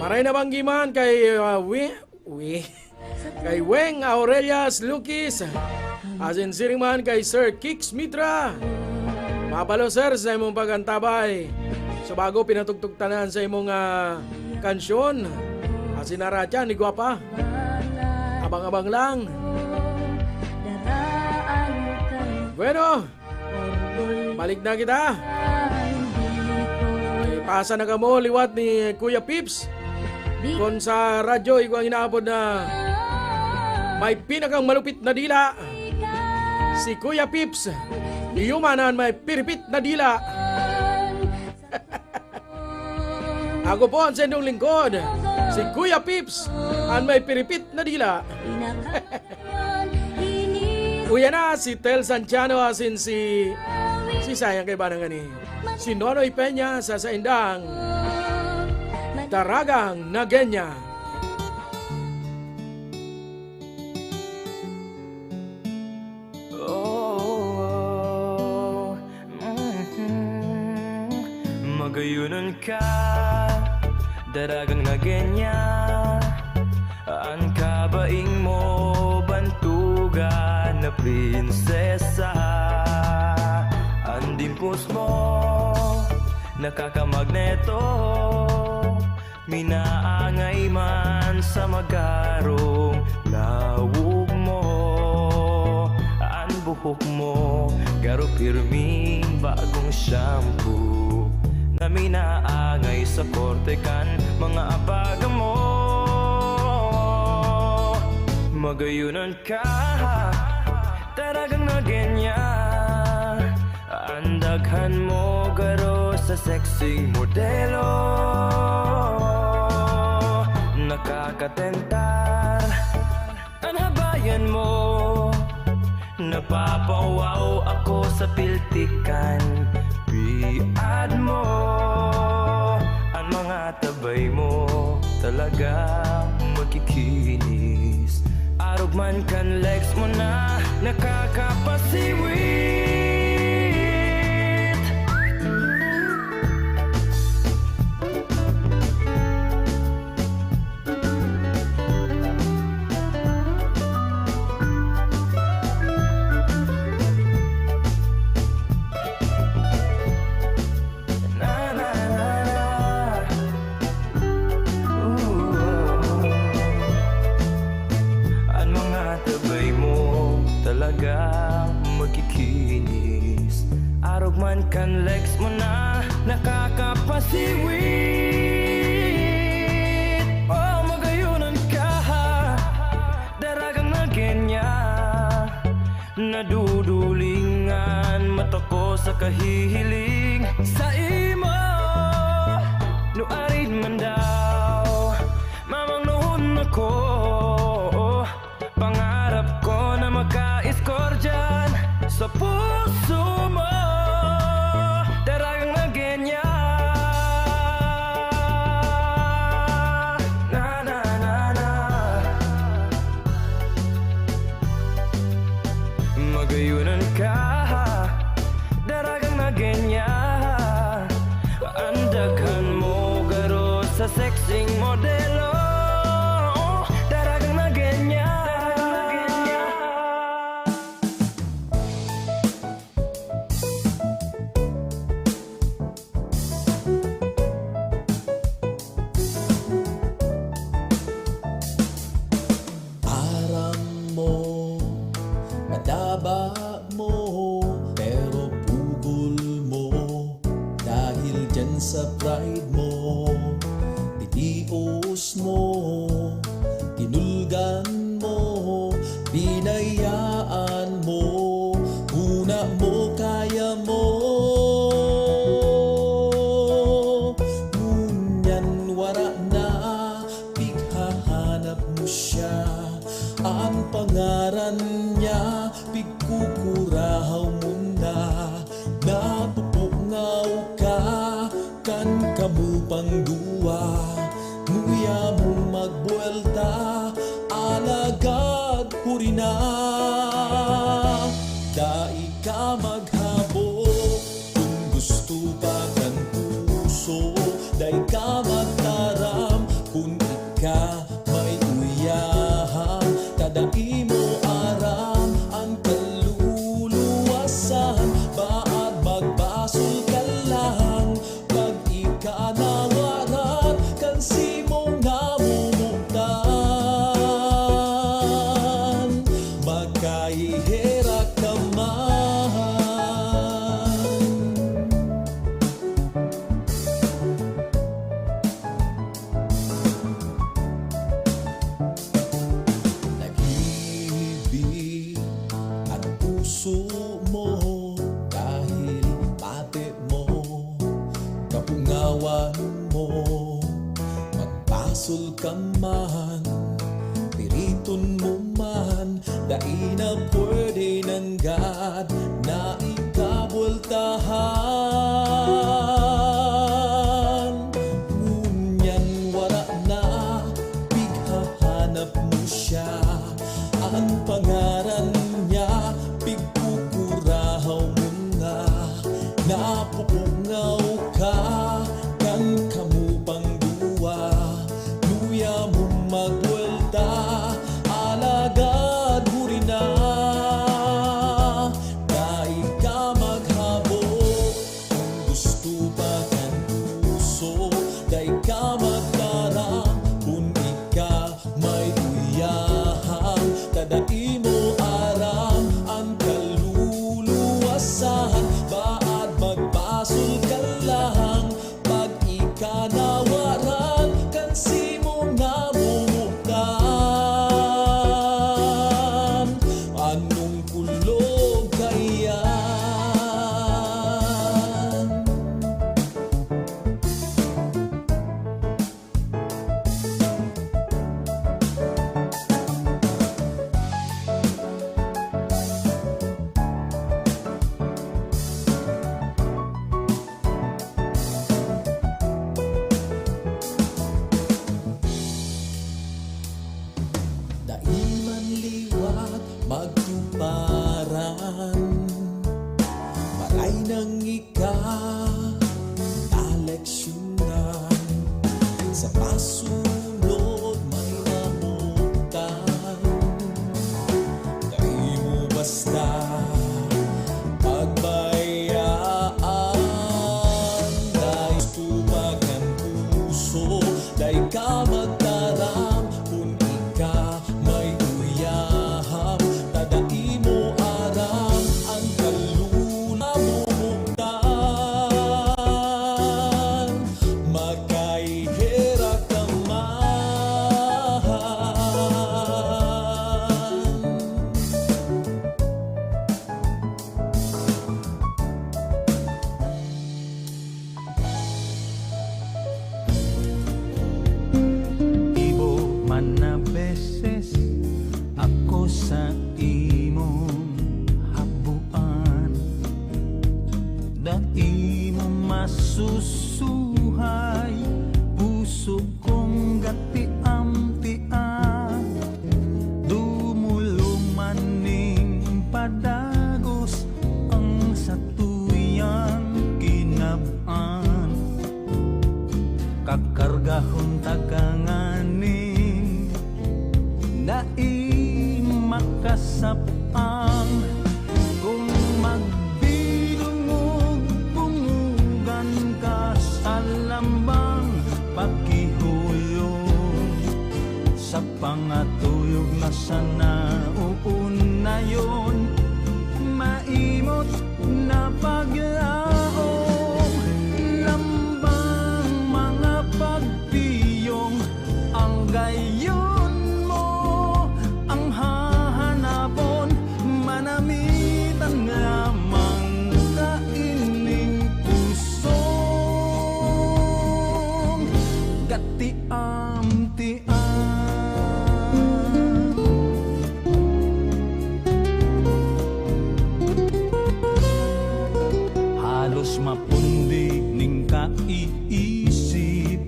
Maray na banggiman kay kay Weng Aurelias Lucas. Asin siring man kay Sir Kix Mitra. Mapalo sir sa imong pagantabay. So bago pinatugtugtanan sa imong kansyon. Asinara dyan, ni Guapa. Abang-abang lang. Bueno, balik na kita. Pasa na kamo liwat ni Kuya Pips. Kung sa radyo, ikaw ang inaabot na may pinakang malupit na dila. Si Kuya Pips. Iyumanan may piripit na dila. Ako po ang sendong lingkod, si Kuya Pips, ang may piripit na dila. Uya na si Tel Santiano asin si sayang kay banang gani. Si Nonoy Peña sa saindang Daragang Nagenya. Magayunan ka, Daragang Nagenya. Ang kabaing mo, bantugan na prinsesa. Ang dimpos mo, nakakamagneto. Minaangay man sa magarong lawog mo. Ang buhok mo, garo pirming bagong shampoo. Na minaangay sa korte kan mga abaga mo. Magayunan ka, Daragang Nagenya. Andaghan mo garo sa sexy modelo. Nakakatentar ang habayan mo. Napapawaw ako sa piltikan. Biad mo ang mga tabay mo. Talaga magkikinis. Arugman kan legs mo na nakakapasiwit. talaga magkikinis. Arog man kan legs mo na nakakapasiwit. Oh, magayunan ka, daragang na genya. Nadudulingan mata ko sa kahihiling sa imo. Nuarid man daw, mamang noon ako. Pangarap ko na magka-score dyan sa puso mo. Daragang na genya. Na na na na. Magayunan ka, daragang na genya. Andaghan mo garo sa sexing modelo. Daragang na genya. Aram mo, madaba mo, pero pugol mo. Dahil dyan sa pride mo, titios mo, tinulgan mo, binayaan mo, una mo, kaya mo. Ngunyan wara na, pighahanap mo siya. Ang pangaran niya, pigkukurahaw mo na. Napupungaw ka, kan kamu pangduwa. Nguya mo magbuelta, alagad huri na. Dai ka maghabo, kung gusto pa kan puso. Dai ka magtaram, kung ika may uyahan. Tadai mo aram, ang kaluluwasan. Baad magbasol ka lang, pag ika nawaran, kansi mo namumutan. Magkahihera ka man. Nag-ibig ang puso mo dahil pati mo, kapungawan mo. Magpasol ka man, piriton mo man, dai na pwede ng God na ikabultahan. Ngunyan wara na, pighahanap mo siya. Ang pangaran niya, pigkukurahaw mo na. Napupungaw ka, kan kamu pangduwa. Luya mo magbuelta, alagad huri na. Dahil ka maghabo, kung gusto pa kan puso. Dahil ka magtarang, kung ika may uyahan. Tadai mo aram, ang kaluluwasan. Baad magbasol ka lang, pag ika nawaran, kansi mo namumutan. Anong kulog kaya? Daiman liwat magtuparan, maray nang ika naleksyonan. Sa pasunod may namutan, dai mo basta pagbayaan. Dai tumagan puso, dai ka magtaram, kung ika may uyaham. Tadai mo kadagos ang satuyang kinabaan kakargahon taganganin na makasapang kung magbinungog bungugan ka sa lambang pagkihuyong sa pangatuyog na sana uuna yon maimot na paglaong lambang mga pagpiyong ang gayon mo ang hahanapon manamitan lamang kaining pusong gatiam-tiam. Halos mapundi ning kaiisip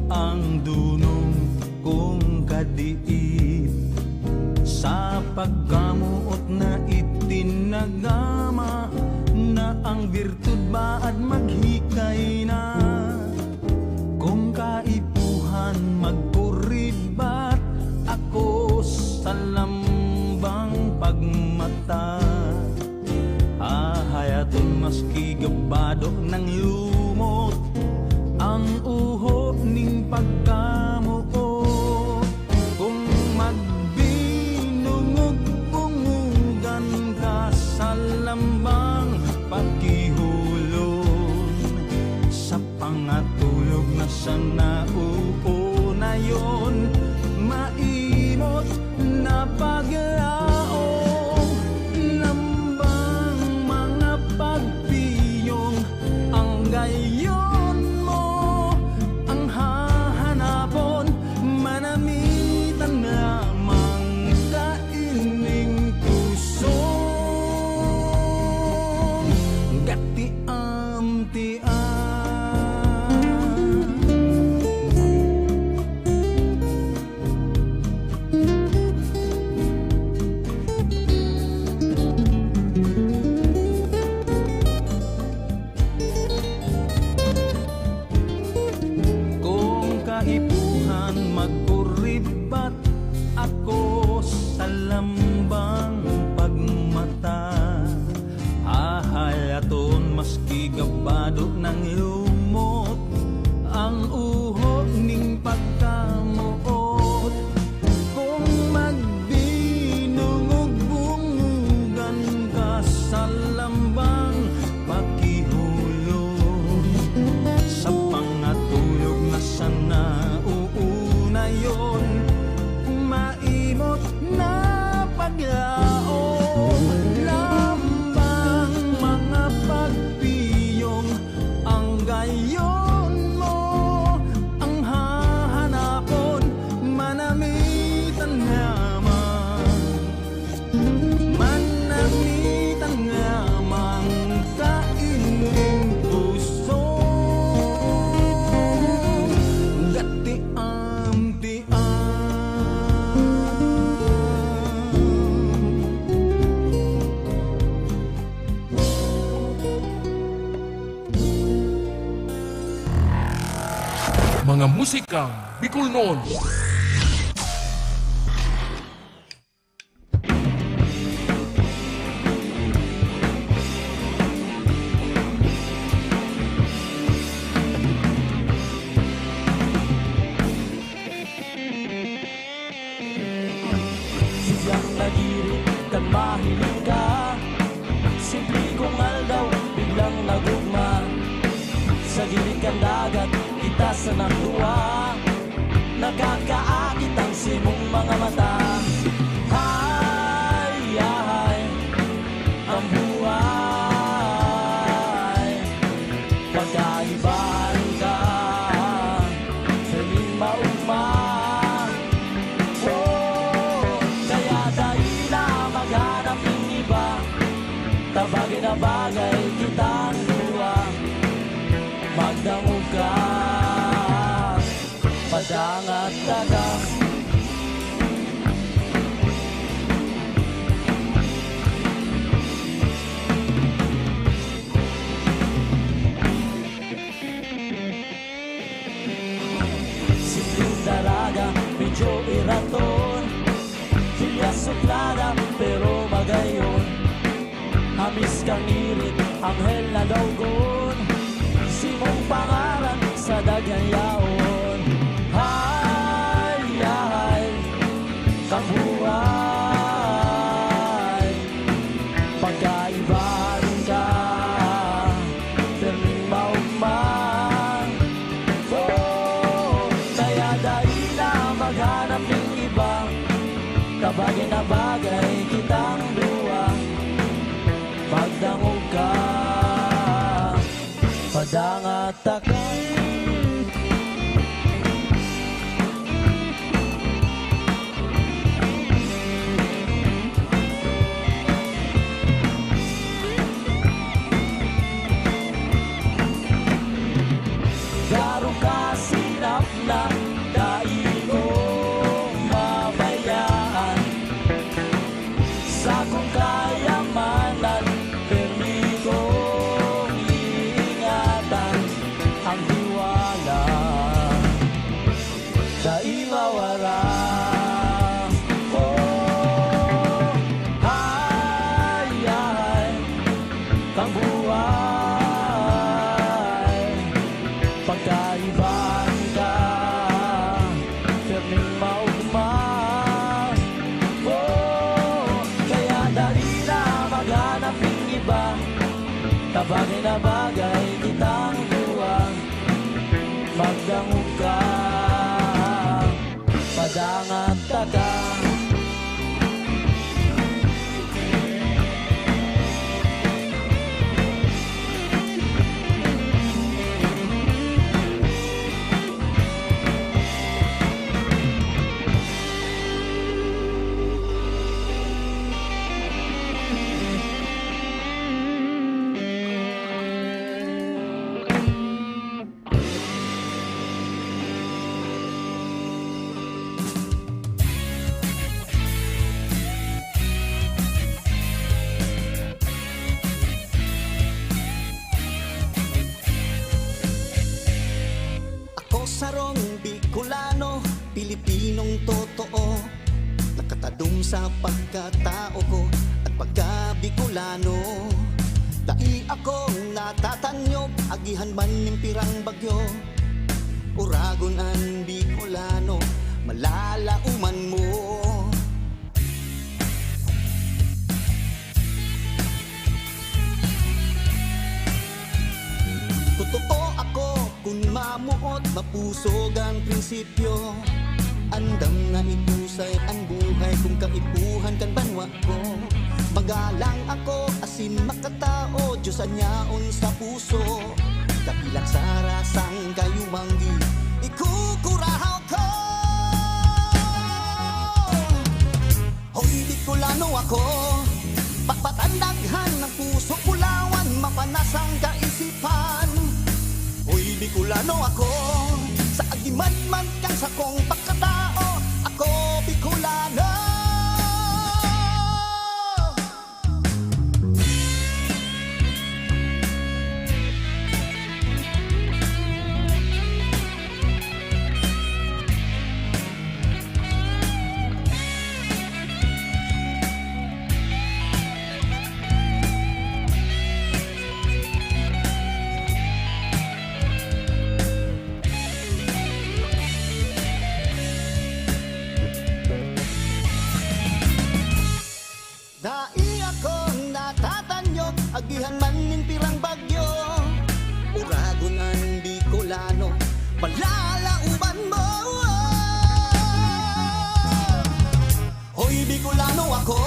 ang dunong kong kadiib sa pagkamuot na itinagama na ang birtud baad maghikay na kung kaipuhan magpuribat ako sa lambang pagmata hayaton maski gabado ng lumot ang uho ning pagkamuot kung magbinungog bungugan ka sa lambang pagkihulon sa pangatulog na sana uuna yon maimot na paglaong lambang mga pagpiyong ang gayon mo ang hahanapon manamitan lamang kaining pusong gatiam-tiam. Kung kaipuhan magpuribat ako sa lambang pagmata hahayaton maski gabado ng lumot ang uho ning pagkamuot kung magbinungog bungugan ka sa lambang pakihulong sa pangatulog na sana uuna yon maimot na paglaong lambang mga pagpiyong ang gayon mo ang hahanapon manamitan lamang kaining pusong gatiam-tiam. Mga musikang Bicol noon. Siyang nagirit kan mahilig ka simple kong aldaw biglang nagugma sa gilid kan dagat kita sa nakluwa nakakaakit ang simong mga mata hay hay ang buhay pagkaibahan ka saling maugma kaya dahil na maghanap ng iba tabagay na bagay kitang luwa magdamog ka padangat dagang Hamis kang irit, anghel na dawgon, simong pangaran sa daghang yaon. Hay, hay, kabuhay, pagkaibahan ka, perming maugman. Oh, kaya dahil na maghanap ng iba, kabagay na bagay kitang duwa. Pagdangog ka, padangat ka. Garo ka sinap na daigong mabayaan sa kong kayamanan, permi kong ingatan ang tiwala, dahil mawala. Oh, hay, hay, kang buhay, pagkaibahan ka, perming maugman. Oh, kaya dali na maghanap ng iba, kabagay na bagay kitang duwa. Magdangog ka, padangat ka. Ako sarong Bicolano, Pilipinong totoo, nakatadong sa pagkatao ko at pagka-Bicolano. Dai akong natatanyog, agihan man ng pirang bagyo, uragon ang Bicolano, malalauman mo. Totoo ako kung mamuot, mapusog ang prinsipyo. Andam na itusay ang buhay kung kaipuhan kan banwa ko. Magalang ako, asin makatao, Diyos anyaon sa puso. Kapilang sa rasang kayumanggi, ikukurahaw ko. Hoy, Bicolano ako, patandaghan ng puso, pulawan, mapanasang kaisipan. Hoy, Bicolano ako, sa agiman-man kang sa kong pagkatao, ako Bicolano. Dai akong natatanyog, agihan man ng pirang bagyo, uragon ang Bicolano, malalauban mo. Hoy, Bicolano ako,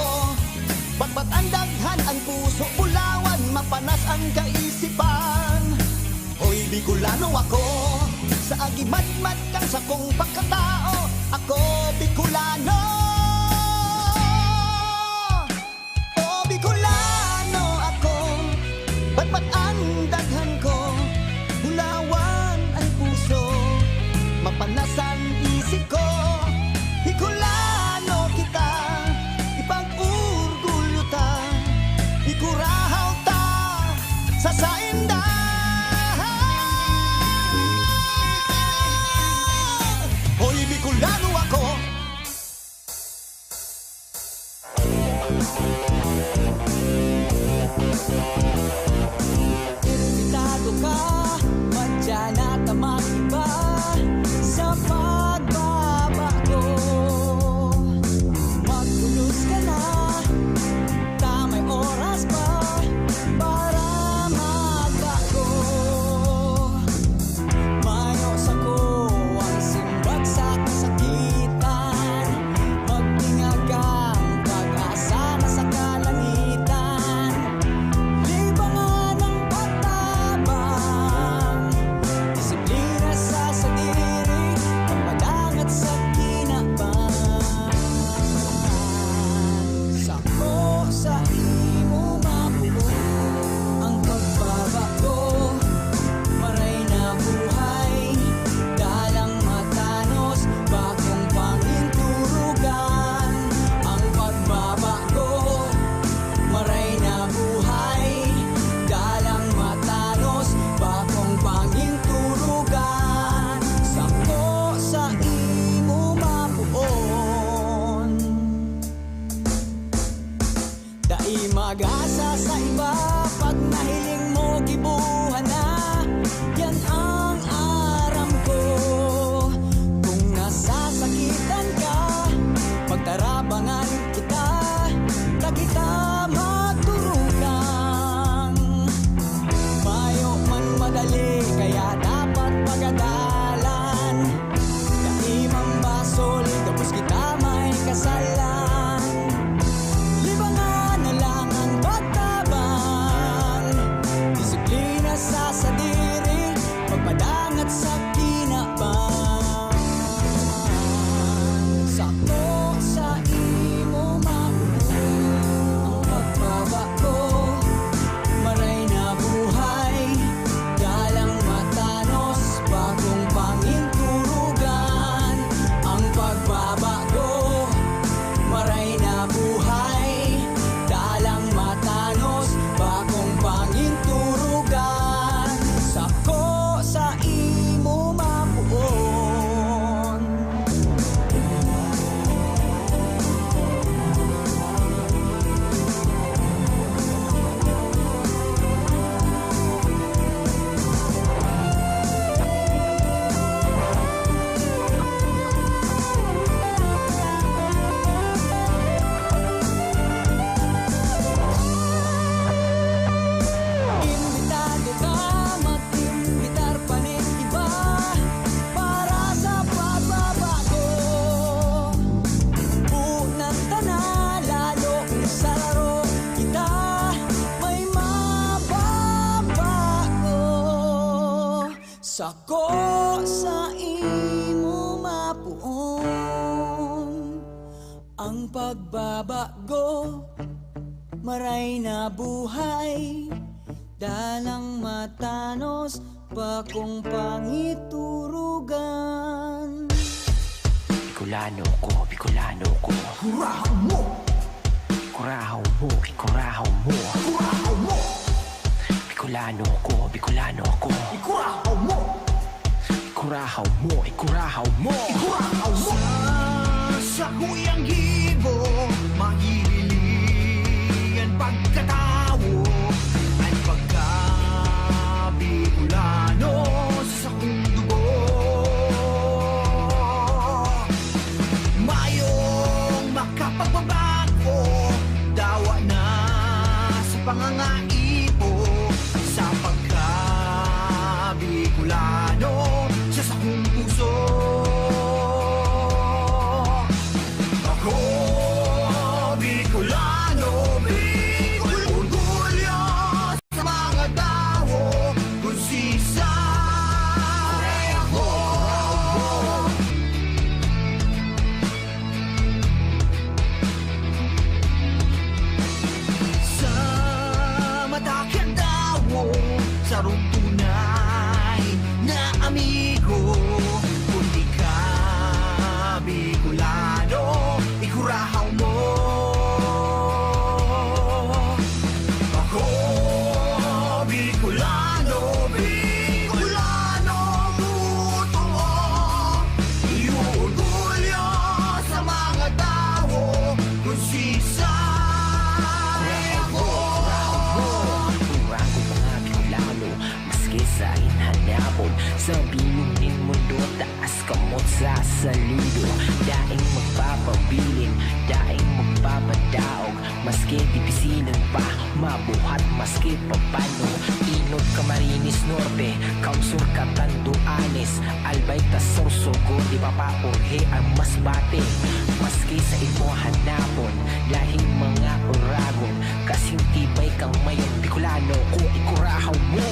pagbat ang daghan ang puso, pulawan, mapanas ang kaisipan. Hoy, Bicolano ako, sa agimat-mat kang sa kong pagkatao, ako Bicolano. Bicolano ako, batbat ang daghan ko, hulawan ang puso, mapanas ang isip ko. Bicolano kita, ipag-urgulyo ta, ikurahaw ta sa sainda. Hoy, Bicolano ako, nasa sa iba. Pag nahiling mo, gibuhan na. Yan ang aram ko. Kung nasasakitan ka, pagtarabangan kita, na kita magturukan. Mayo man madali, kaya dapat pagadalan. Kaimang basol, tapos kita may kasalan. Libangan na lang ang pagtabang, disiplina sa sadiri, pagpadangat sa kinabang. Sakto sa imo makuha ang pagbabago, maray na buhay, dalang matanos, bagong panginturugan. Ang pagbabago, maray na buhay, dalang matanos, bagong panginturugan. Sako sa imo mapuon. Imbitado ka, mag-imbitar pa rin iba para sa pagbabago. Unang tana, lalo sa laro kita, may mababago. Sako sa imo mapuon ang pagbabago, maray na buhay, dalang matanos, bakong pangiturugan. Bicolano ko, Bicolano ko. Kurahaw mo, Kurahaw mo, ikurahaw mo. kurahaw mo, Bicolano ko, Bicolano ko. ikurahaw mo, Ikurahaw mo, ikurahaw mo. ikurahaw mo. Sa kuyang hibo, mahililian pagkatao ay pagka-Bicolano sa kong dugo. Mayong makapagbabago, dawa na sa pangangaipo, sa pagka-Bicolano sa sakong puso. Ako, Bicolano, orgulyo sa mga tao, kung sisay ako. Sa mata kang tao, sarong tunay na amigo. Kung di ka Bicolano, ikurahaw mo. Ako, Bicolano, totoo. Iyong orgulyo sa mga tao, kung sisay ako. Kurang ko mga Bicolano, maski sa inhanapon. Sa binunin mundo, taas kamot sa saludo. Daing magpapabilin, daing magpapadaog. Maski dipisilan pa, mabuhat maski papano. Inod Camarines Norte, Kaunsur Catanduanes, Albay Tasorsogo, di pa paurhe ang masbate. Maski sa imo hanapon, lahing mga uragon, kasing tibay kang mayon. Bicolano ko, ikurahaw mo.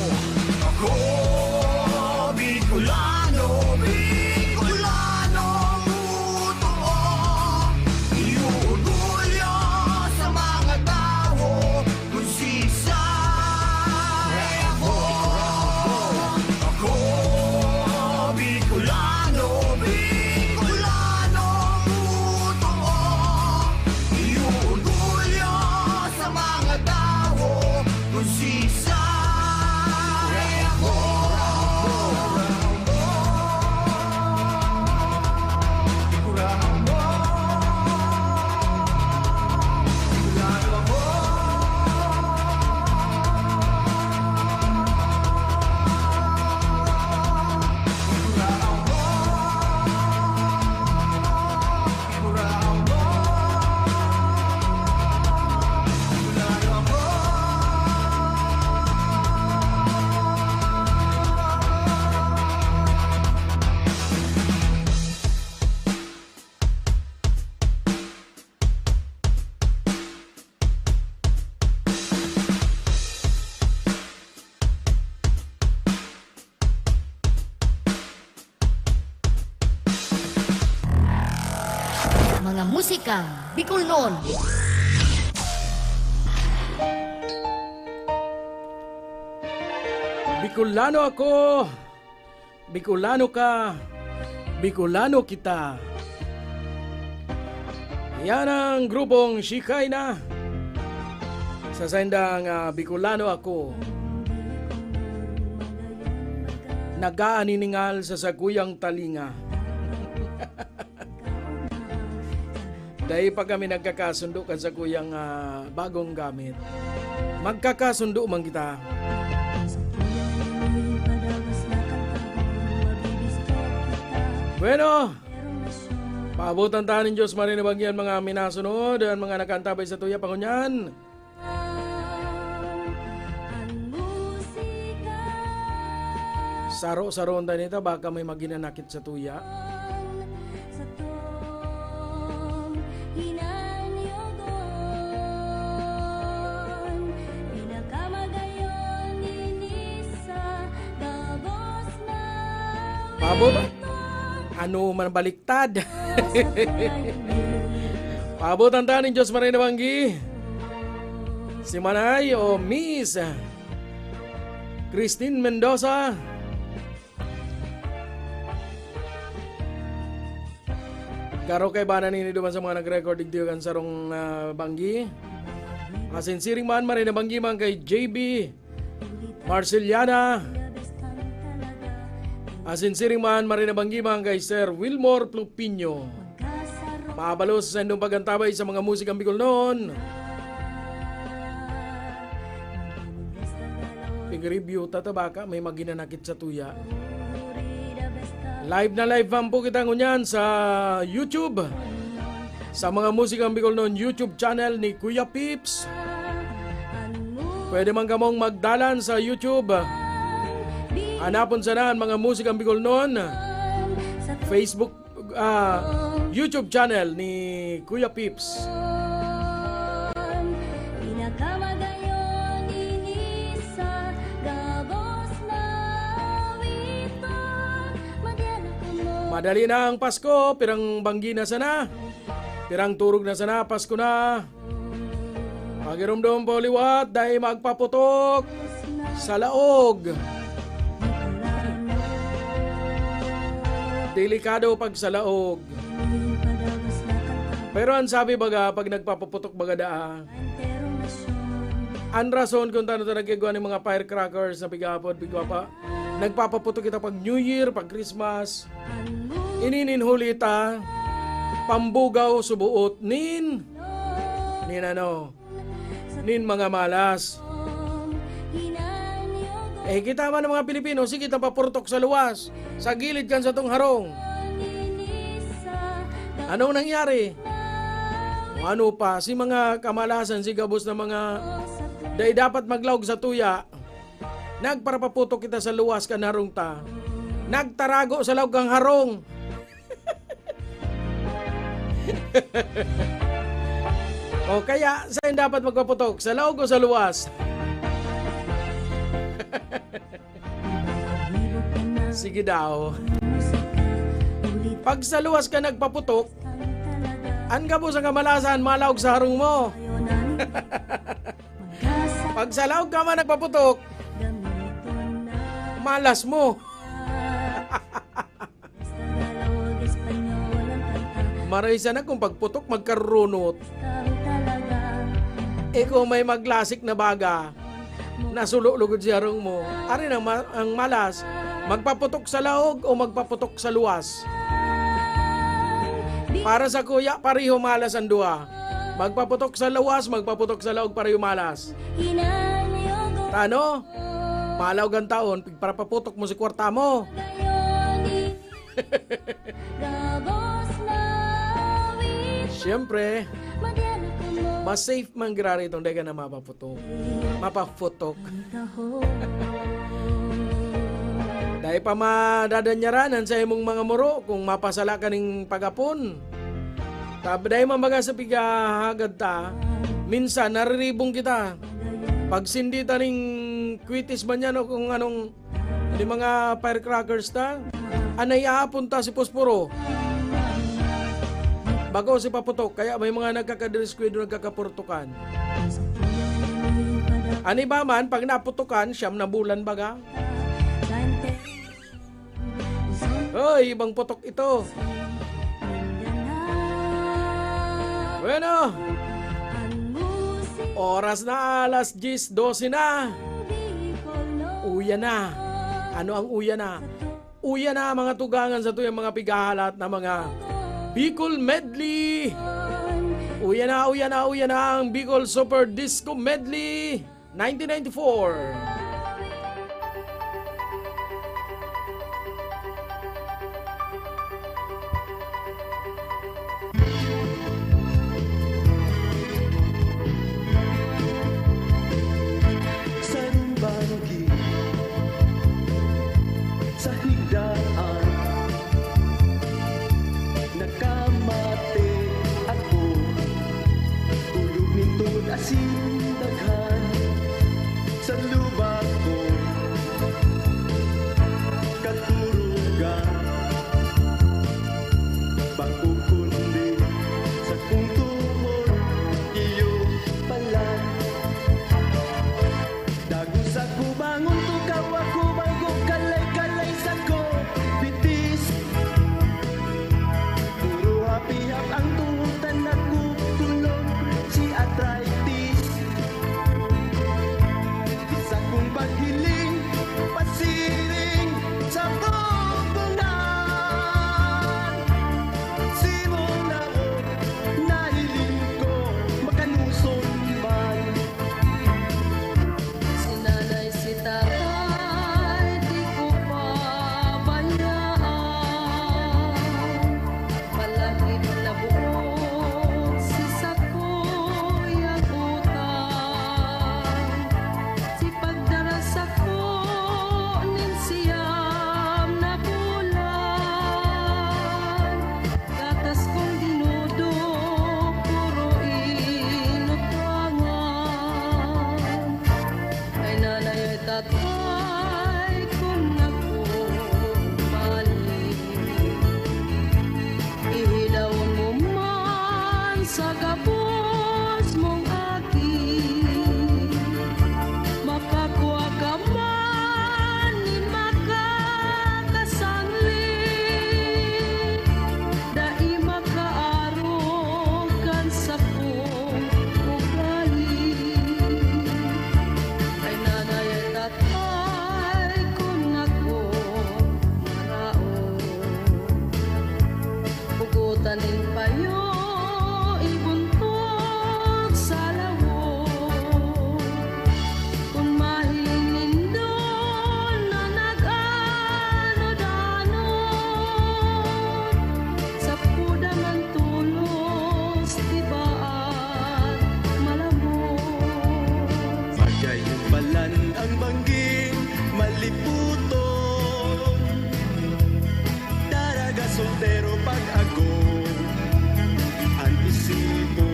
Ako, Bicolano, totoo. Iyong orgulyo sa mga tao, kung sisay ako. Ako, Bicolano, totoo. Iyong orgulyo Musika Bicolnon. Bicolano ako, Bicolano ka, Bicolano kita. Yan ang grupong Shikay na. Sa sendang Bicolano ako. Nag-aaniningal sa saguyang talinga. Dahil pag kami nagkakasundo kan sa kuyang bagong gamit, magkakasundo man kita. Bueno, paabutan tayo ng Diyos marinabagyan mga minasunod at mga nakantabay sa tuya pangunyan. Saro-saroon tayo nito, baka may maginanakit sa tuya. Paabutan. Ano man baliktad. Paabutan tayo ng Diyos marinabanggi. Si Manay o Miss Christine Mendoza. Karo kay bana nini duman sa mga nag-recording diyo kan sarong banggi. Asinsiring man marinabanggi man kay JB Marceliana. Asinsiring man marinabanggi man kay Sir Wilmore Plupinyo. Maabalos sa indong pagantabay sa mga musikang Bicolnon. Pig-review tatabaka may maginanakit sa tuya. Live na live fan po kita ngunyan sa YouTube. Sa mga musikang Bicolnon YouTube channel ni Kuya Pips. Pwede man kamong magdalan sa YouTube. Hanapon sana mga musikang Bicolnon. Facebook, YouTube channel ni Kuya Pips. Madali na ang Pasko, pirang banggi na sana. Pirang turog na sana, Pasko na. Pagirumdum po liwat, dahil magpaputok sa laog. Delikado pag sa laog. Pero ang sabi baga, pag nagpapaputok baga daa, ang rason kung tano nagagawa ng mga firecrackers na pigapod, pigwapa, nagpapaputok kita pag New Year, pag Christmas, inininhulita, pambugaw, subuot, nin mga malas. Kita man ng mga Pilipino, sige kita paputok sa luwas, sa gilid kan sa tong harong. Anong nangyari? Ano pa, si mga kamalasan, si gabos na mga day dapat maglaog sa tuya, nagparapaputok kita sa luwas kan harong ta, nagtarago sa laog kang harong. O kaya, saan dapat magpaputok? Sa laog o sa luwas? Sige daw. Pag sa luwas ka nagpaputok, an ka po sa kamalasan, malaog sa harong mo. Pag sa laog ka man nagpaputok, malas mo. Marisa na kung pagputok magkarunot. Kung may maglasik na baga, nasululugod si harong mo, arin ang malas, magpaputok sa laog o magpaputok sa luwas. Para sa kuya, pareho malas ang dua. Magpaputok sa luwas, magpaputok sa laog, pareho malas. Tano? Malaw ang taon, para paputok mo si kwarta mo. Siyempre, mas safe man grari itong daga na mapaputok. Dahil pa madadanyaranan sa imong mga muro kung mapasala ka ng pagapon. Dahil mamaga sa pigahagad ta, minsan nariribong kita. Pag sindi ta ning kwitis man yan o kung anong di mga firecrackers ta, anay aapon ta si posporo. bago si paputok, kaya may mga nagkakadiskwento, nagkakapurtukan. Ani ba man, pag naputukan, 9 na bulan baga? Hoy, ibang putok ito. Bueno, oras na alas 10:12 na. Uya na. Ano ang uya na? Uya na mga tugangan sa tuyang mga pigahalat na mga Bicol Medley. Uya na ang Bicol Super Disco Medley 1994. Sa higdaan nakamate ako, tulog nindot asin daghan sa lubak ko, katurugan bagong kundi sa kung tumor iyo palan. Dago sa kubangon tukaw ako bago kalay-kalay sa ko bitis. Puro hapihap ang tuhutan na kukulong si arthritis. Sa kong paghiling pasiring sa bubungan, simong naot nahiling ko makanuson man. Sinanay si tatay, di ko pabayaan. Malakit na buong si sako'y ang utang. Si pagdaras ako nin siyam na bulan. Gatas kong dinudok, puro inutangan. Ay nanay ay tatay kung ako balik, ihidawon mo man sa gabos mong akin. Makakuha ka man ni makakasangli, dai makaarog kan sa kong ugali. Ay nanay ay tatay kung ako maraon, pugutan din payo ibuntog sa lawon. Kung mahiling nindon na nag-ano-danon, sa puda man tulos tibaan malamos. Magayubalan ang bangging maliputon, daraga soltero pag-ago antisipo.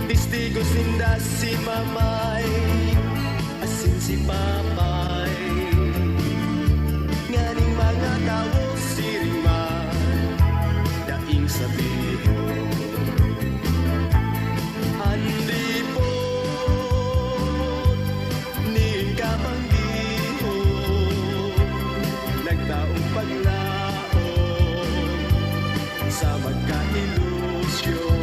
Tistigo sinda si mamay, asin si papay, nganing mga tao siriman, daing sabihin andipon ning kamanggihon, nagtaong paglaon sa magka-ilusyon.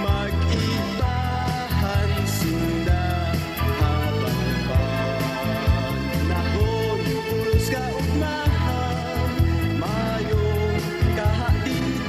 Mag-ibahan sinda habang panahon, pulos kaugnahan, mayong kahadikan.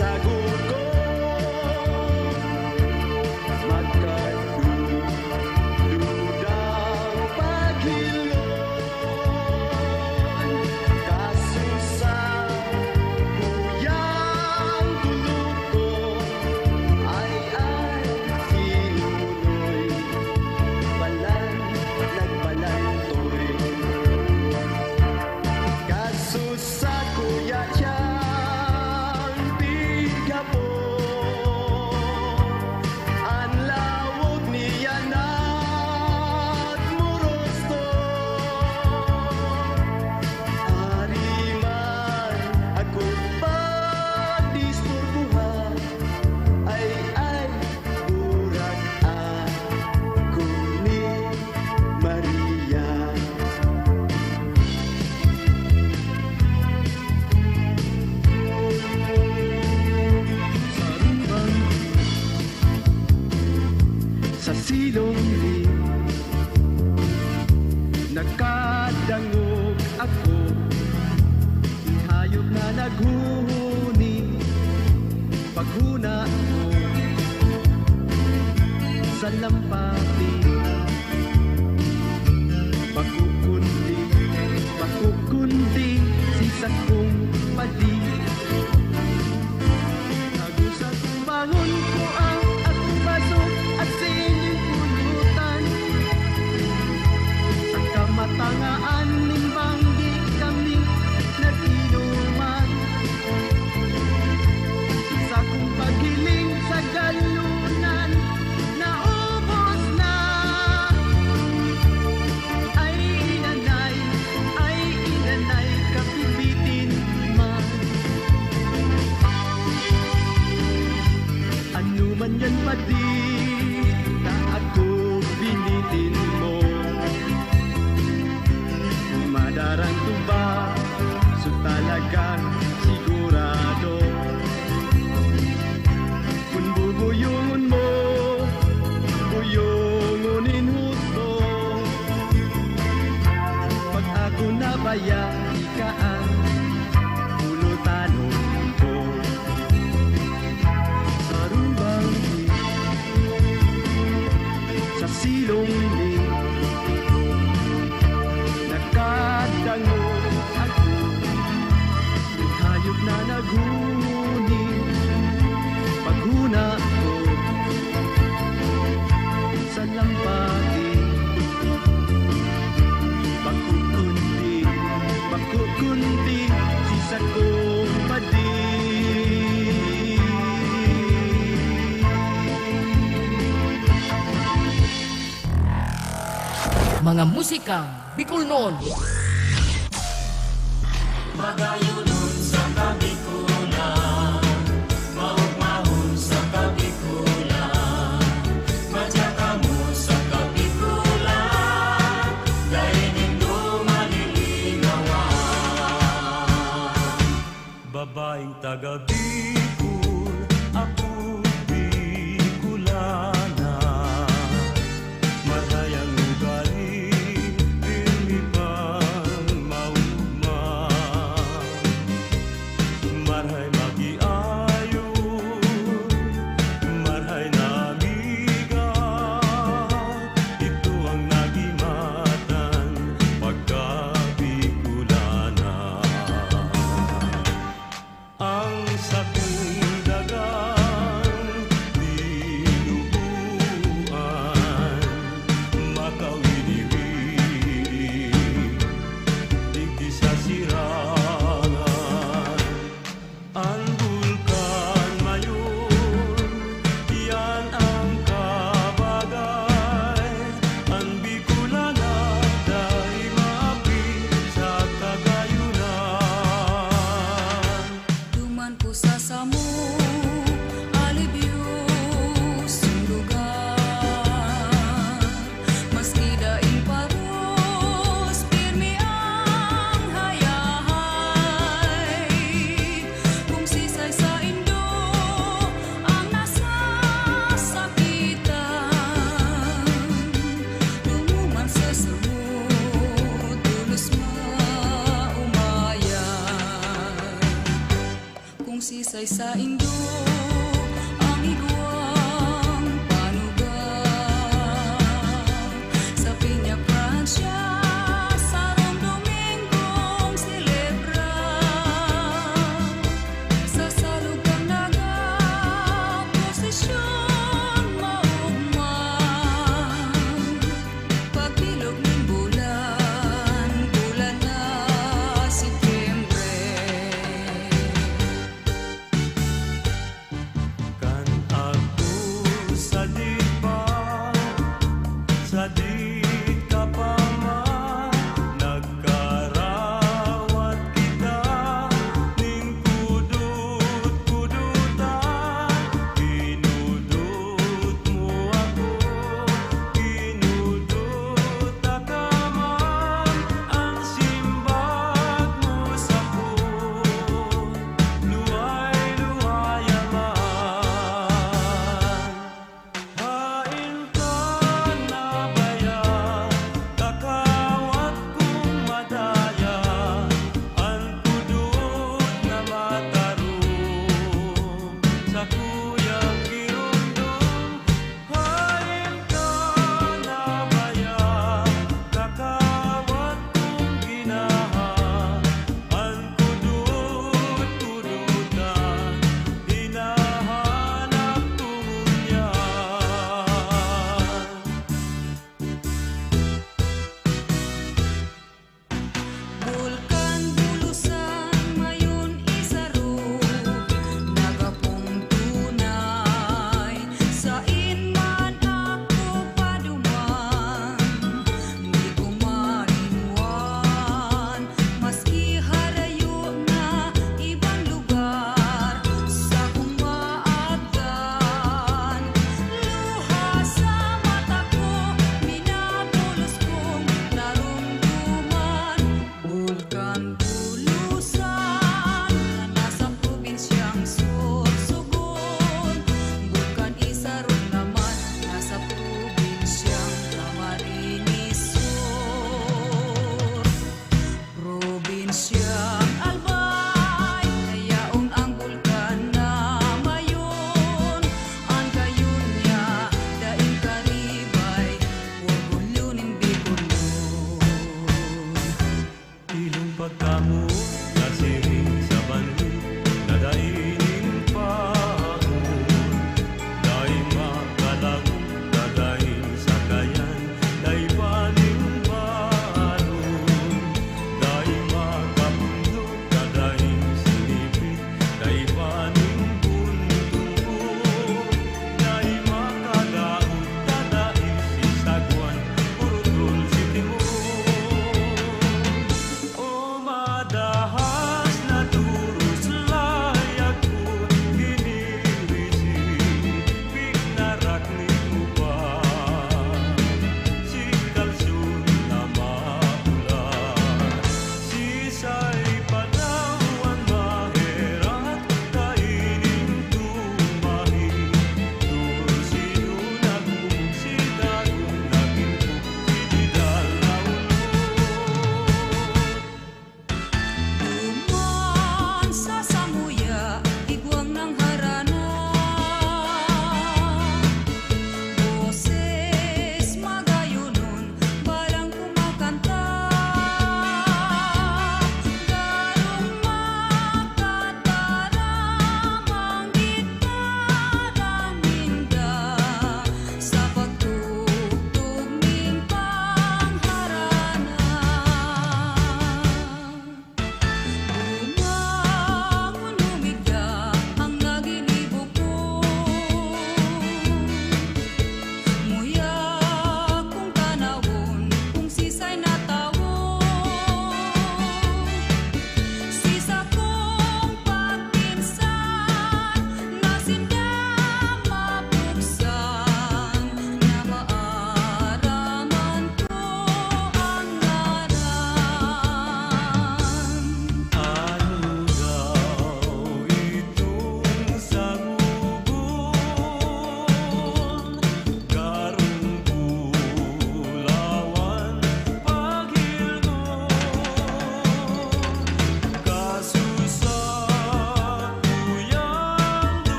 sagot ko magkadudang paghilon kaso sa kuyang tulog ko ay sinunoy balan nagbalantoy kaso sa kuya siyang bigapo ang lawog niya na't murosto ariman ako pagdisturbuhan ay burak ako ni Maria sa silong ni nakadangog ako hayop na naghuhuni paghuna ko sa lampati pakukundi sisa kong padi Nagusat bangon ko ang akong baso at sa inyong pulutan sa kamatangaan limbang di kami nag-inuman sa kong paghiling sa galunan naubos na ay inanay kapibitin man ano man yan pa di na ako binitin mo kung madarang tuba so talagang sigurado kung bubuyungon mo buyungonin husto pag ako nabaya ika ang pulutanong ko sa rumbang sa silong ni nakadango ako yung hayop na naghuni paghuna ko sa lampati pakukundi sisa kong padi Mga musikang Bicolnon. Magayunon sa kabikulan, maugmahon sa kabikulan, madyaka mo sa kabikulan, dahil nindo malilinawan. Babaeng taga Bicol, ako Bicolana. Marayang ugali, pirmi pang maugma. mundo ang iguang panugang sa Piña Francia sa Domingong celebra sa salukang naga posisyon maugmang pagbilog ng bulan na Setyembre.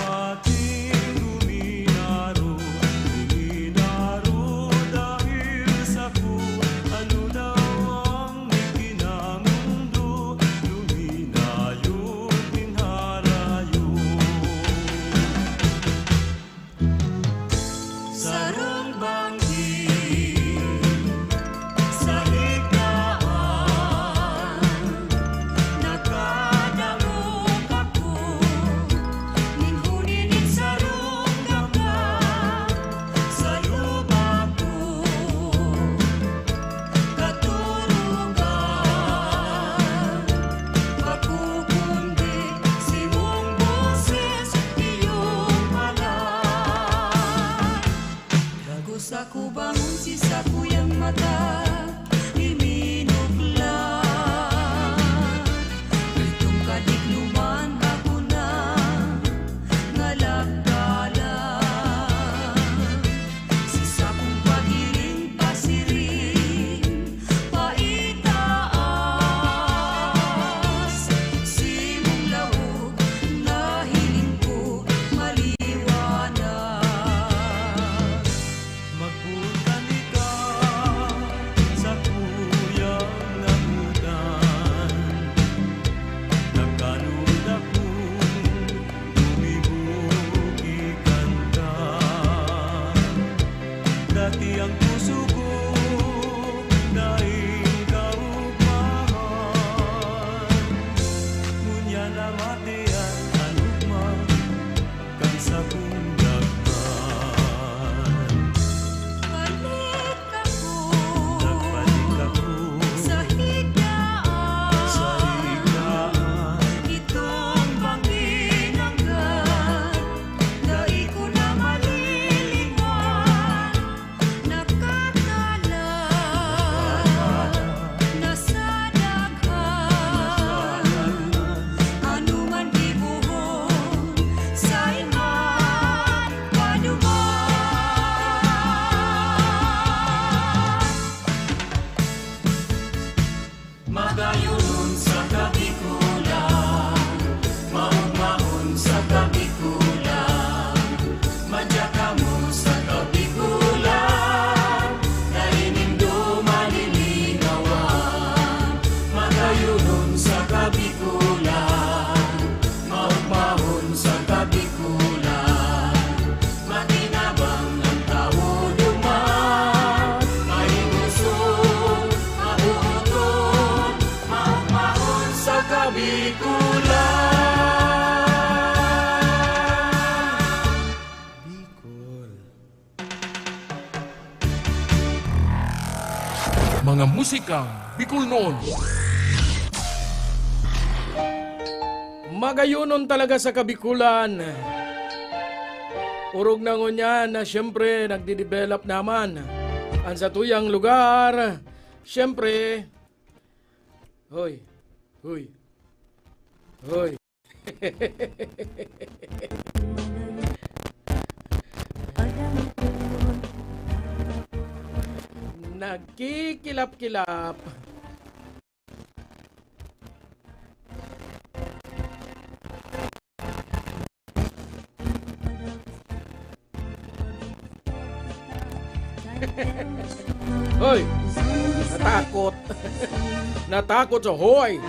ating luminaro dahil sa kung ano daw ang ikinamundo, luminayo tinharayo. Sarong banggi sa higdaan, nakadamog ako, ninhuninit sarong ganga sa lupa ko, katurugan, pagkukundi simong boses iyong halay. Lagos ako bangon si sa kuyang mata, iminukla. Itong kadikluman ako na ngalagdala. Si sa kong pagiring pasiring, paitaas. Simong lahog na hiling ko maliwanag. Magbutan ka sa kuyang namutan, nagkanod akong lumibog ikanta. Dati ang puso ko dahil kaugmahan, ngunya lamati ang alugma kang sa kong daghan. Nagbalik ako sa higdaan, itong bangin hanggan, dai ko na malilingan, nakatala na sa daghan, ano man gibuhon sa iman paduman. Magayunon sa kabikulan, maugmaon sa kabikulan, madya mo sa kabikulan, nainindu malilinawan. Magayunon sa kabikulan, maugmaon sa kabikulan, matinabang ang tao duman, mahimuson, mabuton, maugmaon sa kabikulan. Mga musikang Bicol noon. Magayunon talaga sa kabikulan. Urog na ngunya na siyempre nagdi-develop naman ang sa tuyang lugar. Siyempre, hoy, hoy, hoy. Nagkikilap-kilap. Hoy, natakot. Natakot sa hoy.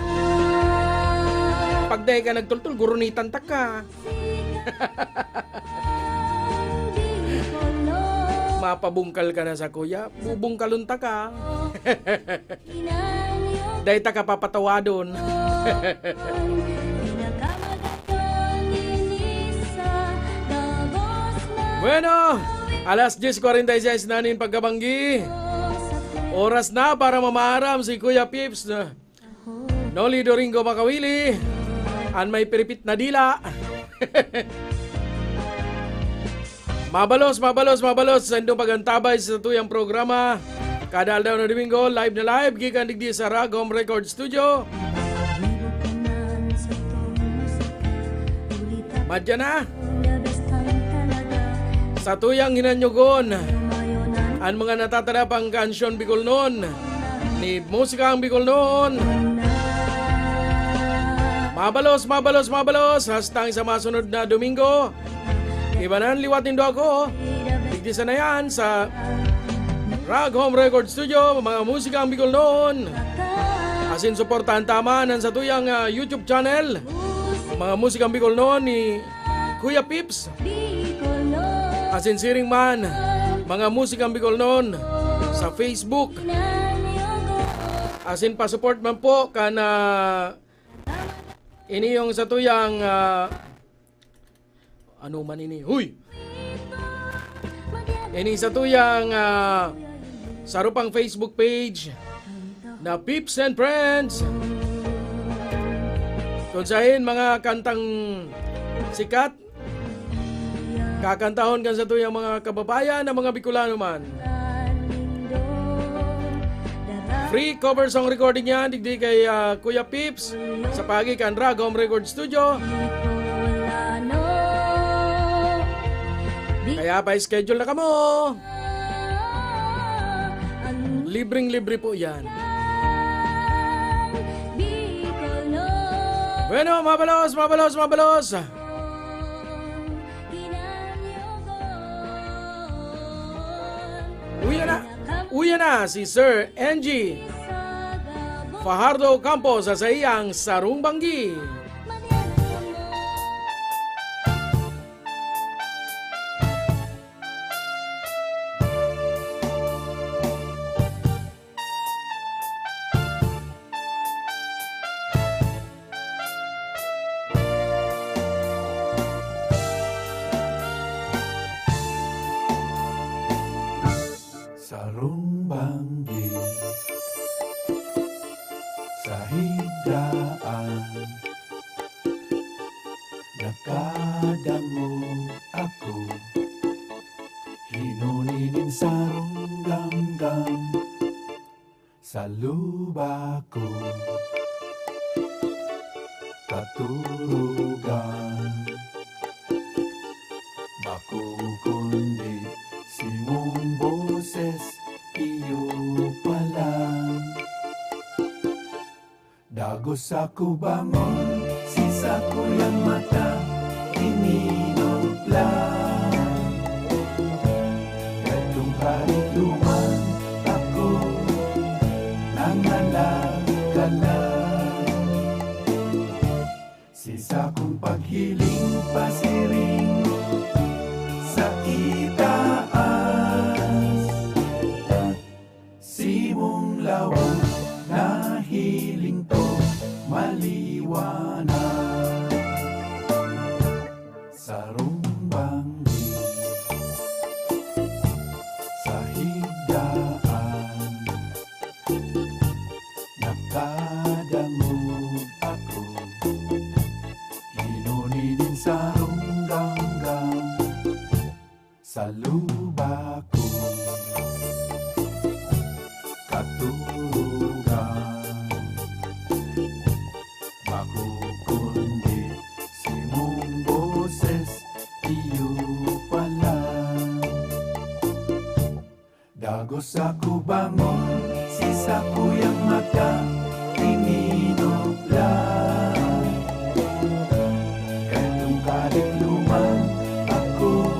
Pag dahi ka nagtultul, gurunitan ta ka. Mapabungkal ka na sa kuya, bubungkalun ta ka. Dahi ta ka papatawadon. Bueno, alas 10:46 na nin pagkabanggi. Oras na para mamaharam si Kuya Pips na Noli Doringo Makawili. An may piripit na dila. Mabalos sa indong pagantabay sa tuyang programa. Kada aldaw na Domingo, live na live, gikan digdi sa Rag Home Record Studio. Madya na. Sa tuyang hinanyugon, ang mga natatarapang kansyon Bicol noon, ni musikang Bicol noon. Mabalos, hastang sa masunod na Domingo. Iba na ang liwat nindo ako. Tigdisa na yan sa Rag Home Record Studio, mga musika ang Bicol noon. Asin suportahan tama nan sa tuyang YouTube channel, mga musika ang Bicol noon ni Kuya Pips. Asin siring man, mga musika ang Bicol noon sa Facebook. Asin pa-support man po kana ini yung sa tuyang ano man ini. Huy! Ini sa tuyang sarupang Facebook page na Pips and Friends. Kunsahin mga kantang sikat, kakantahon kan sa tuyang mga kababayan na mga Bicolano man. Free cover song recording yan, digdi kay Kuya Pips sa pagikan Rag Home Record Studio. Kaya pa-schedule na kamo. Libreng-libre po yan. Bueno, mabalos. Uya na si Sir NG Fajardo Campos sa iyang Sarong Banggi. Sarong Banggi sa higdaan, nakadango ako, hinuninin sarong gamgam sa lubako, katurugan, bako kundi simong boses, iyo palang. Dagos ako bangon, sisa ko yung mata, ininog lang. Katong kaluluman, ako nangalagalan. Sisa kong paghiling pasiring sa itaas, simong lawang na hiling to maliwanag. Sarong Banggi sa higdaan, nakadangog ako, hinuninin sarong ganggang sa lubako, katurugan, makukundi simong boses, iyo palang. Dagos ako bangon, sisa ko yung mata, ininog lang. Katong kaluluman, ako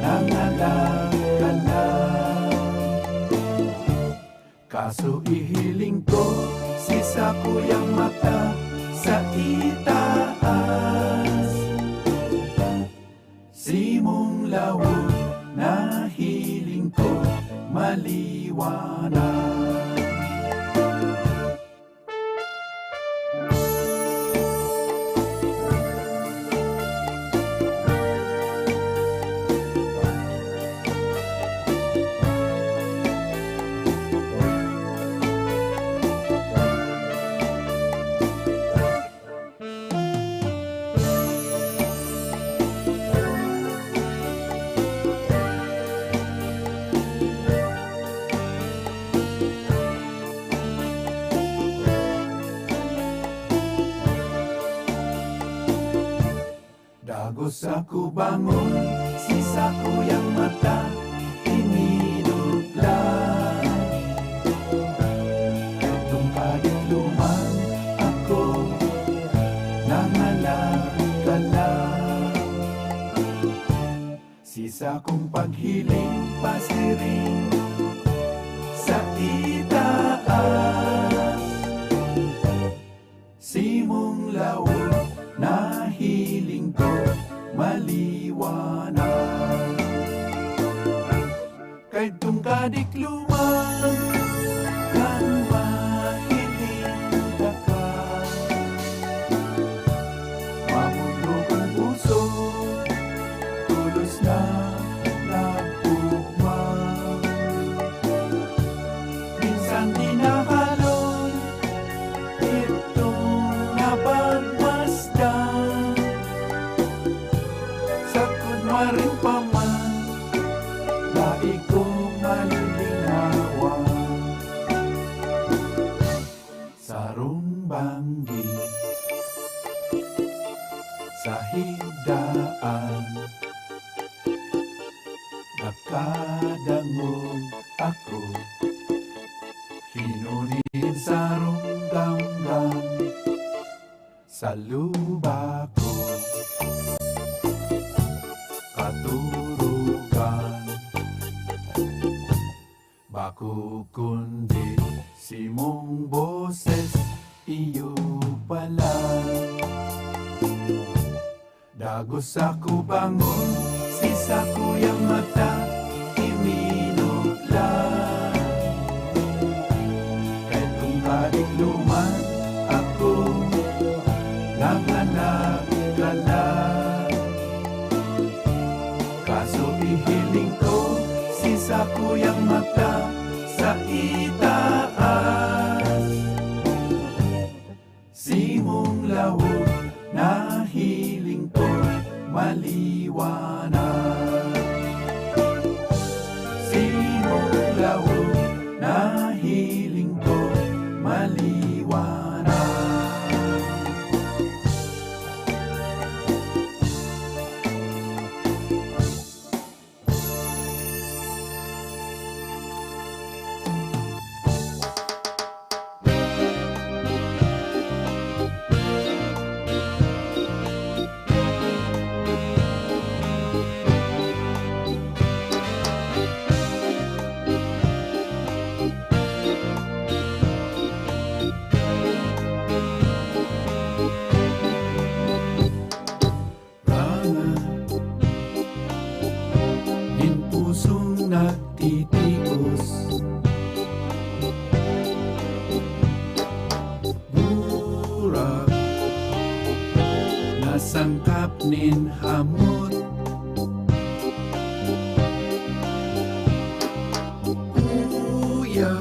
nangalagalan. Kaso ihiling ko, sisa ko yung mata sa itaas, simong lawag na hiling ko maliwanag. Dagos ako bangon, sisa ko yung mata, ininog lang. Katong kadikluman, ako nangalagalan. isa kong paghiling pasiring sa itaas. Simong lawag na hiling ko maliwanag. Kahit tong kadikluman kan mahiling ka, mamuno kong puso tulos na nagugma. Minsan di nakalon itong napagmasdan, sa kunwaring paman daig kong malilinawan. Sarong banggi sa higdaan, nakadangog ako, hinunin sarong ganggang sa luba ko. Katurugan bako kundi simong boses iyo pala. Dagos ako bangon, sisa ko yung mata iminuklan. Kahit kung kadikluman ako nanganak ka lang, kaso ihiling ko sisa ko yung mata sa itaas. Simong lawag na hiling ko maliwanag. Simong lawag na hiling ko maliwanag. Nagtitios, burak nasangkap nin hamot. Kuya,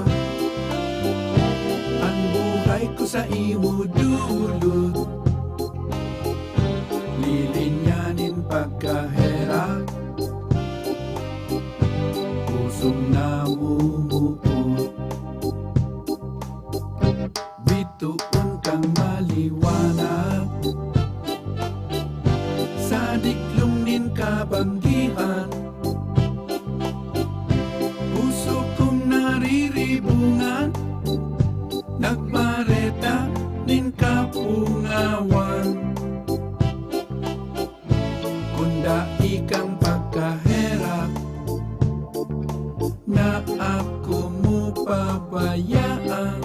ang buhay ko sa imo dulot, lilinyanin pagkahera, pusong namumuot. Bituon kang maliwanag, sa diklong nin kabanggihan. Puso kong nariribungan, nagmareta nin kapungawan. Kunda ikang pagkaherap, na ako mo pabayaan.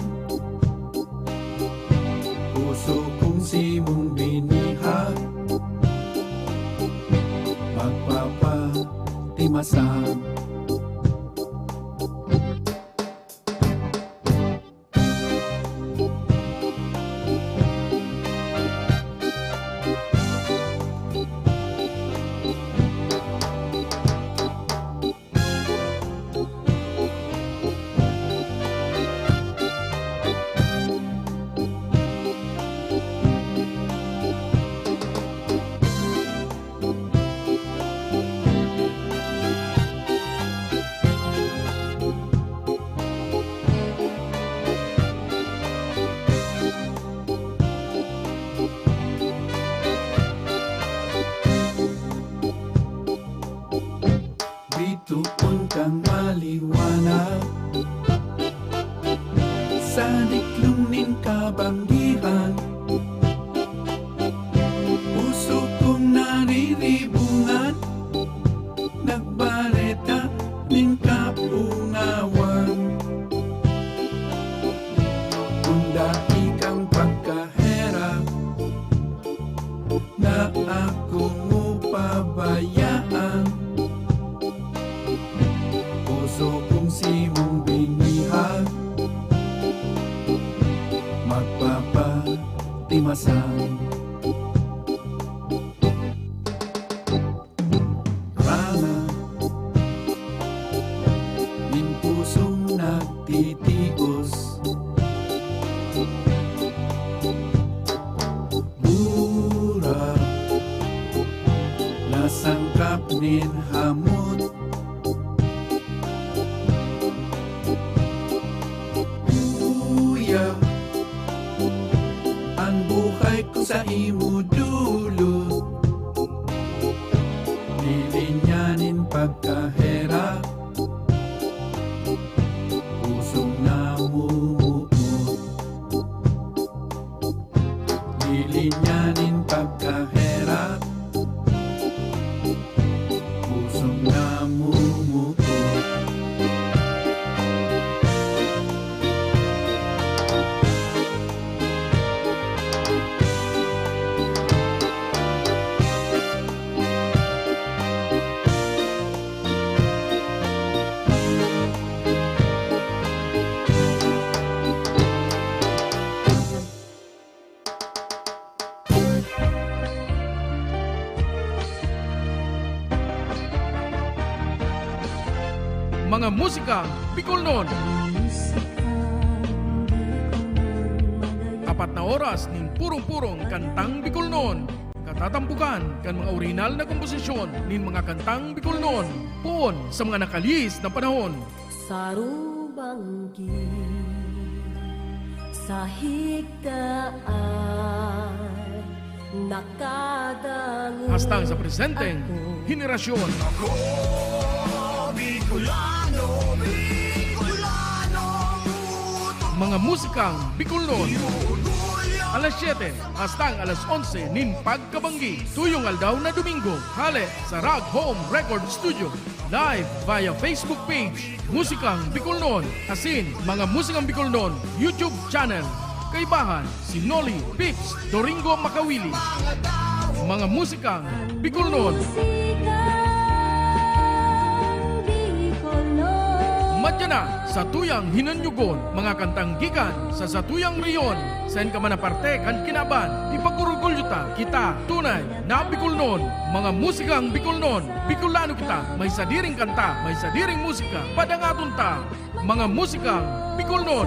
Puso kong simong binihag, magpapatimasan. masang rana ning pusong nagtitios mura nasangkap nin hamot kuya ang buhay ko sa imo dulo lilinyanin pagkahera pusong namumuot lilinyanin pagkahera pusong namumuot Mga musikang Bicolnon. 4 na oras ning purong-purong kantang Bicolnon. Katatampukan kan mga original na komposisyon nin mga kantang Bicolnon. Puon sa mga nakalis na panahon. Sarubanggi sa higdaan nakadangon Hastang sa presenteng henerasyon. Mga musikang Bicolnon. Alas 7 hastang alas 11 nin pagkabanggi. Tuyong aldaw na Domingo. Hale sa Rag Home Record Studio. Live via Facebook page Musikang Bicolnon. Asin mga Musikang Bicolnon YouTube channel. Kaibahan si Noli Pips Doringo Makawili. Mga musikang Bicolnon. Madya na sa tuyang hinanyugon, mga kantang gikan sa satuyang riyon. Sen ka man na parte kan kinaban, ipagurugulyo ta kita tunay na Bicolnon. Mga musikang Bicolnon, Bicolano kita, may sadiring kanta, may sadiring musika, padangaton ta. Mga musikang Bicolnon.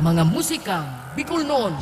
Mga musikang Bicol noon.